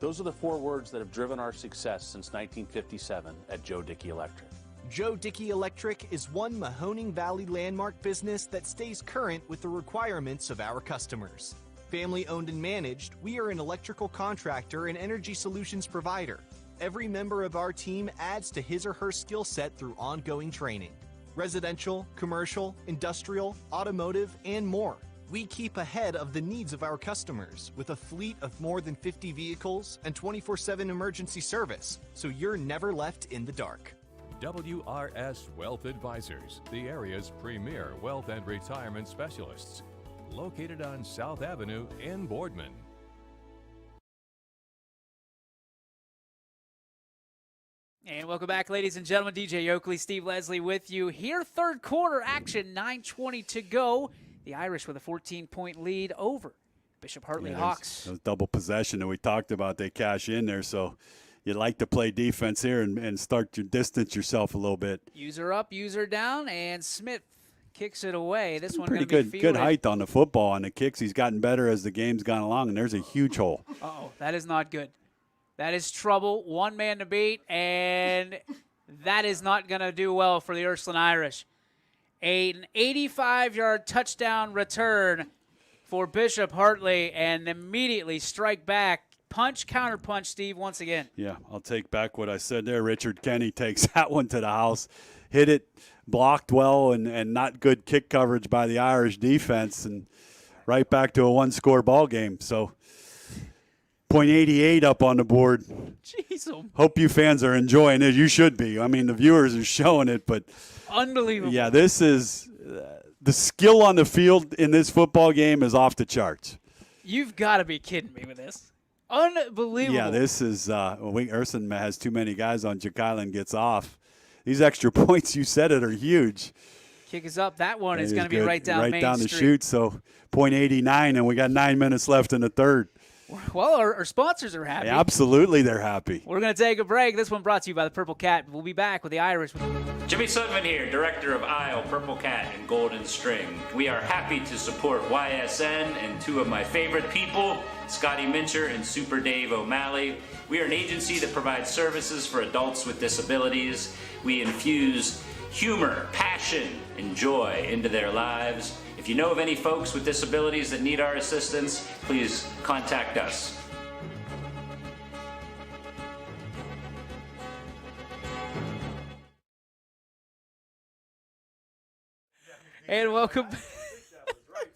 Those are the 4 words that have driven our success since 1957 at Joe Dickey Electric. Joe Dickey Electric is one Mahoning Valley landmark business that stays current with the requirements of our customers. Family owned and managed, we are an electrical contractor and energy solutions provider. Every member of our team adds to his or her skill set through ongoing training. Residential, commercial, industrial, automotive, and more. We keep ahead of the needs of our customers with a fleet of more than 50 vehicles and 24/7 emergency service, so you're never left in the dark. WRS Wealth Advisors, the area's premier wealth and retirement specialists. Located on South Avenue in Boardman. And welcome back, ladies and gentlemen. DJ Oakley, Steve Leslie with you here. Third quarter action, 9:20 to go. The Irish with a 14-point lead over Bishop Hartley Hawks. Those double possession that we talked about, they cash in there, so you like to play defense here and start to distance yourself a little bit. User up, user down, and Smith kicks it away. This one pretty going to good. be Good height on the football on the kicks. He's gotten better as the game's gone along, and there's a huge hole. Uh-oh, that is not good. That is trouble. One man to beat, and that is not going to do well for the Ursuline Irish. An 85-yard touchdown return for Bishop Hartley, and immediately strike back. Punch, counter punch, Steve, once again. Yeah, I'll take back what I said there. Richard Kenny takes that one to the house. Hit it, blocked well, and not good kick coverage by the Irish defense, and right back to a one-score ball game. So, .88 up on the board. Jeez. Hope you fans are enjoying it. You should be. I mean, the viewers are showing it, but unbelievable. Yeah, this is the skill on the field in this football game is off the charts. You've got to be kidding me with this. Unbelievable. Yeah, this is Ursuline has too many guys on Jekyll gets off. These extra points, you said it, are huge. Kick is up. That one is going to be right down Main the Street. chute. So .89, and we got 9 minutes left in the third. Well, our sponsors are happy. Yeah, absolutely, they're happy. We're going to take a break. This one brought to you by the Purple Cat. We'll be back with the Irish. Jimmy Sudman here, director of Isle, Purple Cat, and Golden String. We are happy to support YSN and 2 of my favorite people, Scotty Mincher and Super Dave O'Malley. We are an agency that provides services for adults with disabilities. We infuse humor, passion, and joy into their lives. If you know of any folks with disabilities that need our assistance, please contact us. And welcome.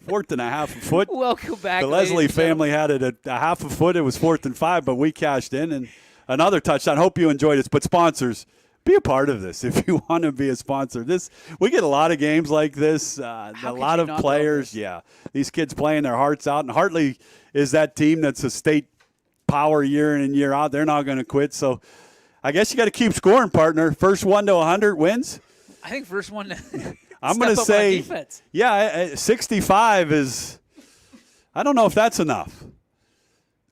4th and a half a foot. Welcome back. The Leslie family had it at a half a foot. It was 4th and 5, but we cashed in and another touchdown. Hope you enjoyed it. But sponsors, be a part of this if you want to be a sponsor. We get a lot of games like this. A lot of players. Yeah, these kids playing their hearts out. And Hartley is that team that's a state power year in and year out. They're not going to quit. So I guess you got to keep scoring, partner. First one to 100 wins. I think first one. I'm going to say, 65 is. I don't know if that's enough.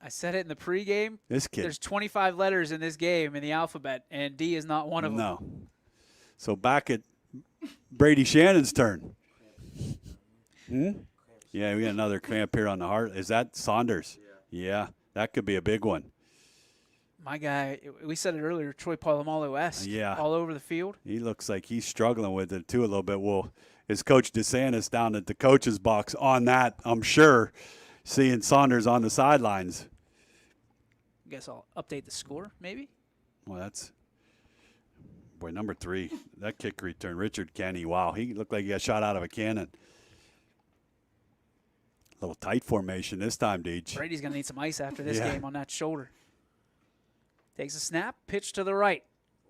I said it in the pregame. This kid. There's 25 letters in this game in the alphabet, and D is not one of them. No. So back at Brady Shannon's turn. Yeah, we got another cramp here on the heart. Is that Saunders? Yeah, that could be a big one. My guy, we said it earlier, Troy Polamalu-esque. Yeah. All over the field. He looks like he's struggling with it, too, a little bit. Well, is Coach DeSantis down at the coach's box on that, I'm sure, seeing Saunders on the sidelines. I guess I'll update the score, maybe? Well, that's – boy, number 3, that kick return, Richard Kenny. Wow, he looked like he got shot out of a cannon. Little tight formation this time, Deej. Brady's going to need some ice after this game on that shoulder. Takes a snap, pitch to the right.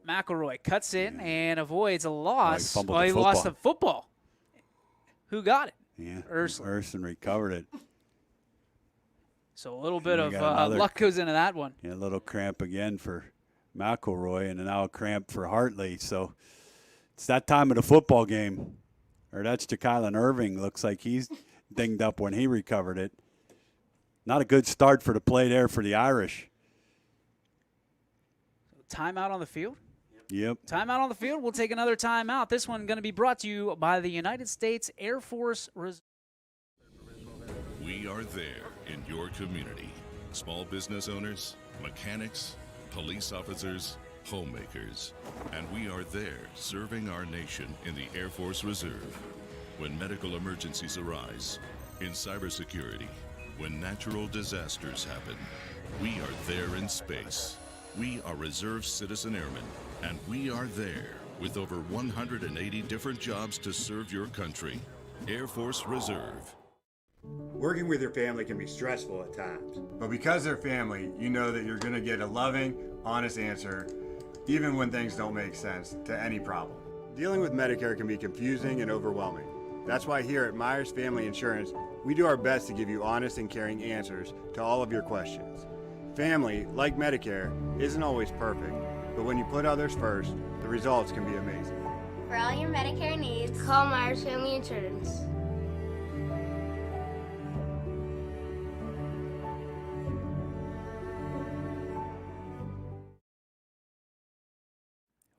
McElroy cuts in and avoids a loss. Oh, he lost the football. Who got it? Yeah, Ursuline recovered it. So a little bit of luck goes into that one. Yeah, a little cramp again for McElroy, and now a cramp for Hartley. So it's that time of the football game. Or that's Ja'Kylan Irving. Looks like he's dinged up when he recovered it. Not a good start for the play there for the Irish. Timeout on the field? Yep. Timeout on the field. We'll take another timeout. This one going to be brought to you by the United States Air Force Reserve. We are there in your community. Small business owners, mechanics, police officers, homemakers. And we are there serving our nation in the Air Force Reserve. When medical emergencies arise, in cybersecurity, when natural disasters happen, we are there in space. We are Reserve Citizen Airmen, and we are there with over 180 different jobs to serve your country. Air Force Reserve. Working with your family can be stressful at times, but because they're family, you know that you're going to get a loving, honest answer, even when things don't make sense to any problem. Dealing with Medicare can be confusing and overwhelming. That's why here at Myers Family Insurance, we do our best to give you honest and caring answers to all of your questions. Family, like Medicare, isn't always perfect, but when you put others first, the results can be amazing. For all your Medicare needs, call Myers Family Insurance.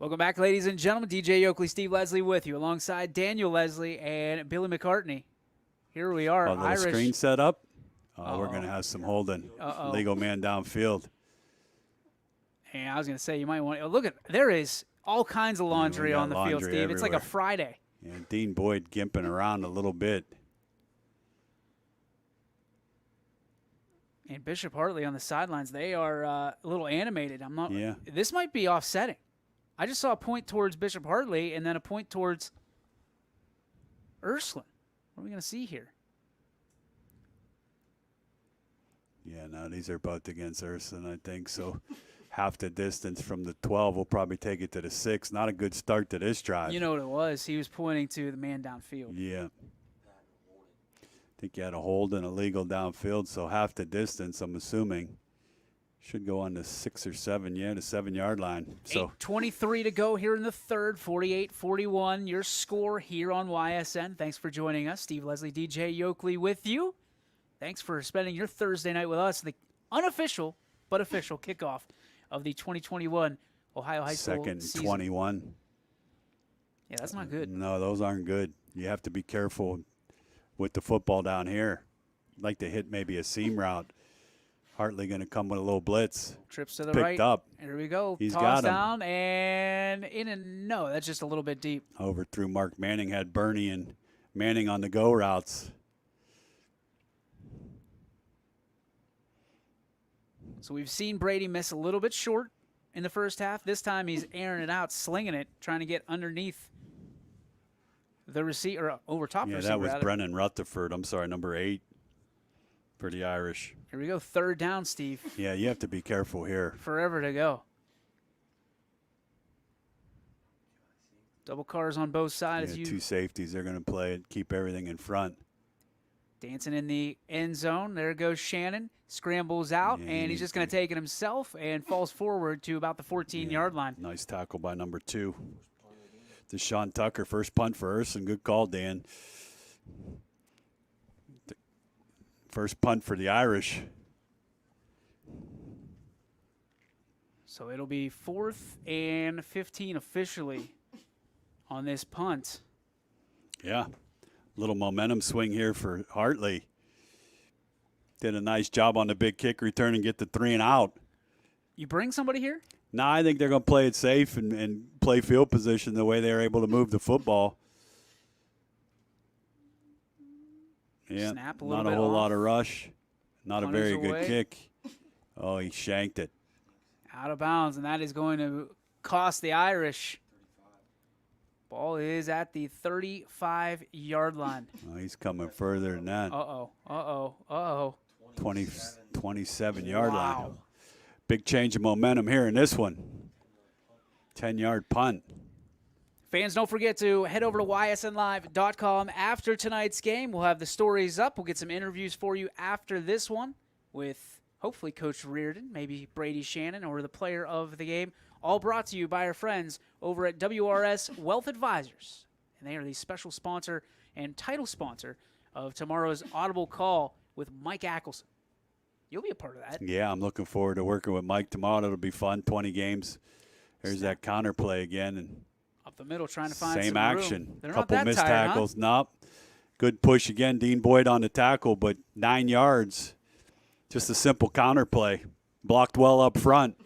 Welcome back, ladies and gentlemen. DJ Oakley, Steve Leslie with you, alongside Daniel Leslie and Billy McCartney. Here we are, Irish. Screen set up. We're going to have some holding. Uh-oh. Legal man downfield. And I was going to say, you might want to look at, there is all kinds of laundry on the field, Steve. Everywhere. It's like a Friday. Yeah, Dean Boyd gimping around a little bit. And Bishop Hartley on the sidelines, they are a little animated. Yeah. This might be offsetting. I just saw a point towards Bishop Hartley and then a point towards Ursuline. What are we going to see here? Yeah, no, these are both against Ursuline, I think. So half the distance from the 12 will probably take it to the 6. Not a good start to this drive. You know what it was? He was pointing to the man downfield. Yeah. I think you had a hold and a legal downfield, so half the distance, I'm assuming, should go on the 6 or 7, the 7-yard line. So 8:23 to go here in the third, 48-41. Your score here on YSN. Thanks for joining us. Steve Leslie, DJ Oakley with you. Thanks for spending your Thursday night with us. The unofficial but official kickoff of the 2021 Ohio High School second season. 21. Yeah, that's not good. No, those aren't good. You have to be careful with the football down here. I'd like to hit maybe a seam route. Hartley going to come with a little blitz. Trips to the Picked right. up. Here we go. He's Toss got him. down and in and no, that's just a little bit deep. Overthrew Mark Manning, had Bernie and Manning on the go routes. So we've seen Brady miss a little bit short in the first half. This time he's airing it out, slinging it, trying to get underneath the receiver, or over top the receiver. Yeah, that was Brennan Rutherford. I'm sorry, number 8 for the Irish. Here we go, third down, Steve. Yeah, you have to be careful here. Forever to go. Double cars on both sides. Yeah, 2 safeties. They're going to play it, keep everything in front. Dancing in the end zone. There goes Shannon. Scrambles out, and he's just going to take it himself and falls forward to about the 14-yard line. Nice tackle by number 2. Deshaun Tucker, first punt for Ursuline. Good call, Dan. First punt for the Irish. So it'll be 4th and 15 officially on this punt. Yeah. Little momentum swing here for Hartley. Did a nice job on the big kick return and get the 3 and out. You bring somebody here? No, I think they're going to play it safe and play field position the way they were able to move the football. Yeah, Snap a not little a bit whole off. lot of rush. Not Punters a very away. good kick. Oh, he shanked it. Out of bounds, and that is going to cost the Irish. Ball is at the 35-yard line. Oh, he's coming further than that. Uh-oh, uh-oh, uh-oh. 27-yard Wow. line. Big change of momentum here in this one. 10-yard punt. Fans, don't forget to head over to ysnlive.com after tonight's game. We'll have the stories up. We'll get some interviews for you after this one with hopefully Coach Reardon, maybe Brady Shannon, or the player of the game. All brought to you by our friends over at WRS Wealth Advisors. And they are the special sponsor and title sponsor of tomorrow's Audible Call with Mike Ackelson. You'll be a part of that. Yeah, I'm looking forward to working with Mike tomorrow. It'll be fun. 20 games. There's that counter play again. And up the middle trying to find same some action. room. They're Couple not that missed tired, tackles. Huh? Nope. Good push again. Dean Boyd on the tackle, but 9 yards. Just a simple counter play. Blocked well up front.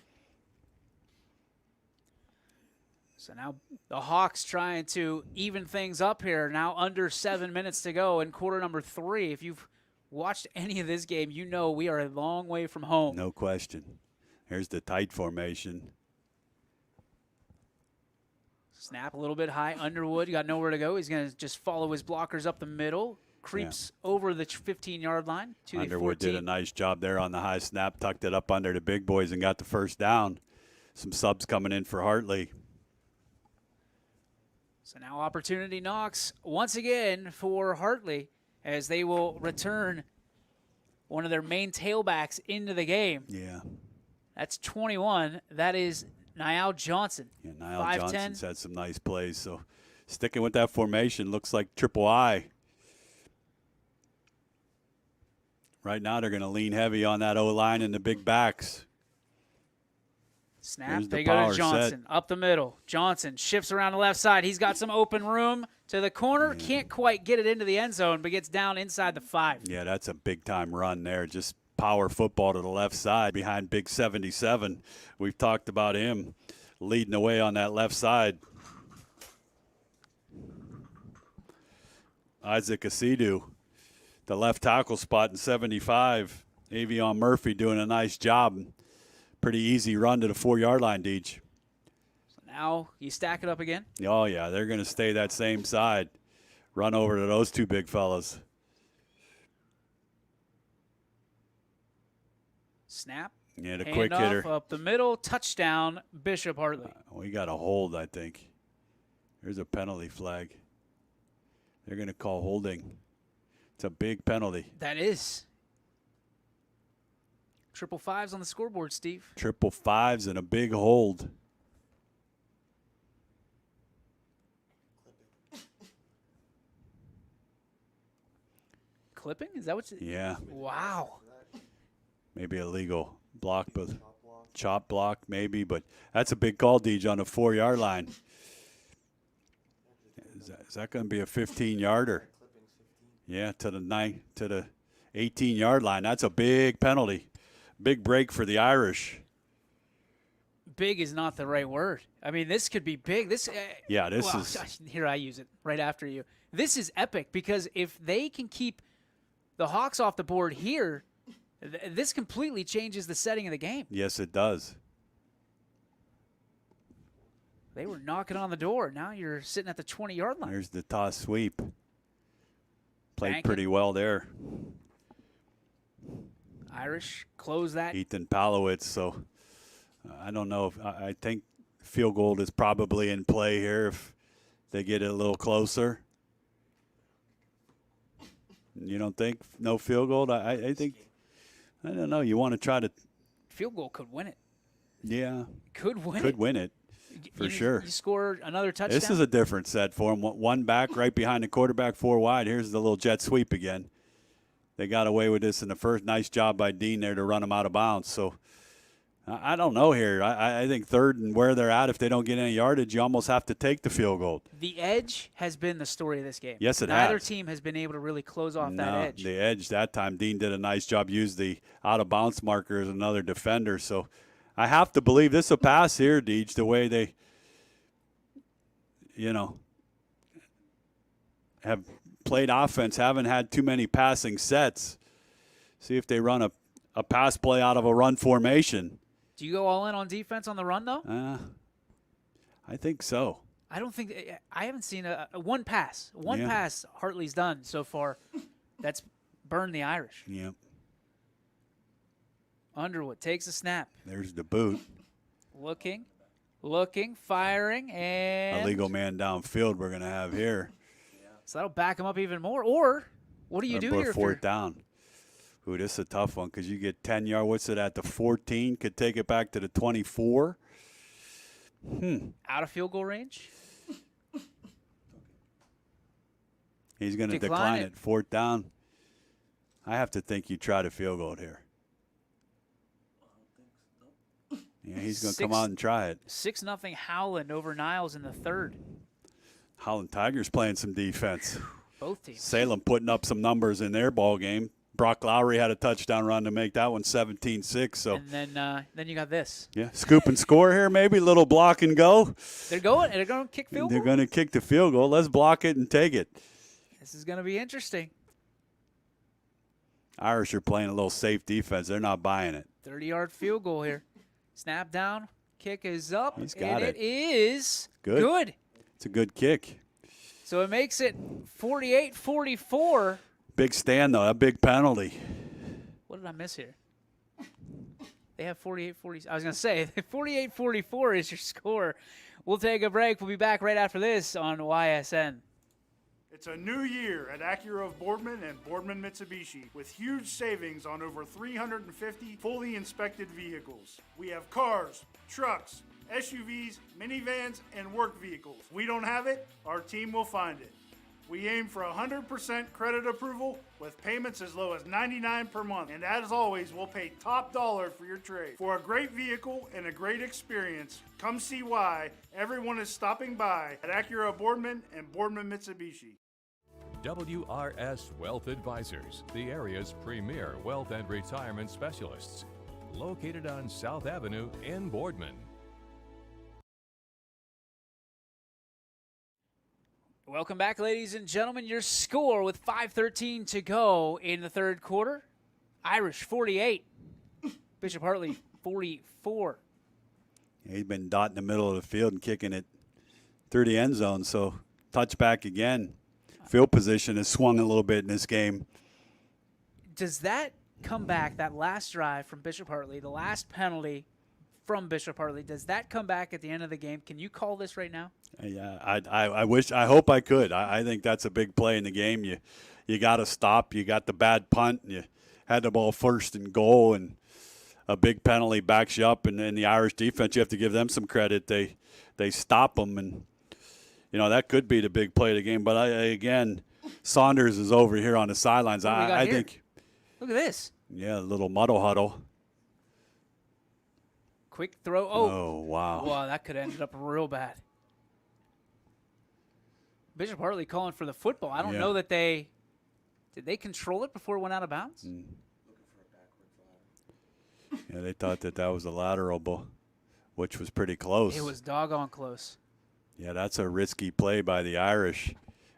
So now the Hawks trying to even things up here. Now under 7 minutes to go in quarter number 3. If you've watched any of this game, you know we are a long way from home. No question. Here's the tight formation. Snap a little bit high. Underwood got nowhere to go. He's going to just follow his blockers up the middle. Creeps over the 15-yard line to the 14. Underwood did a nice job there on the high snap, tucked it up under the big boys and got the first down. Some subs coming in for Hartley. So now opportunity knocks once again for Hartley as they will return one of their main tailbacks into the game. Yeah. That's 21. That is Niall Johnson. Yeah, Niall 5'10". Johnson's had some nice plays. So sticking with that formation, looks like triple I. Right now they're going to lean heavy on that O-line and the big backs. Snap, Here's they the go power to Johnson, set. up the middle. Johnson shifts around the left side. He's got some open room to the corner. Can't quite get it into the end zone, but gets down inside the 5. Yeah, that's a big-time run there. Just power football to the left side behind Big 77. We've talked about him leading the way on that left side. Isaac Asidu, the left tackle spot in 75. Avion Murphy doing a nice job. Pretty easy run to the 4-yard line, Deej. So now you stack it up again. Oh, yeah, they're going to stay that same side. Run over to those two big fellas. Snap. Yeah, the Hand quick off hitter. up the middle. Touchdown, Bishop Hartley. We got a hold, I think. There's a penalty flag. They're going to call holding. It's a big penalty. That is. 555s on the scoreboard, Steve. 555s and a big hold. Clipping? Is that what you... Yeah. Wow. Maybe a legal block, but chop block maybe, but that's a big call, Deej, on the 4-yard line. Is that going to be a 15-yarder? Yeah, to the 18-yard line. That's a big penalty. Big break for the Irish. Big is not the right word. I mean, this could be big. This is here. I use it right after you. This is epic because if they can keep the Hawks off the board here, this completely changes the setting of the game. Yes, it does. They were knocking on the door. Now you're sitting at the 20-yard line. There's the toss sweep. Played Bank pretty it. well there. Irish close that. Ethan Palowitz. So I don't know if I think field goal is probably in play here if they get it a little closer. You don't think no field goal? I think I don't know. You want to try to Field goal could win it. yeah Could win could win it for sure. You score another touchdown. This is a different set for them. One back right behind the quarterback, 4 wide. Here's the little jet sweep again. They got away with this in the first. Nice job by Dean there to run them out of bounds. So I don't know here. I think third and where they're at, if they don't get any yardage, you almost have to take the field goal. The edge has been the story of this game. Yes, it has. Neither team has been able to really close off that edge. The edge that time, Dean did a nice job, used the out-of-bounds marker as another defender. So I have to believe this is a pass here, Deej, the way they, have played offense, haven't had too many passing sets. See if they run a pass play out of a run formation. Do you go all in on defense on the run, though? I think so. I haven't seen a one pass. One pass Hartley's done so far that's burned the Irish. Yep. Underwood takes a snap. There's the boot. Looking, firing, and illegal man downfield we're going to have here. So that'll back him up even more. Or what do you do here? Fourth down. Ooh, this is a tough one because you get 10 yards. What's it at? The 14 could take it back to the 24. Out of field goal range. He's going to decline it. Fourth down. I have to think you try to field goal here. Yeah, he's going to come out and try it. 6-0 Howland over Niles in the third. Howland Tigers playing some defense. Both teams. Salem putting up some numbers in their ball game. Brock Lowry had a touchdown run to make that one 17-6. So. And then you got this. Yeah, scoop and score here, maybe. Little block and go. They're going to kick field goal? They're going to kick the field goal. Let's block it and take it. This is going to be interesting. Irish are playing a little safe defense. They're not buying it. 30-yard field goal here. Snap down. Kick is up. He's got it. It is good. It's a good kick. So it makes it 48-44. Big stand, though. A big penalty. What did I miss here? They have 48-40. I was going to say, 48-44 is your score. We'll take a break. We'll be back right after this on YSN. It's a new year at Acura of Boardman and Boardman Mitsubishi with huge savings on over 350 fully inspected vehicles. We have cars, trucks, SUVs, minivans, and work vehicles. We don't have it, our team will find it. We aim for 100% credit approval with payments as low as $99 per month. And as always, we'll pay top dollar for your trade. For a great vehicle and a great experience, come see why everyone is stopping by at Acura Boardman and Boardman Mitsubishi. WRS Wealth Advisors, the area's premier wealth and retirement specialists. Located on South Avenue in Boardman. Welcome back, ladies and gentlemen. Your score with 5:13 to go in the third quarter. Irish 48. Bishop Hartley 44. Yeah, he's been dotting the middle of the field and kicking it through the end zone. So touchback again. Field position has swung a little bit in this game. Does that come back, that last drive from Bishop Hartley, the last penalty from Bishop Hartley, does that come back at the end of the game? Can you call this right now? Yeah, I hope I could. I think that's a big play in the game. You got to stop. You got the bad punt. And you had the ball first and goal, and a big penalty backs you up. And then the Irish defense, you have to give them some credit. They stop them, and that could be the big play of the game. But again, Saunders is over here on the sidelines. I think. Look at this. Yeah, a little muddle huddle. Quick throw. Oh, wow. Wow, that could have ended up real bad. Bishop Hartley calling for the football. I don't know that did they control it before it went out of bounds? Yeah, they thought that was a lateral, which was pretty close. It was doggone close. Yeah, that's a risky play by the Irish.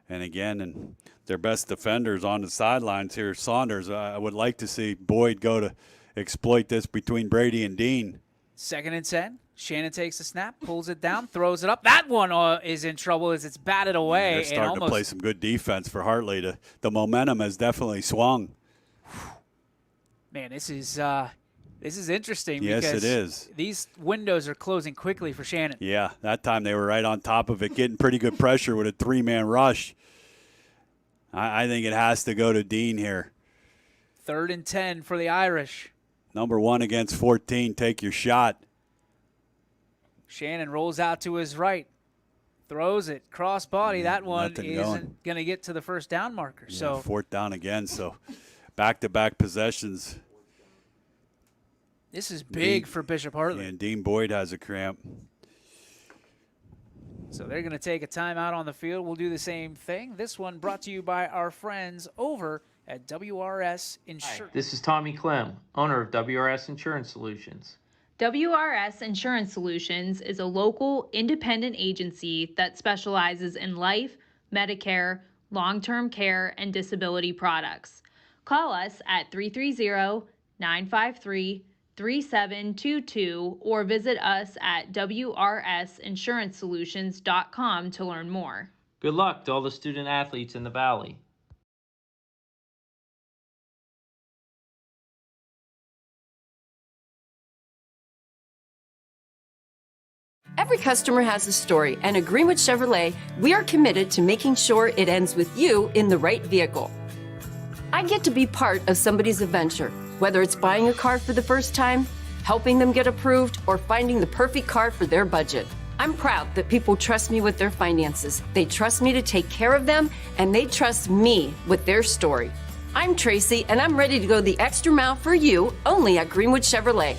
And again, and their best defenders on the sidelines here, Saunders. I would like to see Boyd go to exploit this between Brady and Dean. 2nd and 10. Shannon takes a snap, pulls it down, throws it up. That one is in trouble as it's batted away. They're starting to play some good defense for Hartley. The momentum has definitely swung. Man, this is interesting. Yes, because it is. These windows are closing quickly for Shannon. Yeah, that time they were right on top of it, getting pretty good pressure with a 3-man rush. I think it has to go to Dean here. 3rd and 10 for the Irish. Number 1 against 14. Take your shot. Shannon rolls out to his right, throws it, cross body. That one isn't going to get to the first down marker. Yeah, so 4th down again. So back-to-back possessions. This is big for Bishop Hartley. And Dean Boyd has a cramp. So they're going to take a timeout on the field. We'll do the same thing. This one brought to you by our friends over at WRS Insurance. This is Tommy Clem, owner of WRS Insurance Solutions. WRS Insurance Solutions is a local independent agency that specializes in life, Medicare, long-term care, and disability products. Call us at 330-953-3722 or visit us at wrsinsurancesolutions.com to learn more. Good luck to all the student athletes in the Valley. Every customer has a story, and at Greenwood Chevrolet, we are committed to making sure it ends with you in the right vehicle. I get to be part of somebody's adventure, whether it's buying a car for the first time, helping them get approved, or finding the perfect car for their budget. I'm proud that people trust me with their finances. They trust me to take care of them, and they trust me with their story. I'm Tracy, and I'm ready to go the extra mile for you, only at Greenwood Chevrolet.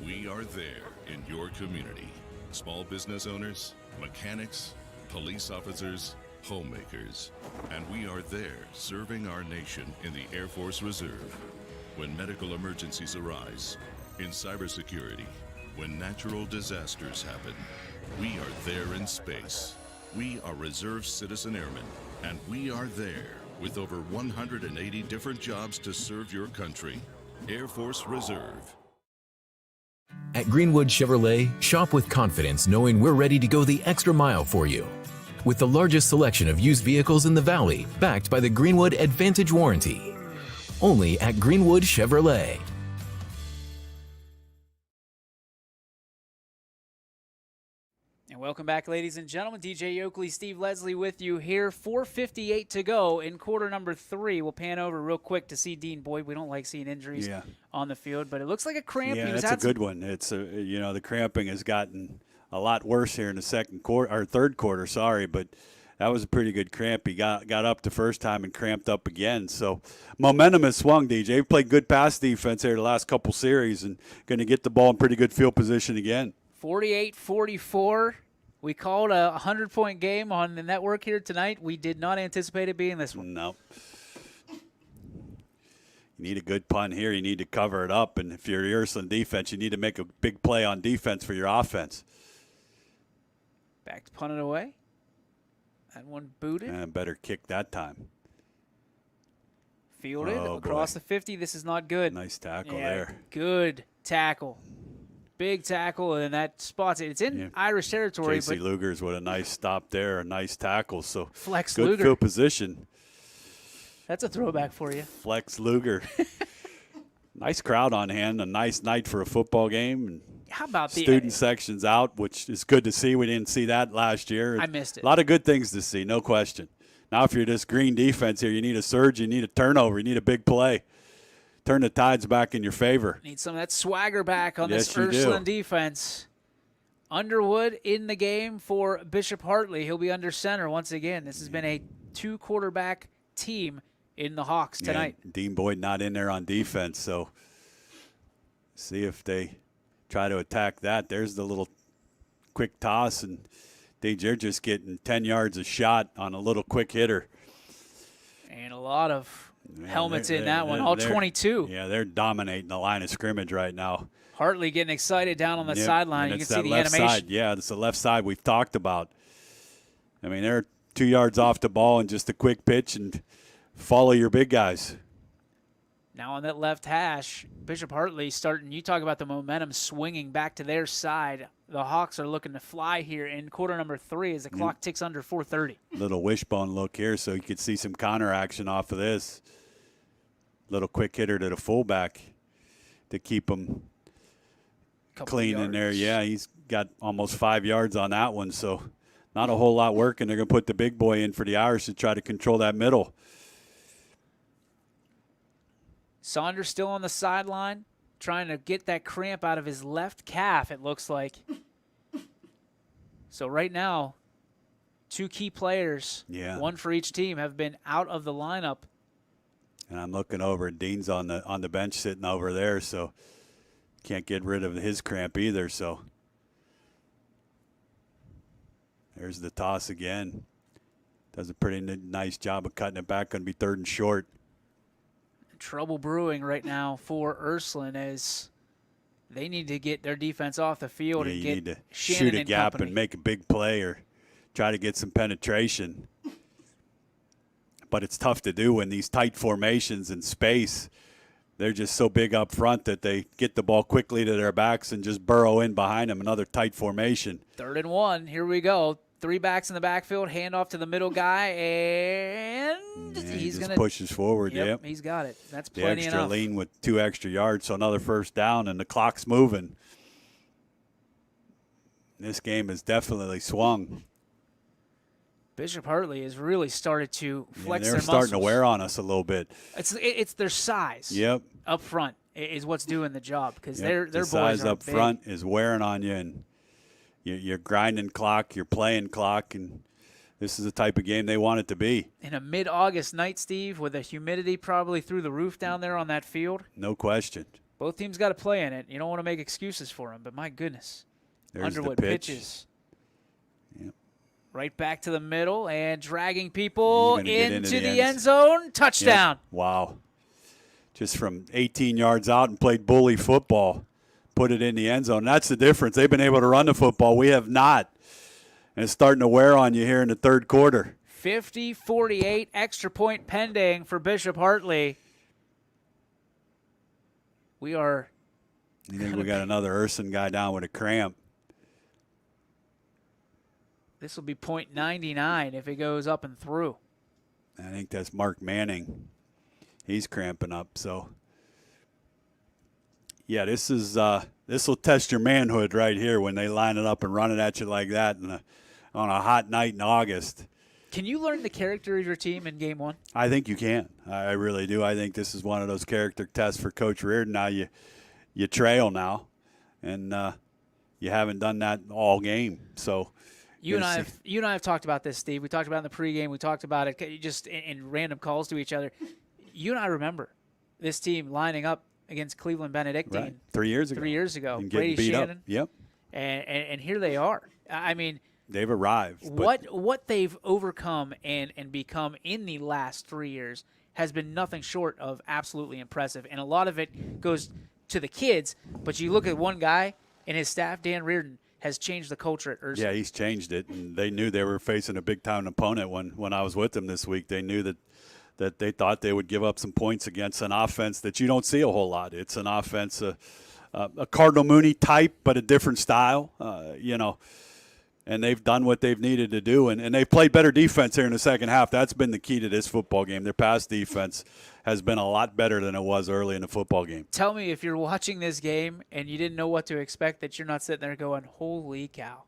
We are there in your community. Small business owners, mechanics, police officers, homemakers. And we are there serving our nation in the Air Force Reserve. When medical emergencies arise, in cybersecurity, when natural disasters happen, we are there in space. We are Reserve Citizen Airmen, and we are there with over 180 different jobs to serve your country. Air Force Reserve. At Greenwood Chevrolet, shop with confidence knowing we're ready to go the extra mile for you. With the largest selection of used vehicles in the Valley, backed by the Greenwood Advantage Warranty. Only at Greenwood Chevrolet. And welcome back, ladies and gentlemen. DJ Oakley, Steve Leslie with you here. 4:58 to go in quarter number 3. We'll pan over real quick to see Dean Boyd. We don't like seeing injuries on the field, but it looks like a cramp. Yeah, that's a good one. It's the cramping has gotten a lot worse here in the third quarter. Sorry, but that was a pretty good cramp. He got up the first time and cramped up again. So momentum has swung, DJ. Played good pass defense here the last couple series and going to get the ball in pretty good field position again. 48-44. We called a 100-point game on the network here tonight. We did not anticipate it being this one. No. You need a good punt here. You need to cover it up. And if you're the Ursuline defense, you need to make a big play on defense for your offense. Back to punt it away. That one booted. And better kick that time. Fielded across the 50. This is not good. Nice tackle there. Good tackle. Big tackle, and that spots it. It's in Irish territory. Casey Luger's with a nice stop there, a nice tackle. So Flex good Luger. field position. That's a throwback for you. Flex Luger. Nice crowd on hand. A nice night for a football game. And how about the student sections out, which is good to see. We didn't see that last year. I missed it. A lot of good things to see, no question. Now, if you're this green defense here, you need a surge, you need a turnover, you need a big play. Turn the tides back in your favor. Need some of that swagger back on this Yes, you Ursuline do. defense. Underwood in the game for Bishop Hartley. He'll be under center once again. This has been a 2-quarterback team in the Hawks tonight. Yeah, Dean Boyd not in there on defense, so see if they try to attack that. There's the little quick toss, and they're just getting 10 yards a shot on a little quick hitter. And a lot of helmets in that one, all 22. Yeah, they're dominating the line of scrimmage right now. Hartley getting excited down on the sideline. You can see the left animation. Side. Yeah, it's the left side we've talked about. I mean, they're 2 yards off the ball and just a quick pitch and follow your big guys. Now on that left hash, Bishop Hartley starting. You talk about the momentum swinging back to their side. The Hawks are looking to fly here in quarter number 3 as the clock ticks under 4:30. Little wishbone look here, so you could see some counter action off of this. Little quick hitter to the fullback to keep him clean in there. Yeah, he's got almost 5 yards on that one, so not a whole lot working. They're going to put the big boy in for the Irish to try to control that middle. Saunders still on the sideline, trying to get that cramp out of his left calf, it looks like. So right now, 2 key players, one for each team, have been out of the lineup And I'm looking over, and Dean's on the bench sitting over there, so can't get rid of his cramp either. So there's the toss again. Does a pretty nice job of cutting it back. Going to be 3rd and short. Trouble brewing right now for Ursuline as they need to get their defense off the field and you get need to Shannon shoot a and gap company. and make a big play or try to get some penetration. But it's tough to do in these tight formations in space. They're just so big up front that they get the ball quickly to their backs and just burrow in behind them. Another tight formation. 3rd and 1. Here we go. 3 backs in the backfield. Hand off to the middle guy, and he's going to pushes forward. Yep, he's got it. That's the plenty extra enough. lean with 2 extra yards, so another 1st down, and the clock's moving. This game has definitely swung. Bishop Hartley has really started to flex their they're muscles. starting to wear on us a little bit. It's their size. Yep. Up front is what's doing the job because Yep. their the boys size are up big. front is wearing on you, and you're grinding clock, you're playing clock, and this is the type of game they want it to be. In a mid-August night, Steve, with the humidity probably through the roof down there on that field. No question. Both teams got to play in it. You don't want to make excuses for them, but my goodness. There's Underwood the pitch. pitches. Right back to the middle and dragging people into the end zone. Touchdown. Yep. Wow. Just from 18 yards out and played bully football. Put it in the end zone. That's the difference. They've been able to run the football. We have not. And it's starting to wear on you here in the 3rd quarter. 50-48, extra point pending for Bishop Hartley. We are. You think we got another Ursuline guy down with a cramp? This will be .99 if it goes up and through. I think that's Mark Manning. He's cramping up. So, yeah, this will test your manhood right here when they line it up and run it at you like that on a hot night in August. Can you learn the character of your team in game 1? I think you can. I really do. I think this is one of those character tests for Coach Reardon. Now you trail now, and you haven't done that all game. So you and I have talked about this, Steve. We talked about it in the pregame. We talked about it just in random calls to each other. You and I remember this team lining up against Cleveland Benedictine right. 3 years ago. 3 years ago. And Brady getting beat Shannon. up. Yep. And here they are. I mean, they've arrived. What they've overcome and become in the last 3 years has been nothing short of absolutely impressive. And a lot of it goes to the kids, but you look at one guy and his staff, Dan Reardon, has changed the culture at Ursuline. Yeah, he's changed it. And they knew they were facing a big-time opponent when I was with them this week. They knew that they thought they would give up some points against an offense that you don't see a whole lot. It's an offense, a Cardinal Mooney type, but a different style, and they've done what they've needed to do, and they've played better defense here in the second half. That's been the key to this football game. Their pass defense has been a lot better than it was early in the football game. Tell me if you're watching this game and you didn't know what to expect, that you're not sitting there going, holy cow.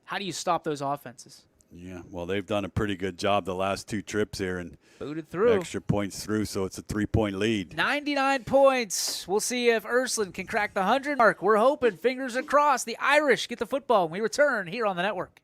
How do you stop those offenses? Yeah, well, they've done a pretty good job the last 2 trips here and booted through. Extra points through, so it's a 3-point lead. 99 points. We'll see if Ursuline can crack the 100 mark. We're hoping, fingers crossed, the Irish get the football when we return here on the network.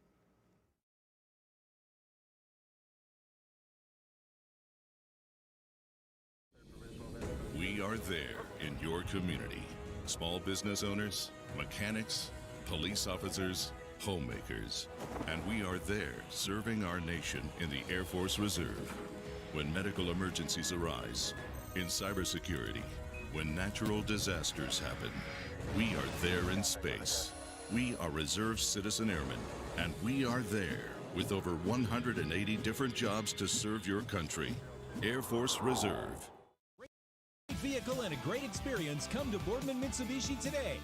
We are there in your community. Small business owners, mechanics, police officers, homemakers, and we are there serving our nation in the Air Force Reserve. When medical emergencies arise, in cybersecurity, when natural disasters happen, we are there in space. We are Reserve Citizen Airmen, and we are there with over 180 different jobs to serve your country. Air Force Reserve. Vehicle and a great experience, come to Boardman Mitsubishi today.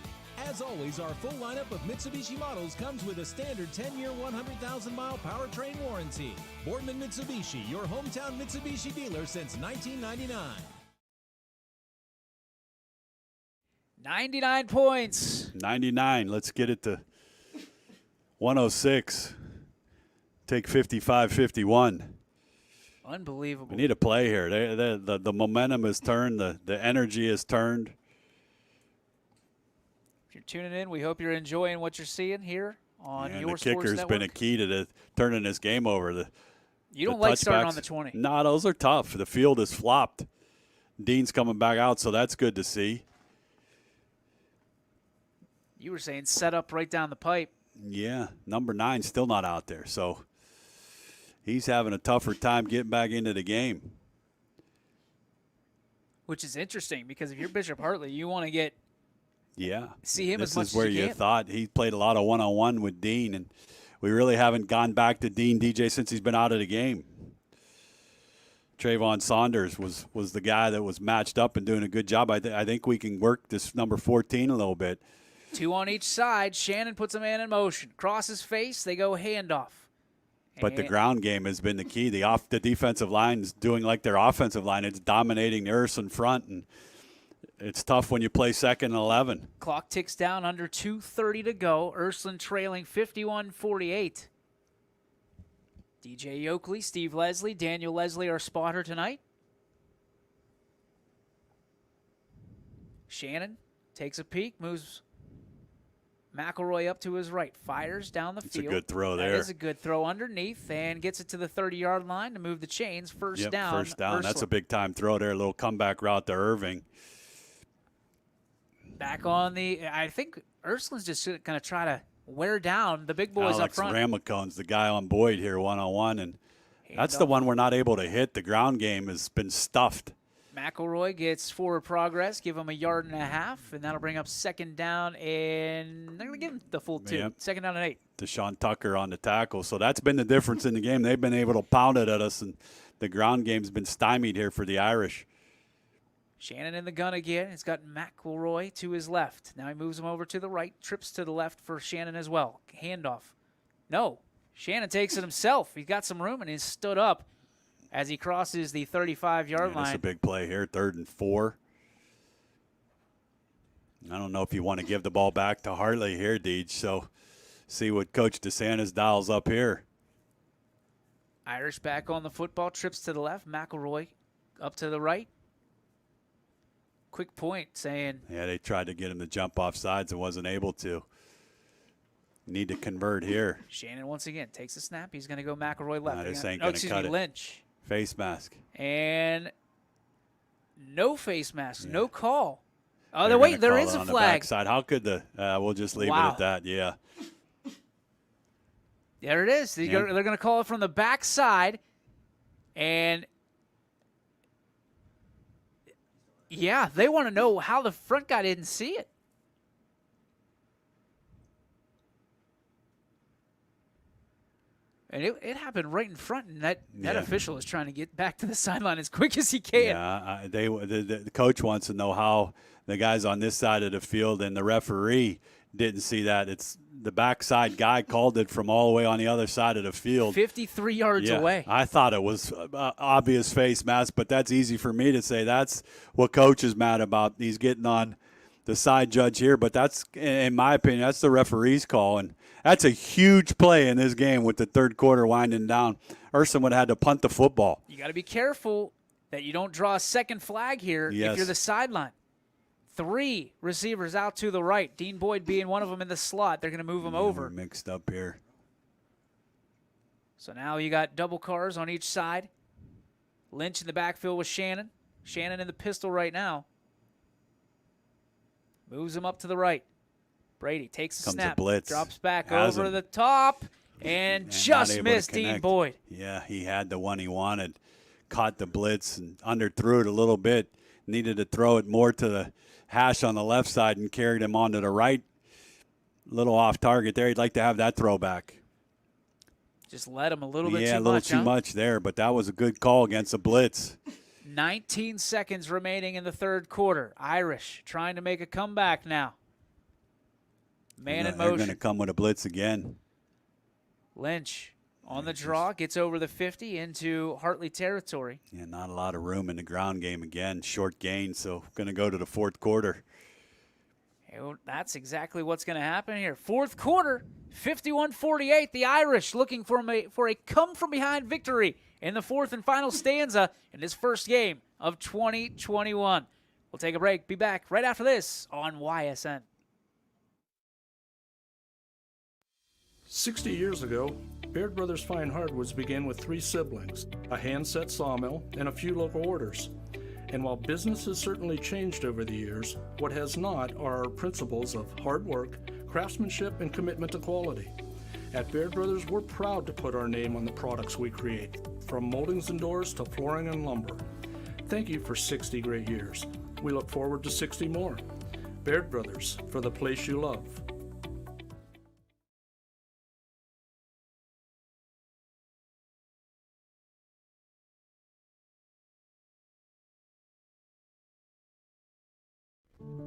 As always, our full lineup of Mitsubishi models comes with a standard 10-year, 100,000-mile powertrain warranty. Boardman Mitsubishi, your hometown Mitsubishi dealer since 1999. 99 points. 99. Let's get it to 106. Take 55-51. Unbelievable. We need a play here. The momentum has turned. The energy has turned. If you're tuning in, we hope you're enjoying what you're seeing here on your Sports Network. The kicker's been a key to turning this game over. You don't like starting on the 20. No, those are tough. The field is flopped. Dean's coming back out, so that's good to see. You were saying set up right down the pipe. Yeah, number 9 still not out there, so he's having a tougher time getting back into the game. Which is interesting because if you're Bishop Hartley, you want to get see him this as much is where as you you can. thought he played a lot of one-on-one with Dean, and we really haven't gone back to Dean DJ since he's been out of the game. Trayvon Saunders was the guy that was matched up and doing a good job. I think we can work this number 14 a little bit. 2 on each side. Shannon puts a man in motion. Crosses face. They go handoff. But the ground game has been the key. The defensive line is doing like their offensive line. It's dominating the Ursuline front, and it's tough when you play 2nd and 11. Clock ticks down under 2:30 to go. Ursuline trailing 51-48. DJ Oakley, Steve Leslie, Daniel Leslie, our spotter tonight. Shannon takes a peek, moves McElroy up to his right, fires down the field. It's a good throw there. That is a good throw underneath and gets it to the 30-yard line to move the chains. First down. First down. Ursuline. That's a big-time throw there, a little comeback route to Irving. Back on I think Ursuline's just going to try to wear down the big boys up front. Alex Ramacone's the guy on Boyd here one-on-one, and that's the one we're not able to hit. The ground game has been stuffed. McElroy gets forward progress, give him a 1.5 yards, and that'll bring up 2nd down, and they're going to give him the full 2. Yep. 2nd down and 8. Deshaun Tucker on the tackle. So that's been the difference in the game. They've been able to pound it at us, and the ground game's been stymied here for the Irish. Shannon in the gun again. It's got McElroy to his left. Now he moves him over to the right, trips to the left for Shannon as well. Handoff. No. Shannon takes it himself. He's got some room, and he's stood up as he crosses the 35-yard line. That's a big play here, 3rd and 4. I don't know if you want to give the ball back to Hartley here, Deej, so see what Coach DeSantis dials up here. Irish back on the football, trips to the left. McElroy up to the right. Quick point saying. Yeah, they tried to get him to jump off sides and wasn't able to. Need to convert here. Shannon once again takes a snap. He's going to go McElroy left. No, this ain't going to cut it. Lynch. Face mask. And no face mask, no call. Oh, They're there is a flag. The how could we'll just leave it at that, yeah. There it is. They're going to call it from the backside. And, yeah, they want to know how the front guy didn't see it. And it happened right in front, and that official is trying to get back to the sideline as quick as he can. Yeah, the coach wants to know how the guys on this side of the field and the referee didn't see that. It's the backside guy called it from all the way on the other side of the field. 53 yards away. I thought it was obvious face mask, but that's easy for me to say. That's what coach is mad about. He's getting on the side judge here, but that's, in my opinion, that's the referee's call, and that's a huge play in this game with the 3rd quarter winding down. Ursuline would have had to punt the football. You got to be careful that you don't draw a second flag here if you're the sideline. 3 receivers out to the right. Dean Boyd being one of them in the slot. They're going to move him over. We're mixed up here. So now you got double cars on each side. Lynch in the backfield with Shannon. Shannon in the pistol right now. Moves him up to the right. Brady takes the snap. A blitz. Drops back over the top and just missed Dean Boyd. Yeah, he had the one he wanted. Caught the blitz and underthrew it a little bit. Needed to throw it more to the hash on the left side and carried him onto the right. Little off target there. He'd like to have that throwback. Just let him a little bit too much. Yeah, a little too much there, but that was a good call against the blitz. 19 seconds remaining in the 3rd quarter. Irish trying to make a comeback now. Man in motion. They're going to come with a blitz again. Lynch on the draw, gets over the 50 into Hartley territory. Yeah, not a lot of room in the ground game again. Short gain, so going to go to the 4th quarter. That's exactly what's going to happen here. 4th quarter, 51-48. The Irish looking for a come-from-behind victory in the 4th and final stanza in this first game of 2021. We'll take a break. Be back right after this on YSN. 60 years ago, Baird Brothers Fine Hardwoods began with 3 siblings, a hand-set sawmill, and a few local orders. And while business has certainly changed over the years, what has not are our principles of hard work, craftsmanship, and commitment to quality. At Baird Brothers, we're proud to put our name on the products we create, from moldings and doors to flooring and lumber. Thank you for 60 great years. We look forward to 60 more. Baird Brothers, for the place you love.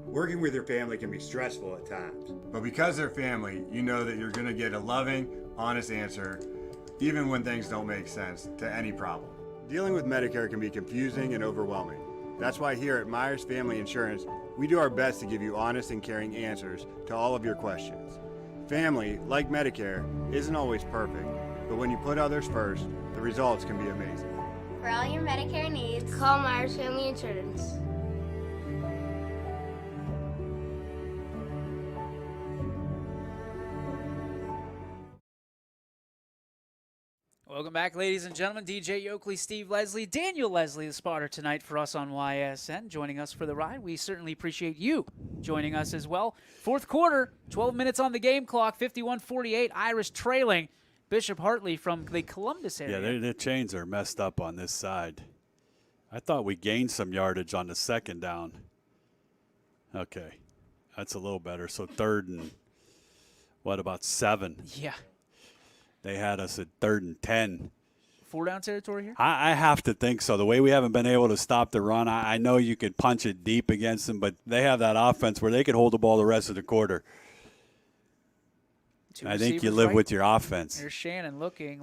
Working with your family can be stressful at times, but because they're family, you know that you're going to get a loving, honest answer, even when things don't make sense, to any problem. Dealing with Medicare can be confusing and overwhelming. That's why here at Myers Family Insurance, we do our best to give you honest and caring answers to all of your questions. Family, like Medicare, isn't always perfect, but when you put others first, the results can be amazing. For all your Medicare needs, call Myers Family Insurance. Welcome back, ladies and gentlemen. DJ Oakley, Steve Leslie, Daniel Leslie, the spotter tonight for us on YSN, joining us for the ride. We certainly appreciate you joining us as well. Fourth quarter, 12 minutes on the game clock, 51-48, Irish trailing Bishop Hartley from the Columbus area. Yeah, the chains are messed up on this side. I thought we gained some yardage on the second down. Okay, that's a little better. So third and, what, about 7? Yeah. They had us at 3rd and 10. 4-down territory here? I have to think so. The way we haven't been able to stop the run, I know you could punch it deep against them, but they have that offense where they could hold the ball the rest of the quarter. I think you live with your offense. There's Shannon looking,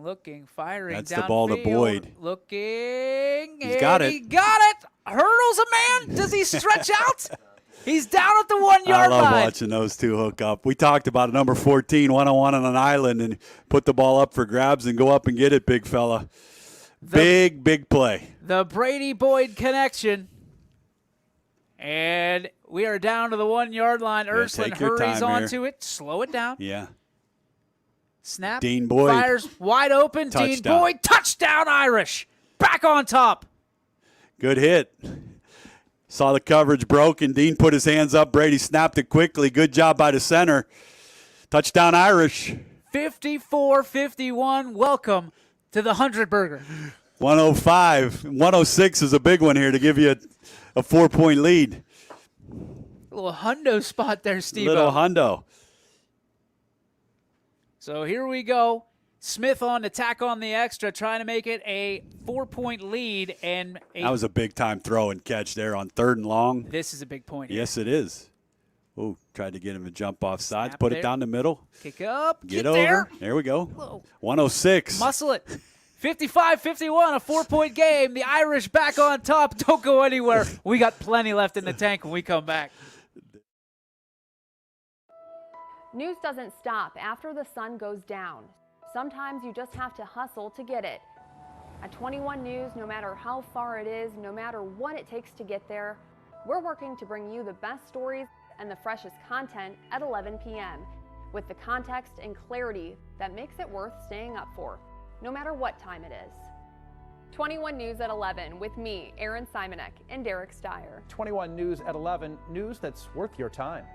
firing. That's the ball to Boyd. Looking. He's got it. He got it. Hurdles a man. Does he stretch out? He's down at the 1-yard line. I love watching those two hook up. We talked about it, number 14, one-on-one on an island, and put the ball up for grabs and go up and get it, big fella. Big play. The Brady-Boyd connection. And we are down to the 1-yard line. Ursuline hurries onto it. Slow it down. Yeah. Snap. Dean Boyd. Fires wide open. Touchdown. Dean Boyd. Touchdown, Irish. Back on top. Good hit. Saw the coverage broke, and Dean put his hands up. Brady snapped it quickly. Good job by the center. Touchdown, Irish. 54-51. Welcome to the 100-burger. 105. 106 is a big one here to give you a 4-point lead. A little hundo spot there, Steve. Little hundo. So here we go. Smith on to tack on the extra, trying to make it a 4-point lead. That was a big-time throw and catch there on 3rd and long. This is a big point. Yes, it is. Oh, tried to get him to jump off sides. Snap Put there. it down the middle. Kick up. Get over. There we go. Whoa. 106. Muscle it. 55-51, a 4-point game. The Irish back on top. Don't go anywhere. We got plenty left in the tank when we come back. News doesn't stop after the sun goes down. Sometimes you just have to hustle to get it. At 21 News, no matter how far it is, no matter what it takes to get there, we're working to bring you the best stories and the freshest content at 11 p.m. with the context and clarity that makes it worth staying up for, no matter what time it is. 21 News at 11 with me, Erin Simonek, and Derek Steyer. 21 News at 11, news that's worth your time.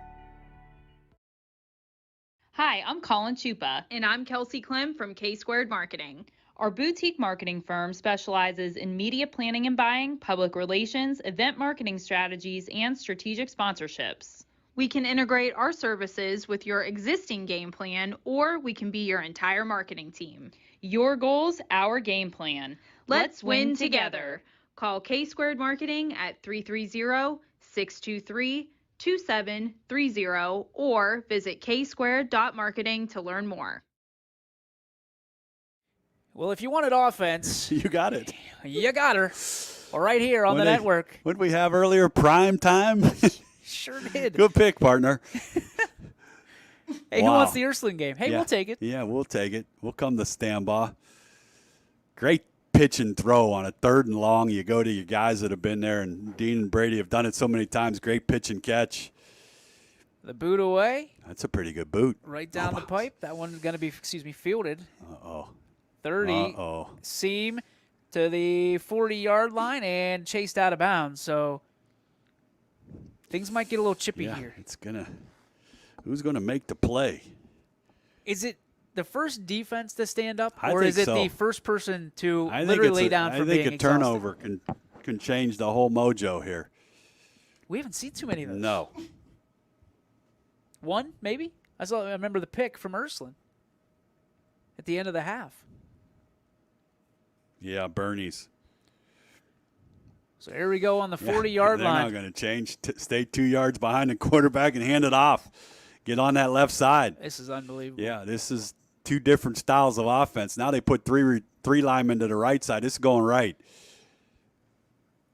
Hi, I'm Colin Chupa. And I'm Kelsey Clem from K-Squared Marketing. Our boutique marketing firm specializes in media planning and buying, public relations, event marketing strategies, and strategic sponsorships. We can integrate our services with your existing game plan, or we can be your entire marketing team. Your goals, our game plan. Let's win together. Call K-Squared Marketing at 330-623-2730 or visit ksquared.marketing to learn more. Well, if you wanted offense, you got it. You got her. Well, right here on the network. What did we have earlier? Prime time? Sure did. Good pick, partner. Hey, who wants the Ursuline game? Hey, yeah. We'll take it. Yeah, we'll take it. We'll come to stand-by. Great pitch and throw on a 3rd and long. You go to your guys that have been there, and Dean and Brady have done it so many times. Great pitch and catch. The boot away. That's a pretty good boot. Right down the pipe. That one's going to be, fielded. Uh-oh. 30. Seam to the 40-yard line and chased out of bounds. So things might get a little chippy here. Who's gonna make the play? Is it the first defense to stand up, I or think is it so. the first person to literally lay down for being exhausted? I think a turnover can change the whole mojo here. We haven't seen too many of those. No. One, maybe? I remember the pick from Ursuline at the end of the half. Yeah, Bernie's. So here we go on the 40-yard line. They're not going to change. Stay 2 yards behind the quarterback and hand it off. Get on that left side. This is unbelievable. Yeah, this is two different styles of offense. Now they put three linemen to the right side. This is going right.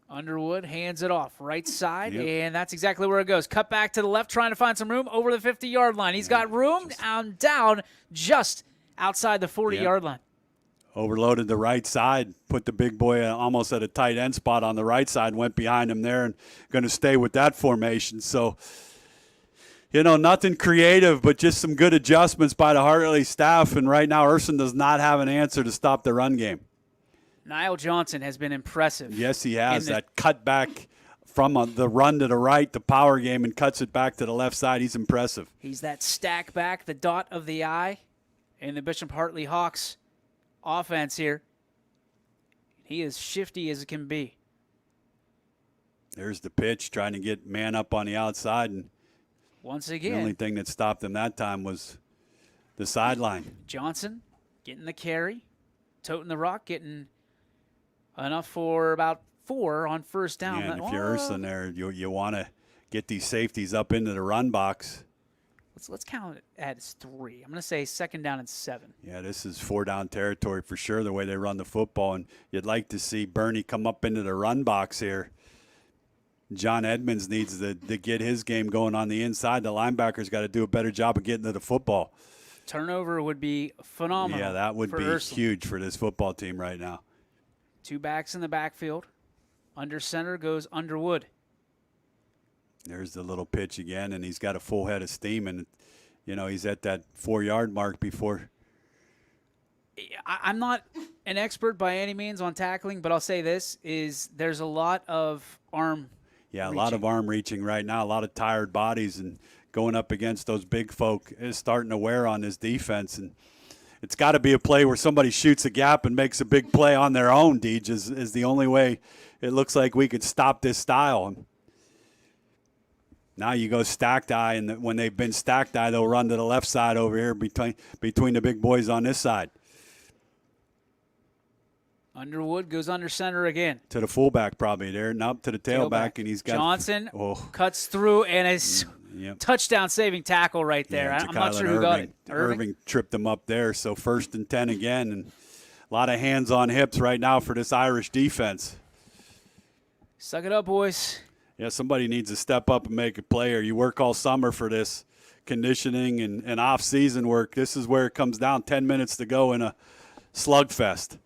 Underwood hands it off right side, and that's exactly where it goes. Cut back to the left, trying to find some room over the 50-yard line. He's got room down just outside the 40-yard line. Overloaded the right side, put the big boy almost at a tight end spot on the right side, went behind him there and going to stay with that formation. So, nothing creative, but just some good adjustments by the Hartley staff. And right now, Ursuline does not have an answer to stop the run game. Niall Johnson has been impressive. Yes, he has. That cut back from the run to the right, the power game, and cuts it back to the left side. He's impressive. He's that stack back, the dot of the eye in the Bishop Hartley Hawks offense here. He is shifty as it can be. There's the pitch, trying to get man up on the outside. And once again, the only thing that stopped him that time was the sideline. Johnson getting the carry, toting the rock, getting enough for about 4 on first down. Yeah, and if you're Ursuline there, you want to get these safeties up into the run box. Let's count it as 3. I'm going to say 2nd down and 7. Yeah, this is 4-down territory for sure, the way they run the football. And you'd like to see Bernie come up into the run box here. John Edmonds needs to get his game going on the inside. The linebackers got to do a better job of getting to the football. Turnover would be phenomenal. Yeah, that would be Ursuline. huge for this football team right now. 2 backs in the backfield. Under center goes Underwood. There's the little pitch again, and he's got a full head of steam, and he's at that 4-yard mark before. I'm not an expert by any means on tackling, but I'll say this is there's a lot of arm a lot of arm reaching right now, a lot of tired bodies, and going up against those big folk is starting to wear on this defense. And it's got to be a play where somebody shoots a gap and makes a big play on their own, Deej, is the only way it looks like we could stop this style. Now you go stacked eye, and when they've been stacked eye, they'll run to the left side over here between the big boys on this side. Underwood goes under center again. To the fullback probably there, and up to the tailback, and he's got Johnson cuts through, and is touchdown-saving tackle right there. I'm not sure who got it. Irving tripped him up there, so 1st and 10 again, and a lot of hands on hips right now for this Irish defense. Suck it up, boys. Yeah, somebody needs to step up and make a play, or you work all summer for this conditioning and off-season work. This is where it comes down, 10 minutes to go in a slugfest.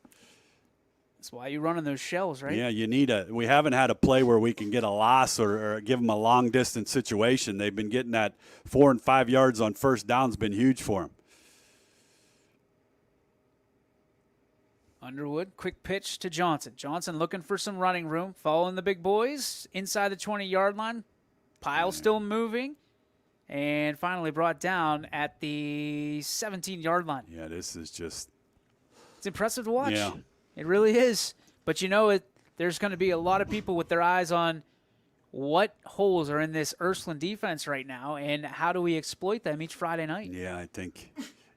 That's why you're running those shells, right? Yeah, we haven't had a play where we can get a loss or give them a long-distance situation. They've been getting that 4 and 5 yards on first down has been huge for them. Underwood, quick pitch to Johnson. Johnson looking for some running room, following the big boys inside the 20-yard line. Pile still moving, and finally brought down at the 17-yard line. Yeah, this is just... It's impressive to watch. Yeah. It really is. But there's going to be a lot of people with their eyes on what holes are in this Ursuline defense right now, and how do we exploit them each Friday night? Yeah, I think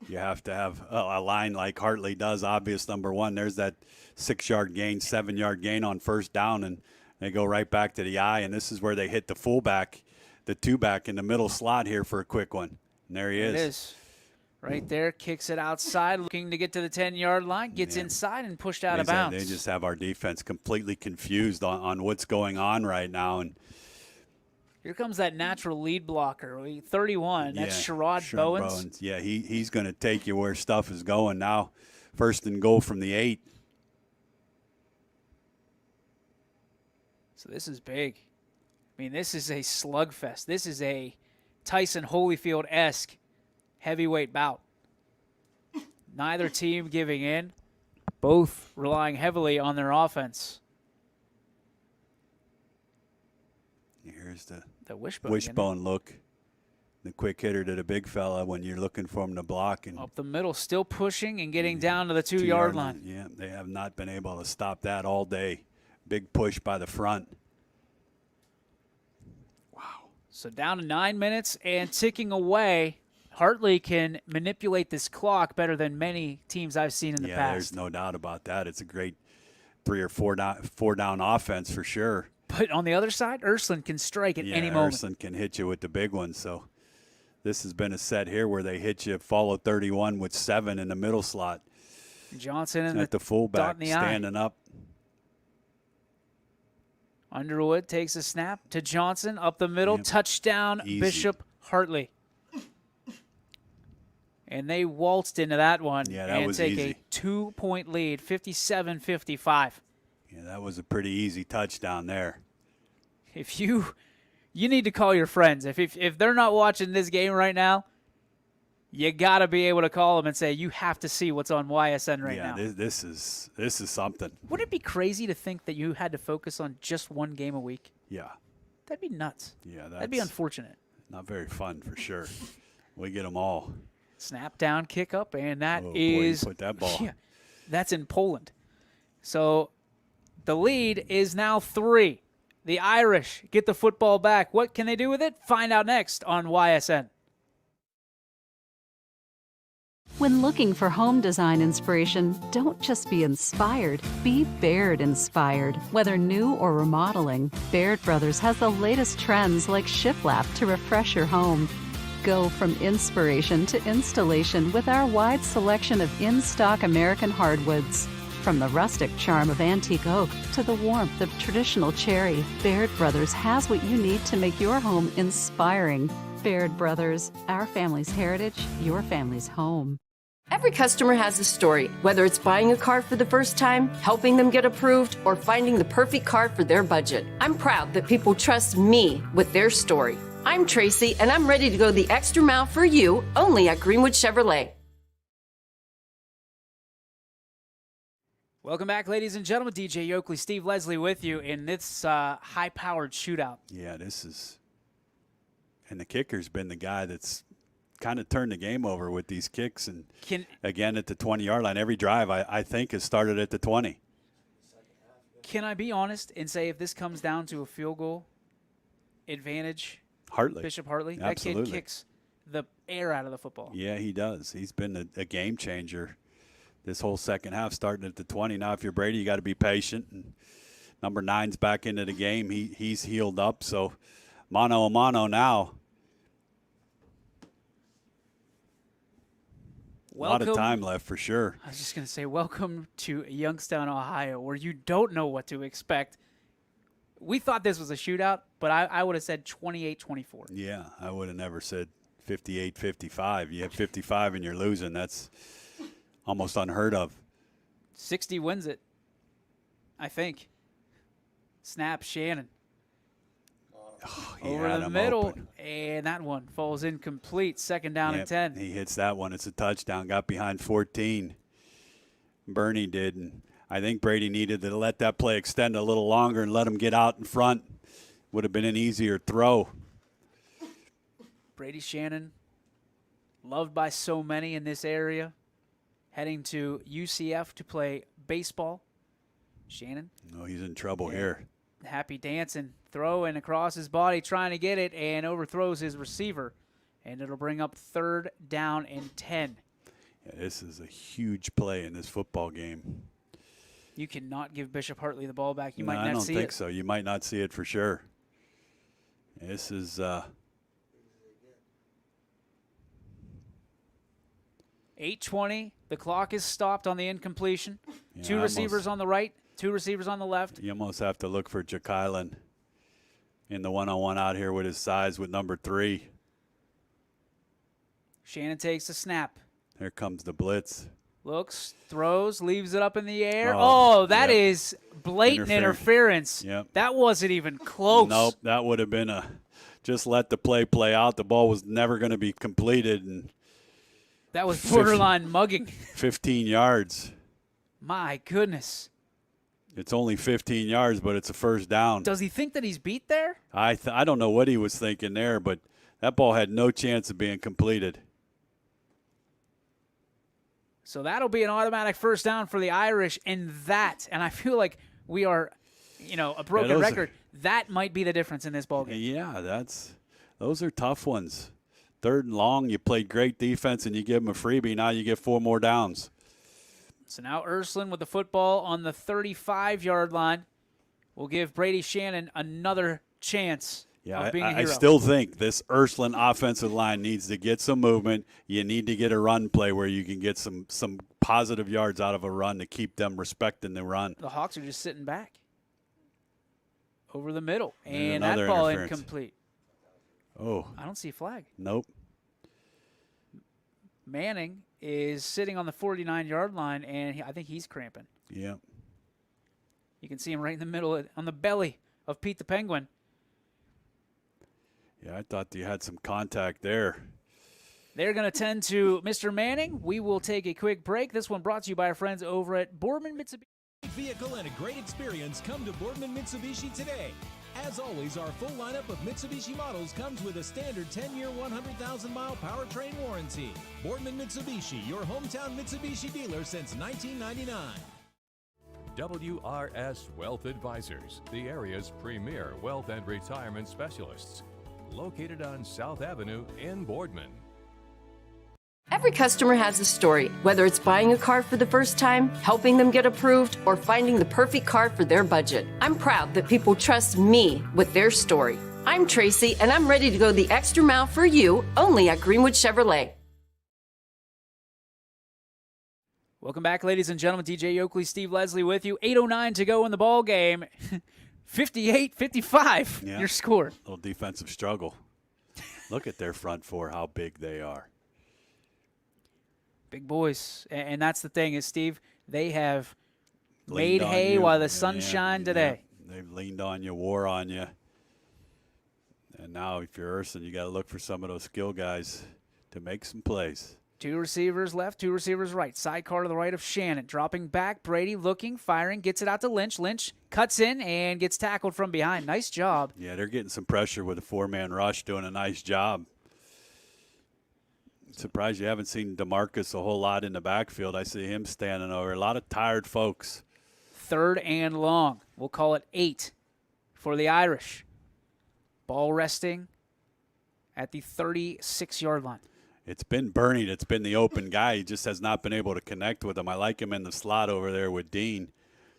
you have to have a line like Hartley does, obvious number one. There's that 6-yard gain, 7-yard gain on first down, and they go right back to the eye, and this is where they hit the fullback, the 2-back in the middle slot here for a quick one. And there he is. It is. Right there, kicks it outside, looking to get to the 10-yard line, gets inside and pushed out of bounds. They just have our defense completely confused on what's going on right now. And here comes that natural lead blocker, 31. That's Sherrod Bowens. Yeah, he's going to take you where stuff is going now. 1st and goal from the 8. So this is big. I mean, this is a slugfest. This is a Tyson Holyfield-esque heavyweight bout. Neither team giving in. both relying heavily on their offense. Here's the wishbone look. The quick hitter to the big fella when you're looking for him to block. And up the middle, still pushing and getting down to the 2-yard line. Yeah, they have not been able to stop that all day. Big push by the front. Wow. So down to 9 minutes and ticking away. Hartley can manipulate this clock better than many teams I've seen in the past. Yeah, there's no doubt about that. It's a great 3 or 4 down offense for sure. But on the other side, Ursuline can strike at any moment. Ursuline can hit you with the big one. So this has been a set here where they hit you, follow 31 with 7 in the middle slot. Johnson in at the fullback, standing up. Underwood takes a snap to Johnson, up the middle, touchdown, Easy. Bishop Hartley. And they waltzed into that one and take a 2-point lead, 57-55. Yeah, that was a pretty easy touchdown there. If you need to call your friends. If they're not watching this game right now, you got to be able to call them and say, you have to see what's on YSN right now. Yeah, this is something. Wouldn't it be crazy to think that you had to focus on just one game a week? Yeah. That'd be nuts. Yeah, that'd be unfortunate. Not very fun for sure. We get them all. Snap down, kick up, and that boy, is you put that ball. Yeah, that's in Poland. So the lead is now 3. The Irish get the football back. What can they do with it? Find out next on YSN. When looking for home design inspiration, don't just be inspired, be Baird inspired. Whether new or remodeling, Baird Brothers has the latest trends like shiplap to refresh your home. Go from inspiration to installation with our wide selection of in-stock American hardwoods. From the rustic charm of antique oak to the warmth of traditional cherry, Baird Brothers has what you need to make your home inspiring. Baird Brothers, our family's heritage, your family's home. Every customer has a story, whether it's buying a car for the first time, helping them get approved, or finding the perfect car for their budget. I'm proud that people trust me with their story. I'm Tracy, and I'm ready to go the extra mile for you, only at Greenwood Chevrolet. Welcome back, ladies and gentlemen. DJ Oakley, Steve Leslie with you in this high-powered shootout. Yeah, this is – and the kicker's been the guy that's kind of turned the game over with these kicks. And, again, at the 20-yard line, every drive, I think, has started at the 20. Can I be honest and say if this comes down to a field goal advantage – Hartley. Bishop Hartley. Absolutely. That kid kicks the air out of the football. Yeah, he does. He's been a game changer this whole second half, starting at the 20. Now, if you're Brady, you got to be patient. And number 9's back into the game. He's healed up. So, mano a mano now. A lot of time left for sure. I was just going to say, welcome to Youngstown, Ohio, where you don't know what to expect. We thought this was a shootout, but I would have said 28-24. Yeah, I would have never said 58-55. You have 55 and you're losing. That's almost unheard of. 60 wins it, I think. Snap Shannon. Over the middle, and that one falls incomplete. Second down and 10. He hits that one. It's a touchdown. Got behind 14. Bernie did, and I think Brady needed to let that play extend a little longer and let him get out in front. Would have been an easier throw. Brady Shannon, loved by so many in this area, heading to UCF to play baseball. Shannon. No, he's in trouble here. Happy dancing, throwing across his body, trying to get it, and overthrows his receiver. And it'll bring up 3rd down and 10. Yeah, this is a huge play in this football game. You cannot give Bishop Hartley the ball back. You might not see it. I don't think so. You might not see it for sure. This is 8:20. The clock is stopped on the incompletion. Yeah, 2 receivers on the right, 2 receivers on the left. You almost have to look for Jekylan in the one-on-one out here with his size with number 3. Shannon takes a snap. Here comes the blitz. Looks, throws, leaves it up in the air. Oh, that is blatant interference. Yep. That wasn't even close. Nope, that would have been just let the play out. The ball was never going to be completed. And that was borderline mugging. 15 yards. My goodness. It's only 15 yards, but it's a first down. Does he think that he's beat there? I don't know what he was thinking there, but that ball had no chance of being completed. So that'll be an automatic first down for the Irish, and I feel like we are, a broken record. That might be the difference in this ballgame. Yeah, those are tough ones. 3rd and long, you played great defense, and you give them a freebie. Now you get 4 more downs. So now Ursuline with the football on the 35-yard line will give Brady Shannon another chance of being a hero. I still think this Ursuline offensive line needs to get some movement. You need to get a run play where you can get some positive yards out of a run to keep them respecting the run. The Hawks are just sitting back over the middle, and that ball incomplete. Oh. I don't see a flag. Nope. Manning is sitting on the 49-yard line, and I think he's cramping. Yeah. You can see him right in the middle, on the belly of Pete the Penguin. Yeah, I thought you had some contact there. They're going to tend to Mr. Manning. We will take a quick break. This one brought to you by our friends over at Boardman Mitsubishi. Vehicle and a great experience, come to Boardman Mitsubishi today. As always, our full lineup of Mitsubishi models comes with a standard 10-year, 100,000-mile powertrain warranty. Boardman Mitsubishi, your hometown Mitsubishi dealer since 1999. WRS Wealth Advisors, the area's premier wealth and retirement specialists. Located on South Avenue in Boardman. Every customer has a story, whether it's buying a car for the first time, helping them get approved, or finding the perfect car for their budget. I'm proud that people trust me with their story. I'm Tracy, and I'm ready to go the extra mile for you, only at Greenwood Chevrolet. Welcome back, ladies and gentlemen. DJ Oakley, Steve Leslie with you. 8:09 to go in the ball game. 58-55, your score. Little defensive struggle. Look at their front four, how big they are. Big boys. And that's the thing is, Steve, they have made hay while the sun shined today. They've leaned on you, wore on you. And now if you're Ursuline, you got to look for some of those skill guys to make some plays. 2 receivers left, 2 receivers right. Sidecar to the right of Shannon. Dropping back, Brady looking, firing, gets it out to Lynch. Lynch cuts in and gets tackled from behind. Nice job. Yeah, they're getting some pressure with a 4-man rush, doing a nice job. Surprised you haven't seen DeMarcus a whole lot in the backfield. I see him standing over. A lot of tired folks. 3rd and long. We'll call it 8 for the Irish. Ball resting at the 36-yard line. It's been Bernie that's been the open guy. He just has not been able to connect with him. I like him in the slot over there with Dean.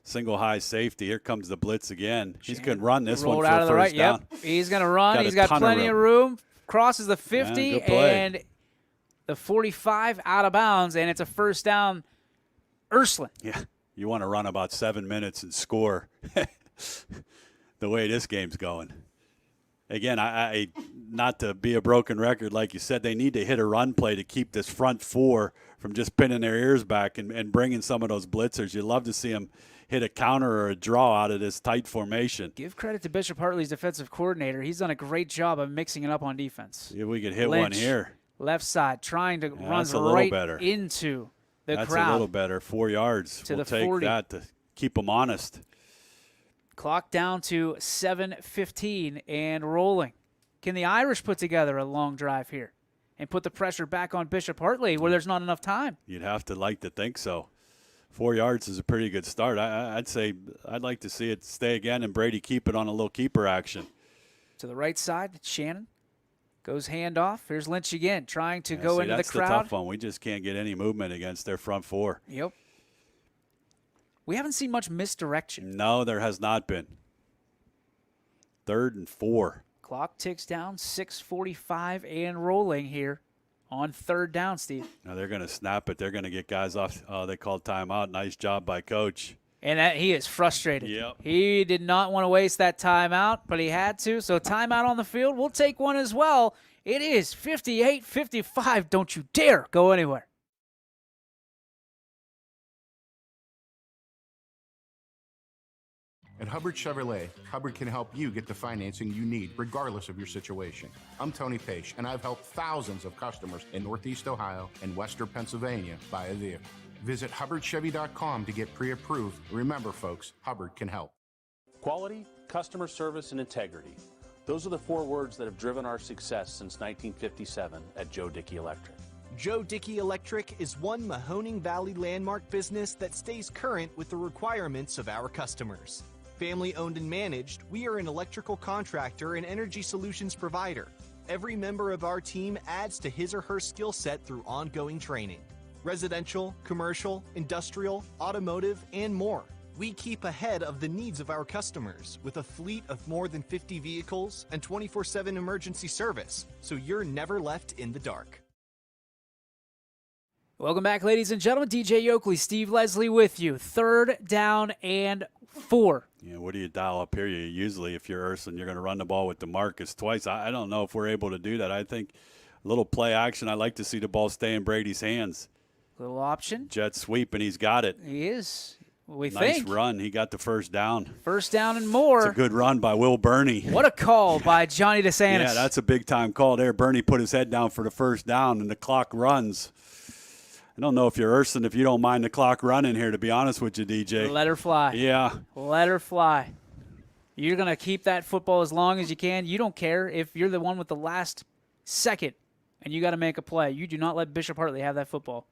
Single high safety. Here comes the blitz again. He's going to run this one for a first down. Yep. He's going to run. He's got plenty of room. Crosses the 50 and the 45 out of bounds, and it's a first down. Ursuline. Yeah, you want to run about 7 minutes and score the way this game's going. Again, I not to be a broken record, like you said, they need to hit a run play to keep this front four from just pinning their ears back and bringing some of those blitzers. You'd love to see them hit a counter or a draw out of this tight formation. Give credit to Bishop Hartley's defensive coordinator. He's done a great job of mixing it up on defense. Yeah, we could hit Lynch, one here. Left side, trying to run right into the crowd. That's a little better. 4 yards. To we'll the take 40. that to keep them honest. Clock down to 7:15 and rolling. Can the Irish put together a long drive here and put the pressure back on Bishop Hartley where there's not enough time? You'd have to like to think so. 4 yards is a pretty good start. I'd say I'd like to see it stay again and Brady keep it on a little keeper action. To the right side, Shannon goes handoff. Here's Lynch again, trying to go into the crowd. That's the tough one. We just can't get any movement against their front four. Yep. We haven't seen much misdirection. No, there has not been. 3rd and 4. Clock ticks down, 6:45 and rolling here on 3rd down, Steve. Now they're going to snap it. They're going to get guys off. They called timeout. Nice job by Coach. And he is frustrated. Yep. He did not want to waste that timeout, but he had to. So timeout on the field. We'll take one as well. It is 58-55. Don't you dare go anywhere. At Hubbard Chevrolet, Hubbard can help you get the financing you need, regardless of your situation. I'm Tony Page, and I've helped thousands of customers in Northeast Ohio and Western Pennsylvania buy a vehicle. Visit HubbardChevy.com to get pre-approved. Remember, folks, Hubbard can help. Quality, customer service, and integrity. Those are the 4 words that have driven our success since 1957 at Joe Dickey Electric. Joe Dickey Electric is one Mahoning Valley landmark business that stays current with the requirements of our customers. Family owned and managed, we are an electrical contractor and energy solutions provider. Every member of our team adds to his or her skill set through ongoing training. Residential, commercial, industrial, automotive, and more. We keep ahead of the needs of our customers with a fleet of more than 50 vehicles and 24/7 emergency service, so you're never left in the dark. Welcome back, ladies and gentlemen. DJ Oakley, Steve Leslie with you. 3rd down and 4. Yeah, what do you dial up here? You usually, if you're Ursuline, you're going to run the ball with DeMarcus twice. I don't know if we're able to do that. I think a little play action. I like to see the ball stay in Brady's hands. Little option. Jet sweep, and he's got it. He is. We nice think. run. He got the first down. First down and more. It's a good run by Will Burney. What a call by Johnny DeSantis. Yeah, that's a big-time call there. Burney put his head down for the first down, and the clock runs. I don't know if you're Ursuline, if you don't mind the clock running here, to be honest with you, DJ. Let her fly. Yeah. Let her fly. You're going to keep that football as long as you can. You don't care if you're the one with the last second and you got to make a play. You do not let Bishop Hartley have that football.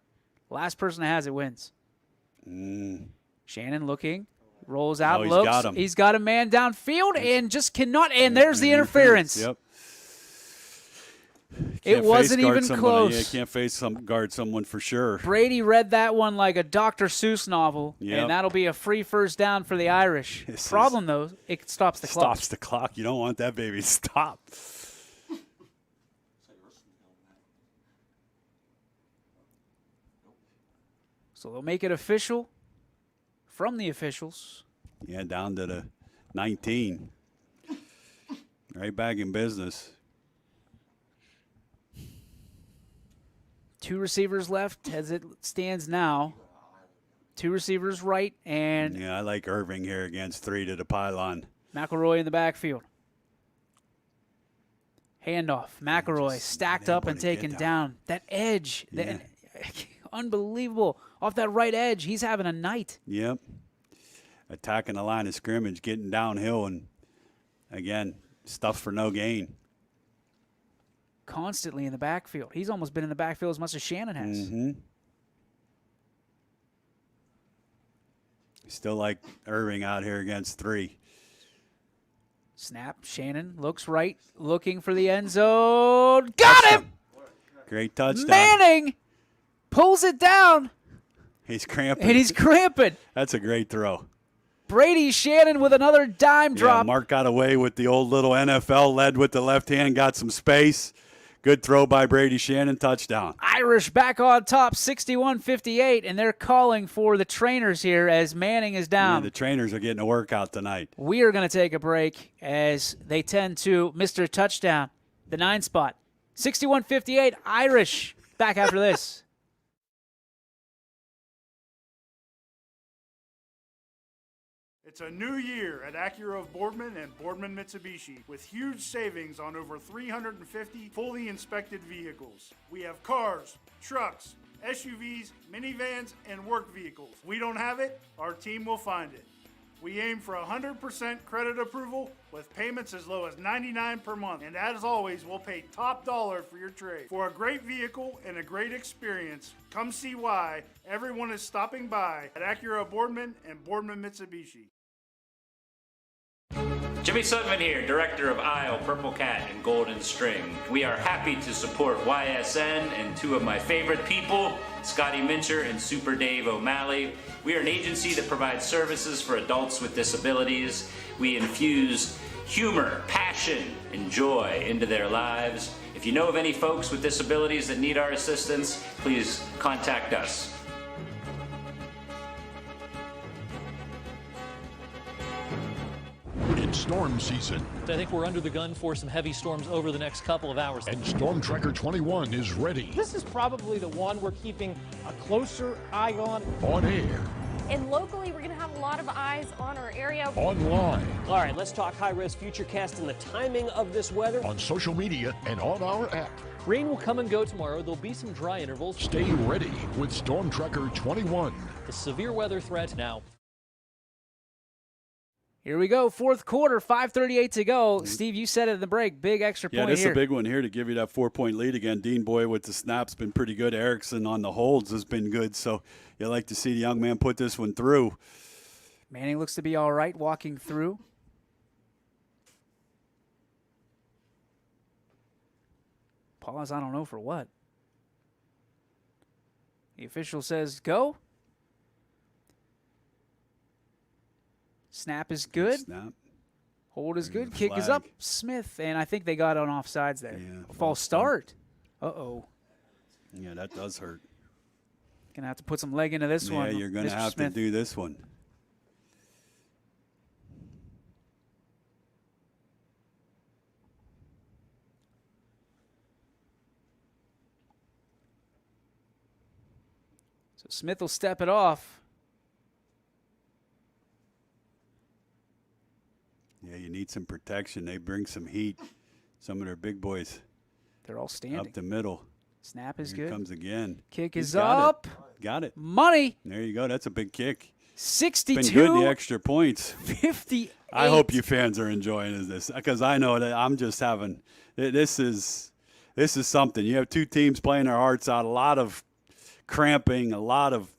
Last person that has it wins. Shannon looking, rolls out, he's looks. Got him. He's got a man downfield and just cannot. And there's the interference. Yep. It wasn't even close. Yeah, can't guard someone for sure. Brady read that one like a Dr. Seuss novel, Yep. and that'll be a free first down for the Irish. Problem, though, it stops the clock. Stops the clock. You don't want that baby to stop. So they'll make it official from the officials. Yeah, down to the 19. Right back in business. 2 receivers left as it stands now. 2 receivers right, and Yeah, I like Irving here against 3 to the pylon. McElroy in the backfield. Handoff. McElroy stacked up and taken down. That edge. Yeah. Unbelievable. Off that right edge, he's having a night. Yep. Attacking the line of scrimmage, getting downhill, and, again, stuff for no gain. Constantly in the backfield. He's almost been in the backfield as much as Shannon has. Mm-hmm. Still like Irving out here against 3. Snap. Shannon looks right, looking for the end zone. Got him! Great touchdown. Manning pulls it down. He's cramping. And he's cramping. That's a great throw. Brady Shannon with another dime drop. Yeah, Mark got away with the old little NFL, led with the left hand, got some space. Good throw by Brady Shannon, touchdown. Irish back on top, 61-58, and they're calling for the trainers here as Manning is down. Yeah, the trainers are getting a workout tonight. We are going to take a break as they tend to Mr. Touchdown, the 9 spot. 61-58, Irish. Back after this. It's a new year at Acura of Boardman and Boardman Mitsubishi with huge savings on over 350 fully inspected vehicles. We have cars, trucks, SUVs, minivans, and work vehicles. We don't have it, our team will find it. We aim for 100% credit approval with payments as low as $99 per month. And as always, we'll pay top dollar for your trade. For a great vehicle and a great experience, come see why everyone is stopping by at Acura of Boardman and Boardman Mitsubishi. Jimmy Sudman here, Director of Isle, Purple Cat, and Golden String. We are happy to support YSN and 2 of my favorite people, Scotty Mincher and Super Dave O'Malley. We are an agency that provides services for adults with disabilities. We infuse humor, passion, and joy into their lives. If you know of any folks with disabilities that need our assistance, please contact us. It's storm season. I think we're under the gun for some heavy storms over the next couple of hours. And Storm Tracker 21 is ready. This is probably the one we're keeping a closer eye on. On air. And locally, we're going to have a lot of eyes on our area. Online. All right, let's talk high-risk futurecast and the timing of this weather. On social media and on our app. Rain will come and go tomorrow. There'll be some dry intervals. Stay ready with Storm Tracker 21. The severe weather threat now. Here we go, fourth quarter, 5:38 to go. Steve, you said it in the break, big extra point here. Yeah, this is a big one here to give you that 4-point lead again. Dean Boy with the snaps been pretty good. Erickson on the holds has been good, so you like to see the young man put this one through. Manning looks to be all right walking through. Pause, I don't know for what. The official says go. Snap is good. Snap. Hold is good. Kick is up. Smith, and I think they got on offsides there. Yeah, false start. Uh-oh. Yeah, that does hurt. Going to have to put some leg into this one. Yeah, you're going to have Smith. to do this one. So Smith will step it off. Yeah, you need some protection. They bring some heat. Some of their big boys. They're all standing. Up the middle. Snap is Here good. Comes again. Kick is up. Got it. Money. There you go. That's a big kick. 62. Been good, the extra points. 58. I hope you fans are enjoying this because I know that I'm just having this is something. You have two teams playing their hearts out. A lot of cramping, a lot of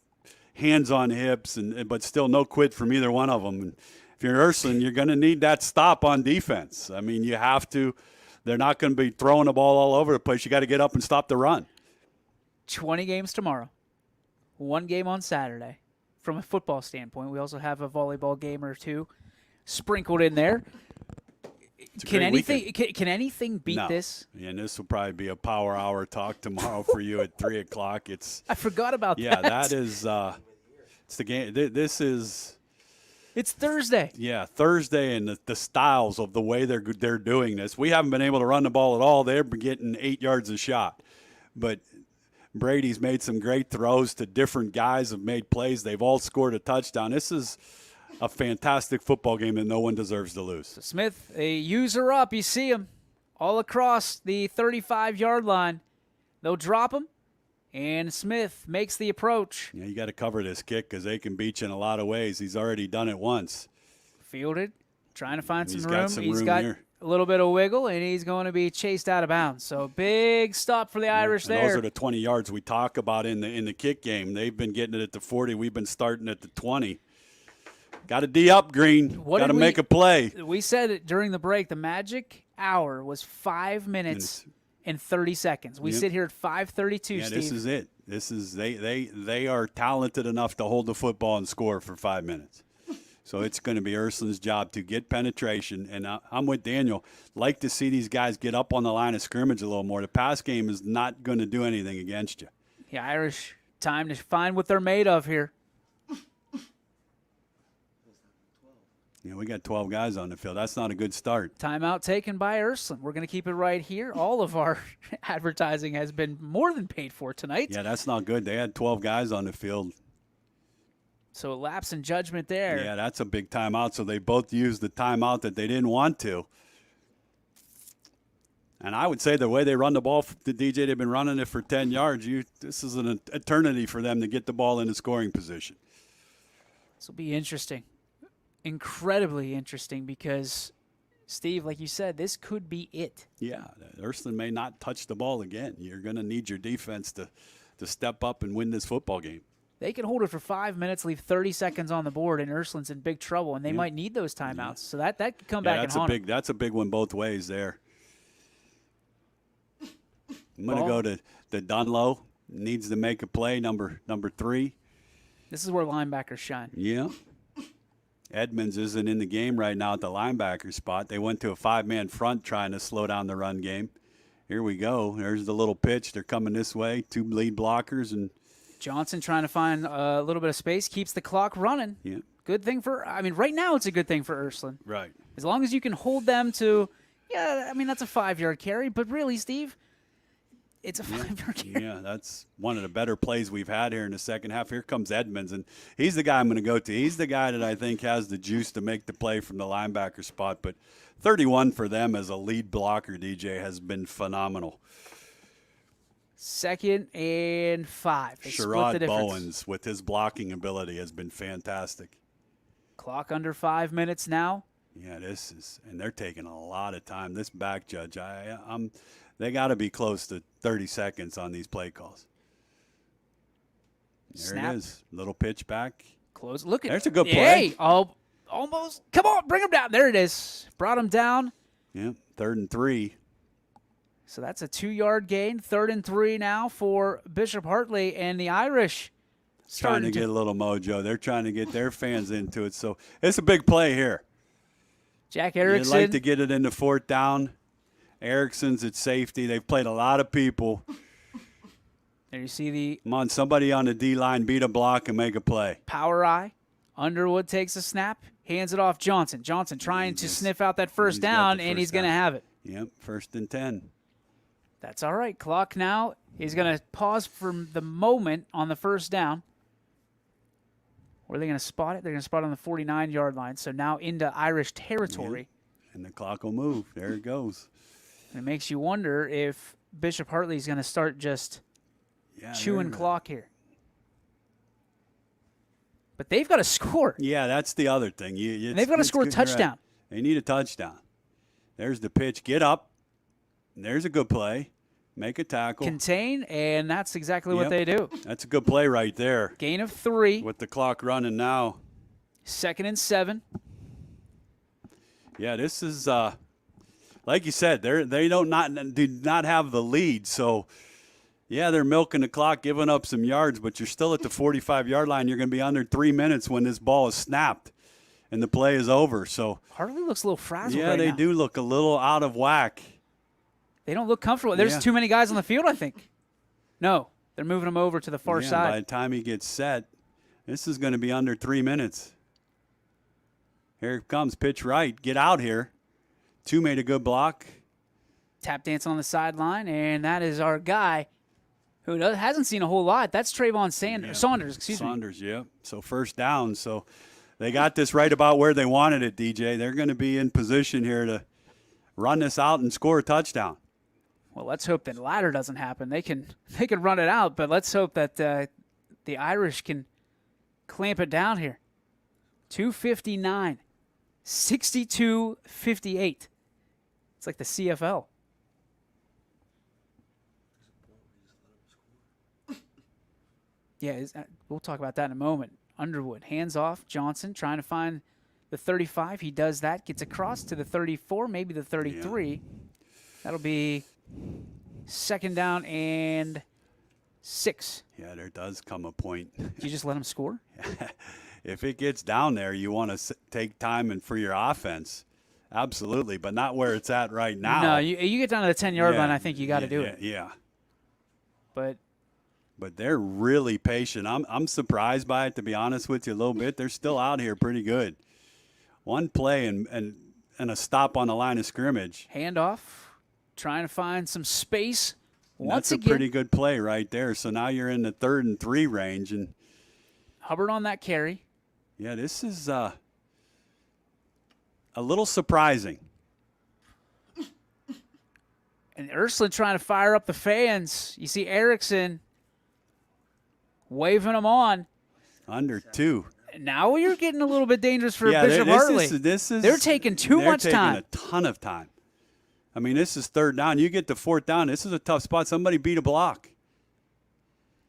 hands on hips, but still no quit from either one of them. And if you're Ursuline, you're going to need that stop on defense. I mean, you have to. They're not going to be throwing the ball all over the place. You got to get up and stop the run. 20 games tomorrow. 1 game on Saturday. From a football standpoint, we also have a volleyball game or two sprinkled in there. Can anything beat this? And this will probably be a power hour talk tomorrow for you at 3 o'clock. I forgot about that. Yeah, that is it's the game. This is. It's Thursday. Yeah, Thursday, and the styles of the way they're doing this. We haven't been able to run the ball at all. They're getting 8 yards a shot. But Brady's made some great throws to different guys, have made plays. They've all scored a touchdown. This is a fantastic football game that no one deserves to lose. So Smith, a user up. You see him all across the 35-yard line. They'll drop him. And Smith makes the approach. Yeah, you got to cover this kick because they can beat you in a lot of ways. He's already done it once. Fielded, trying to find some room. He's got a little bit of wiggle, and he's going to be chased out of bounds. So big stop for the Irish there. Those are the 20 yards we talk about in the kick game. They've been getting it at the 40. We've been starting at the 20. Got to D up, Green. Got to make a play. We said it during the break. The magic hour was 5 minutes. In 30 seconds. We sit here at 5:32, yeah, Steve. This is it. This is they are talented enough to hold the football and score for 5 minutes. So it's going to be Ursuline's job to get penetration. And I'm with Daniel. Like to see these guys get up on the line of scrimmage a little more. The pass game is not going to do anything against you. The Irish, time to find what they're made of here. Yeah, we got 12 guys on the field. That's not a good start. Timeout taken by Ursuline. We're going to keep it right here. All of our advertising has been more than paid for tonight. Yeah, that's not good. They had 12 guys on the field. So a lapse in judgment there. Yeah, that's a big timeout. So they both used the timeout that they didn't want to. And I would say the way they run the ball, the DJ, they've been running it for 10 yards. This is an eternity for them to get the ball in the scoring position. This will be interesting. Incredibly interesting because, Steve, like you said, this could be it. Yeah, Ursuline may not touch the ball again. You're going to need your defense to step up and win this football game. They can hold it for 5 minutes, leave 30 seconds on the board, and Ursuline's in big trouble, and they might need those timeouts. Yeah. So that could come back and haunt them. That's a big one both ways there. I'm going to go to Dunlow. Needs to make a play, number 3. This is where linebackers shine. Yeah. Edmonds isn't in the game right now at the linebacker spot. They went to a 5-man front trying to slow down the run game. Here we go. There's the little pitch. They're coming this way. 2 lead blockers. And Johnson trying to find a little bit of space, keeps the clock running. Yeah. Good thing right now it's a good thing for Ursuline. Right. As long as you can hold them to, that's a 5-yard carry. But really, Steve, it's a 5-yard carry. Yeah, that's one of the better plays we've had here in the second half. Here comes Edmonds, and he's the guy I'm going to go to. He's the guy that I think has the juice to make the play from the linebacker spot. But 31 for them as a lead blocker, DJ, has been phenomenal. 2nd and 5. They split the Sherrod difference. Bowens, with his blocking ability, has been fantastic. Clock under 5 minutes now. Yeah, and they're taking a lot of time. This back judge, they got to be close to 30 seconds on these play calls. There Snap. it is. Little pitch back. Close. Look at There's a good play. Hey, almost. Come on, bring him down. There it is. Brought him down. Yeah, 3rd and 3. So that's a 2-yard gain. 3rd and 3 now for Bishop Hartley, and the Irish Trying to get a little mojo. They're trying to get their fans into it. So it's a big play here. Jack Erickson. You'd like to get it into 4th down. Erickson's at safety. They've played a lot of people. There you see the Come on, somebody on the D-line beat a block and make a play. power eye. Underwood takes a snap, hands it off Johnson. Johnson trying to sniff out that first down, and he's going to have it. Yep, 1st and 10. That's all right. Clock now. He's going to pause for the moment on the first down. Where are they going to spot it? They're going to spot it on the 49-yard line. So now into Irish territory. Yep. And the clock will move. There it goes. And it makes you wonder if Bishop Hartley's going to start just chewing clock here. But they've got to score. Yeah, that's the other thing. They've got to score a touchdown. Right. They need a touchdown. There's the pitch. Get up. And there's a good play. Make a tackle. Contain, and that's exactly what they do. That's a good play right there. Gain of 3. With the clock running now. 2nd and 7. Yeah, this is like you said. They do not have the lead, so yeah, they're milking the clock, giving up some yards, but you're still at the 45-yard line. You're going to be under 3 minutes when this ball is snapped and the play is over. So Hartley looks a little frazzled. Yeah, right they now. do look a little out of whack. They don't look comfortable. There's too many guys on the field, I think. No, they're moving them over to the far side. By the time he gets set, this is going to be under 3 minutes. Here it comes, pitch right. Get out here. 2 made a good block. Tap dancing on the sideline, and that is our guy who hasn't seen a whole lot. That's Trayvon Saunders. Excuse me. Saunders, yeah. So 1st down. So they got this right about where they wanted it, DJ. They're going to be in position here to run this out and score a touchdown. Well, let's hope that the latter doesn't happen. They can run it out, but let's hope that the Irish can clamp it down here. 2:59, 62-58. It's like the CFL. Yeah, we'll talk about that in a moment. Underwood, hands off. Johnson trying to find the 35. He does that, gets across to the 34, maybe the 33. Yeah. That'll be 2nd down and 6. Yeah, there does come a point. Did you just let him score? If it gets down there, you want to take time and for your offense. Absolutely, but not where it's at right now. No, you get down to the 10-yard line, I think you got to do it. Yeah. But they're really patient. I'm surprised by it, to be honest with you, a little bit. They're still out here pretty good. One play and a stop on the line of scrimmage. Handoff, trying to find some space. That's a pretty good play right there. So now you're in the 3rd and 3 range. And Hubbard on that carry. Yeah, this is a little surprising. And Ursuline trying to fire up the fans. You see Erickson waving them on. Under 2. Now you're getting a little bit dangerous for Yeah, Bishop Hartley. They're taking too much time. They're taking a ton of time. I mean, this is 3rd down. You get to 4th down. This is a tough spot. Somebody beat a block.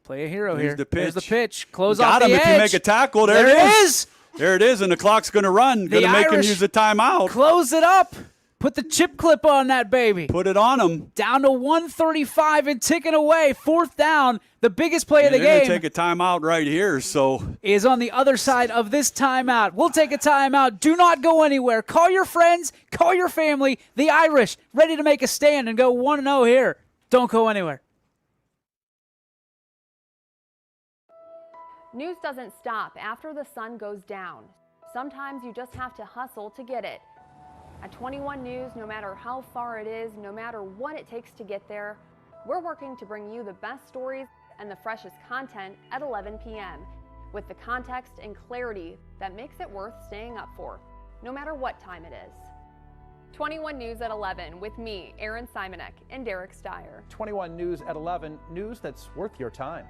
Play a hero Here's here. The pitch. There's the pitch. Close Got off him the if edge. you make a tackle. There it is. There it is, and the clock's going to run. Going to make him use the timeout. Close it up. Put the chip clip on that baby. Put it on him. Down to 1:35 and ticking away. 4th down. The biggest play of the They're game. going to take a timeout right here. So is on the other side of this timeout. We'll take a timeout. Do not go anywhere. Call your friends. Call your family. The Irish ready to make a stand and go 1-0 here. Don't go anywhere. News doesn't stop after the sun goes down. Sometimes you just have to hustle to get it. At 21 News, no matter how far it is, no matter what it takes to get there, we're working to bring you the best stories and the freshest content at 11 p.m. with the context and clarity that makes it worth staying up for, no matter what time it is. 21 News at 11 with me, Aaron Simonek, and Derek Steyer. 21 News at 11, news that's worth your time.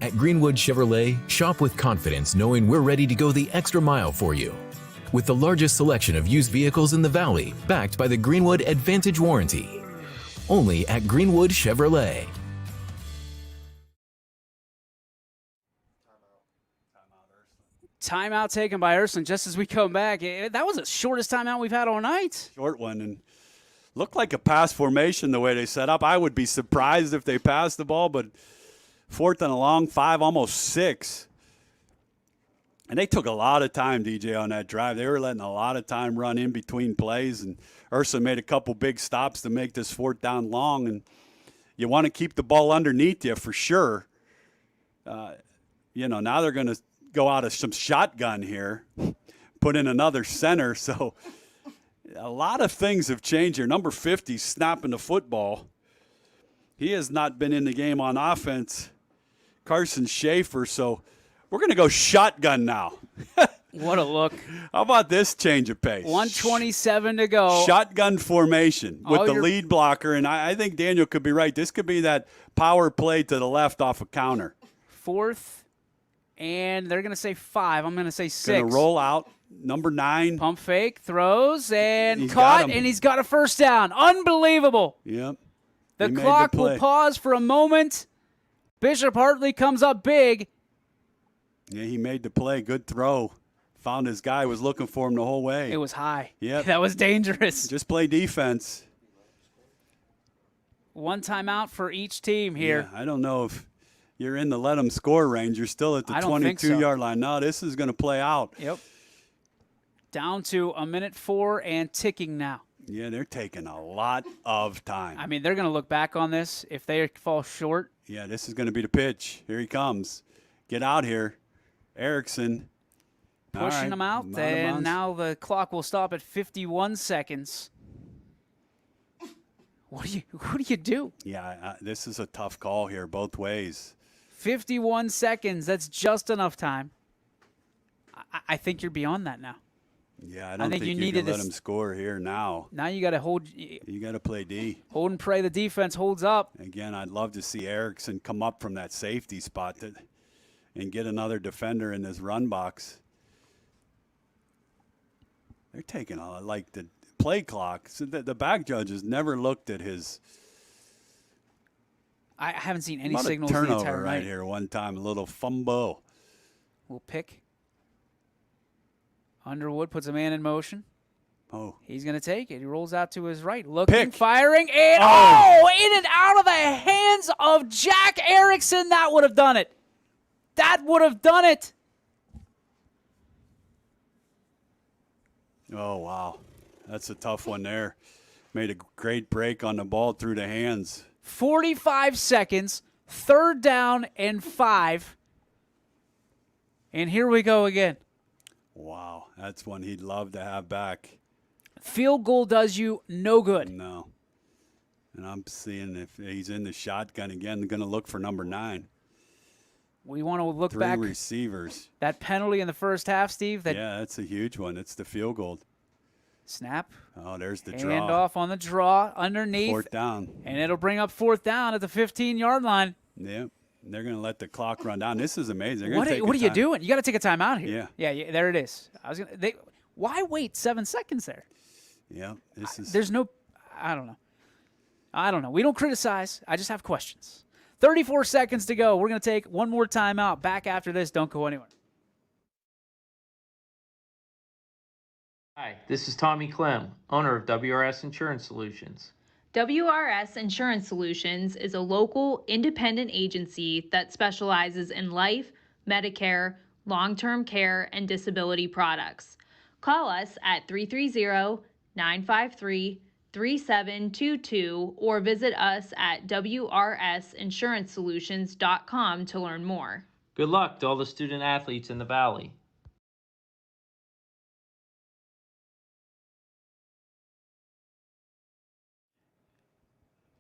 At Greenwood Chevrolet, shop with confidence knowing we're ready to go the extra mile for you. With the largest selection of used vehicles in the Valley, backed by the Greenwood Advantage Warranty. Only at Greenwood Chevrolet. Timeout taken by Ursuline just as we come back. That was the shortest timeout we've had all night. Short one, and looked like a pass formation the way they set up. I would be surprised if they passed the ball, but 4th and a long, 5, almost 6. And they took a lot of time, DJ, on that drive. They were letting a lot of time run in between plays, and Ursuline made a couple big stops to make this 4th down long. And you want to keep the ball underneath you for sure. Now they're going to go out of some shotgun here, put in another center. So a lot of things have changed here. Number 50 snapping the football. He has not been in the game on offense, Carson Schaefer. So we're going to go shotgun now. What a look. How about this change of pace? 1:27 to go. Shotgun formation with the lead blocker. And I think Daniel could be right. This could be that power play to the left off a counter. 4th. And they're going to say 5. I'm going to say 6. Going to roll out. Number 9. Pump fake, throws, and caught, and he's got a first down. Unbelievable. Yep. The clock will pause for a moment. Bishop Hartley comes up big. Yeah, he made the play. Good throw. Found his guy, was looking for him the whole way. It was high. Yep. That was dangerous. Just play defense. 1 timeout for each team here. Yeah, I don't know if you're in the let them score range. You're still at the 22-yard line. No, this is going to play out. Yep. Down to 1:04 and ticking now. Yeah, they're taking a lot of time. I mean, they're going to look back on this if they fall short. Yeah, this is going to be the pitch. Here he comes. Get out here. Erickson. Pushing him out, and now the clock will stop at 51 seconds. What do you do? Yeah, this is a tough call here both ways. 51 seconds. That's just enough time. I think you're beyond that now. Yeah, I don't think you can let him score here now. Now you got to hold. You got to play D. Hold and pray the defense holds up. Again, I'd love to see Erickson come up from that safety spot and get another defender in this run box. They're taking the play clock. So the back judge has never looked at his. I haven't seen any signals turnover the entire right night. here. One time, a little fumble. We'll pick. Underwood puts a man in motion. Oh. He's going to take it. He rolls out to his right. Looking, Pick. firing, and in and out of the hands of Jack Erickson. That would have done it. That would have done it. Oh, wow. That's a tough one there. Made a great break on the ball through the hands. 45 seconds, 3rd down and 5. And here we go again. Wow, that's one he'd love to have back. Field goal does you no good. No. And I'm seeing if he's in the shotgun again, they're going to look for number 9. We want to look 3 back. Receivers. That penalty in the first half, Steve. Yeah, that's a huge one. It's the field goal. Snap. Oh, there's the draw. Hand off on the draw underneath. 4th down. And it'll bring up 4th down at the 15-yard line. Yep. They're going to let the clock run down. This is amazing. What are you doing? You got to take a timeout here. Yeah. There it is. Why wait 7 seconds there? Yeah. There's no. I don't know. We don't criticize. I just have questions. 34 seconds to go. We're going to take one more timeout. Back after this. Don't go anywhere. Hi, this is Tommy Clem, owner of WRS Insurance Solutions. WRS Insurance Solutions is a local independent agency that specializes in life, Medicare, long-term care, and disability products. Call us at 330-953-3722 or visit us at wrsinsuranceSolutions.com to learn more. Good luck to all the student athletes in the Valley.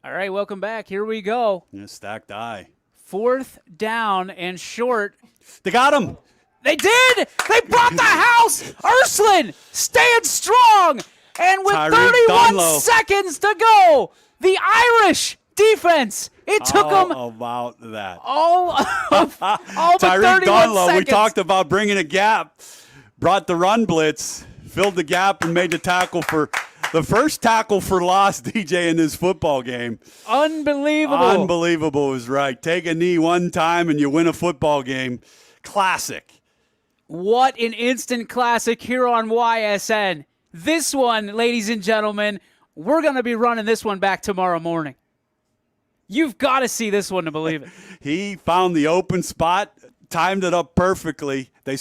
All right, welcome back. Here we go. Yeah, stacked eye. 4th down and short. They got him. They did. They brought the house house. Ursuline stands strong. And with 31 seconds to go, the Irish defense, it took them about that. all but 31 Donlow, seconds. we talked about bringing a gap, brought the run blitz, filled the gap, and made the tackle for the first tackle for loss, DJ, in this football game. Unbelievable. Unbelievable is right. Take a knee one time and you win a football game. Classic. What an instant classic here on YSN. This one, ladies and gentlemen, we're going to be running this one back tomorrow morning. You've got to see this one to believe it. He found the open spot, timed it up perfectly. They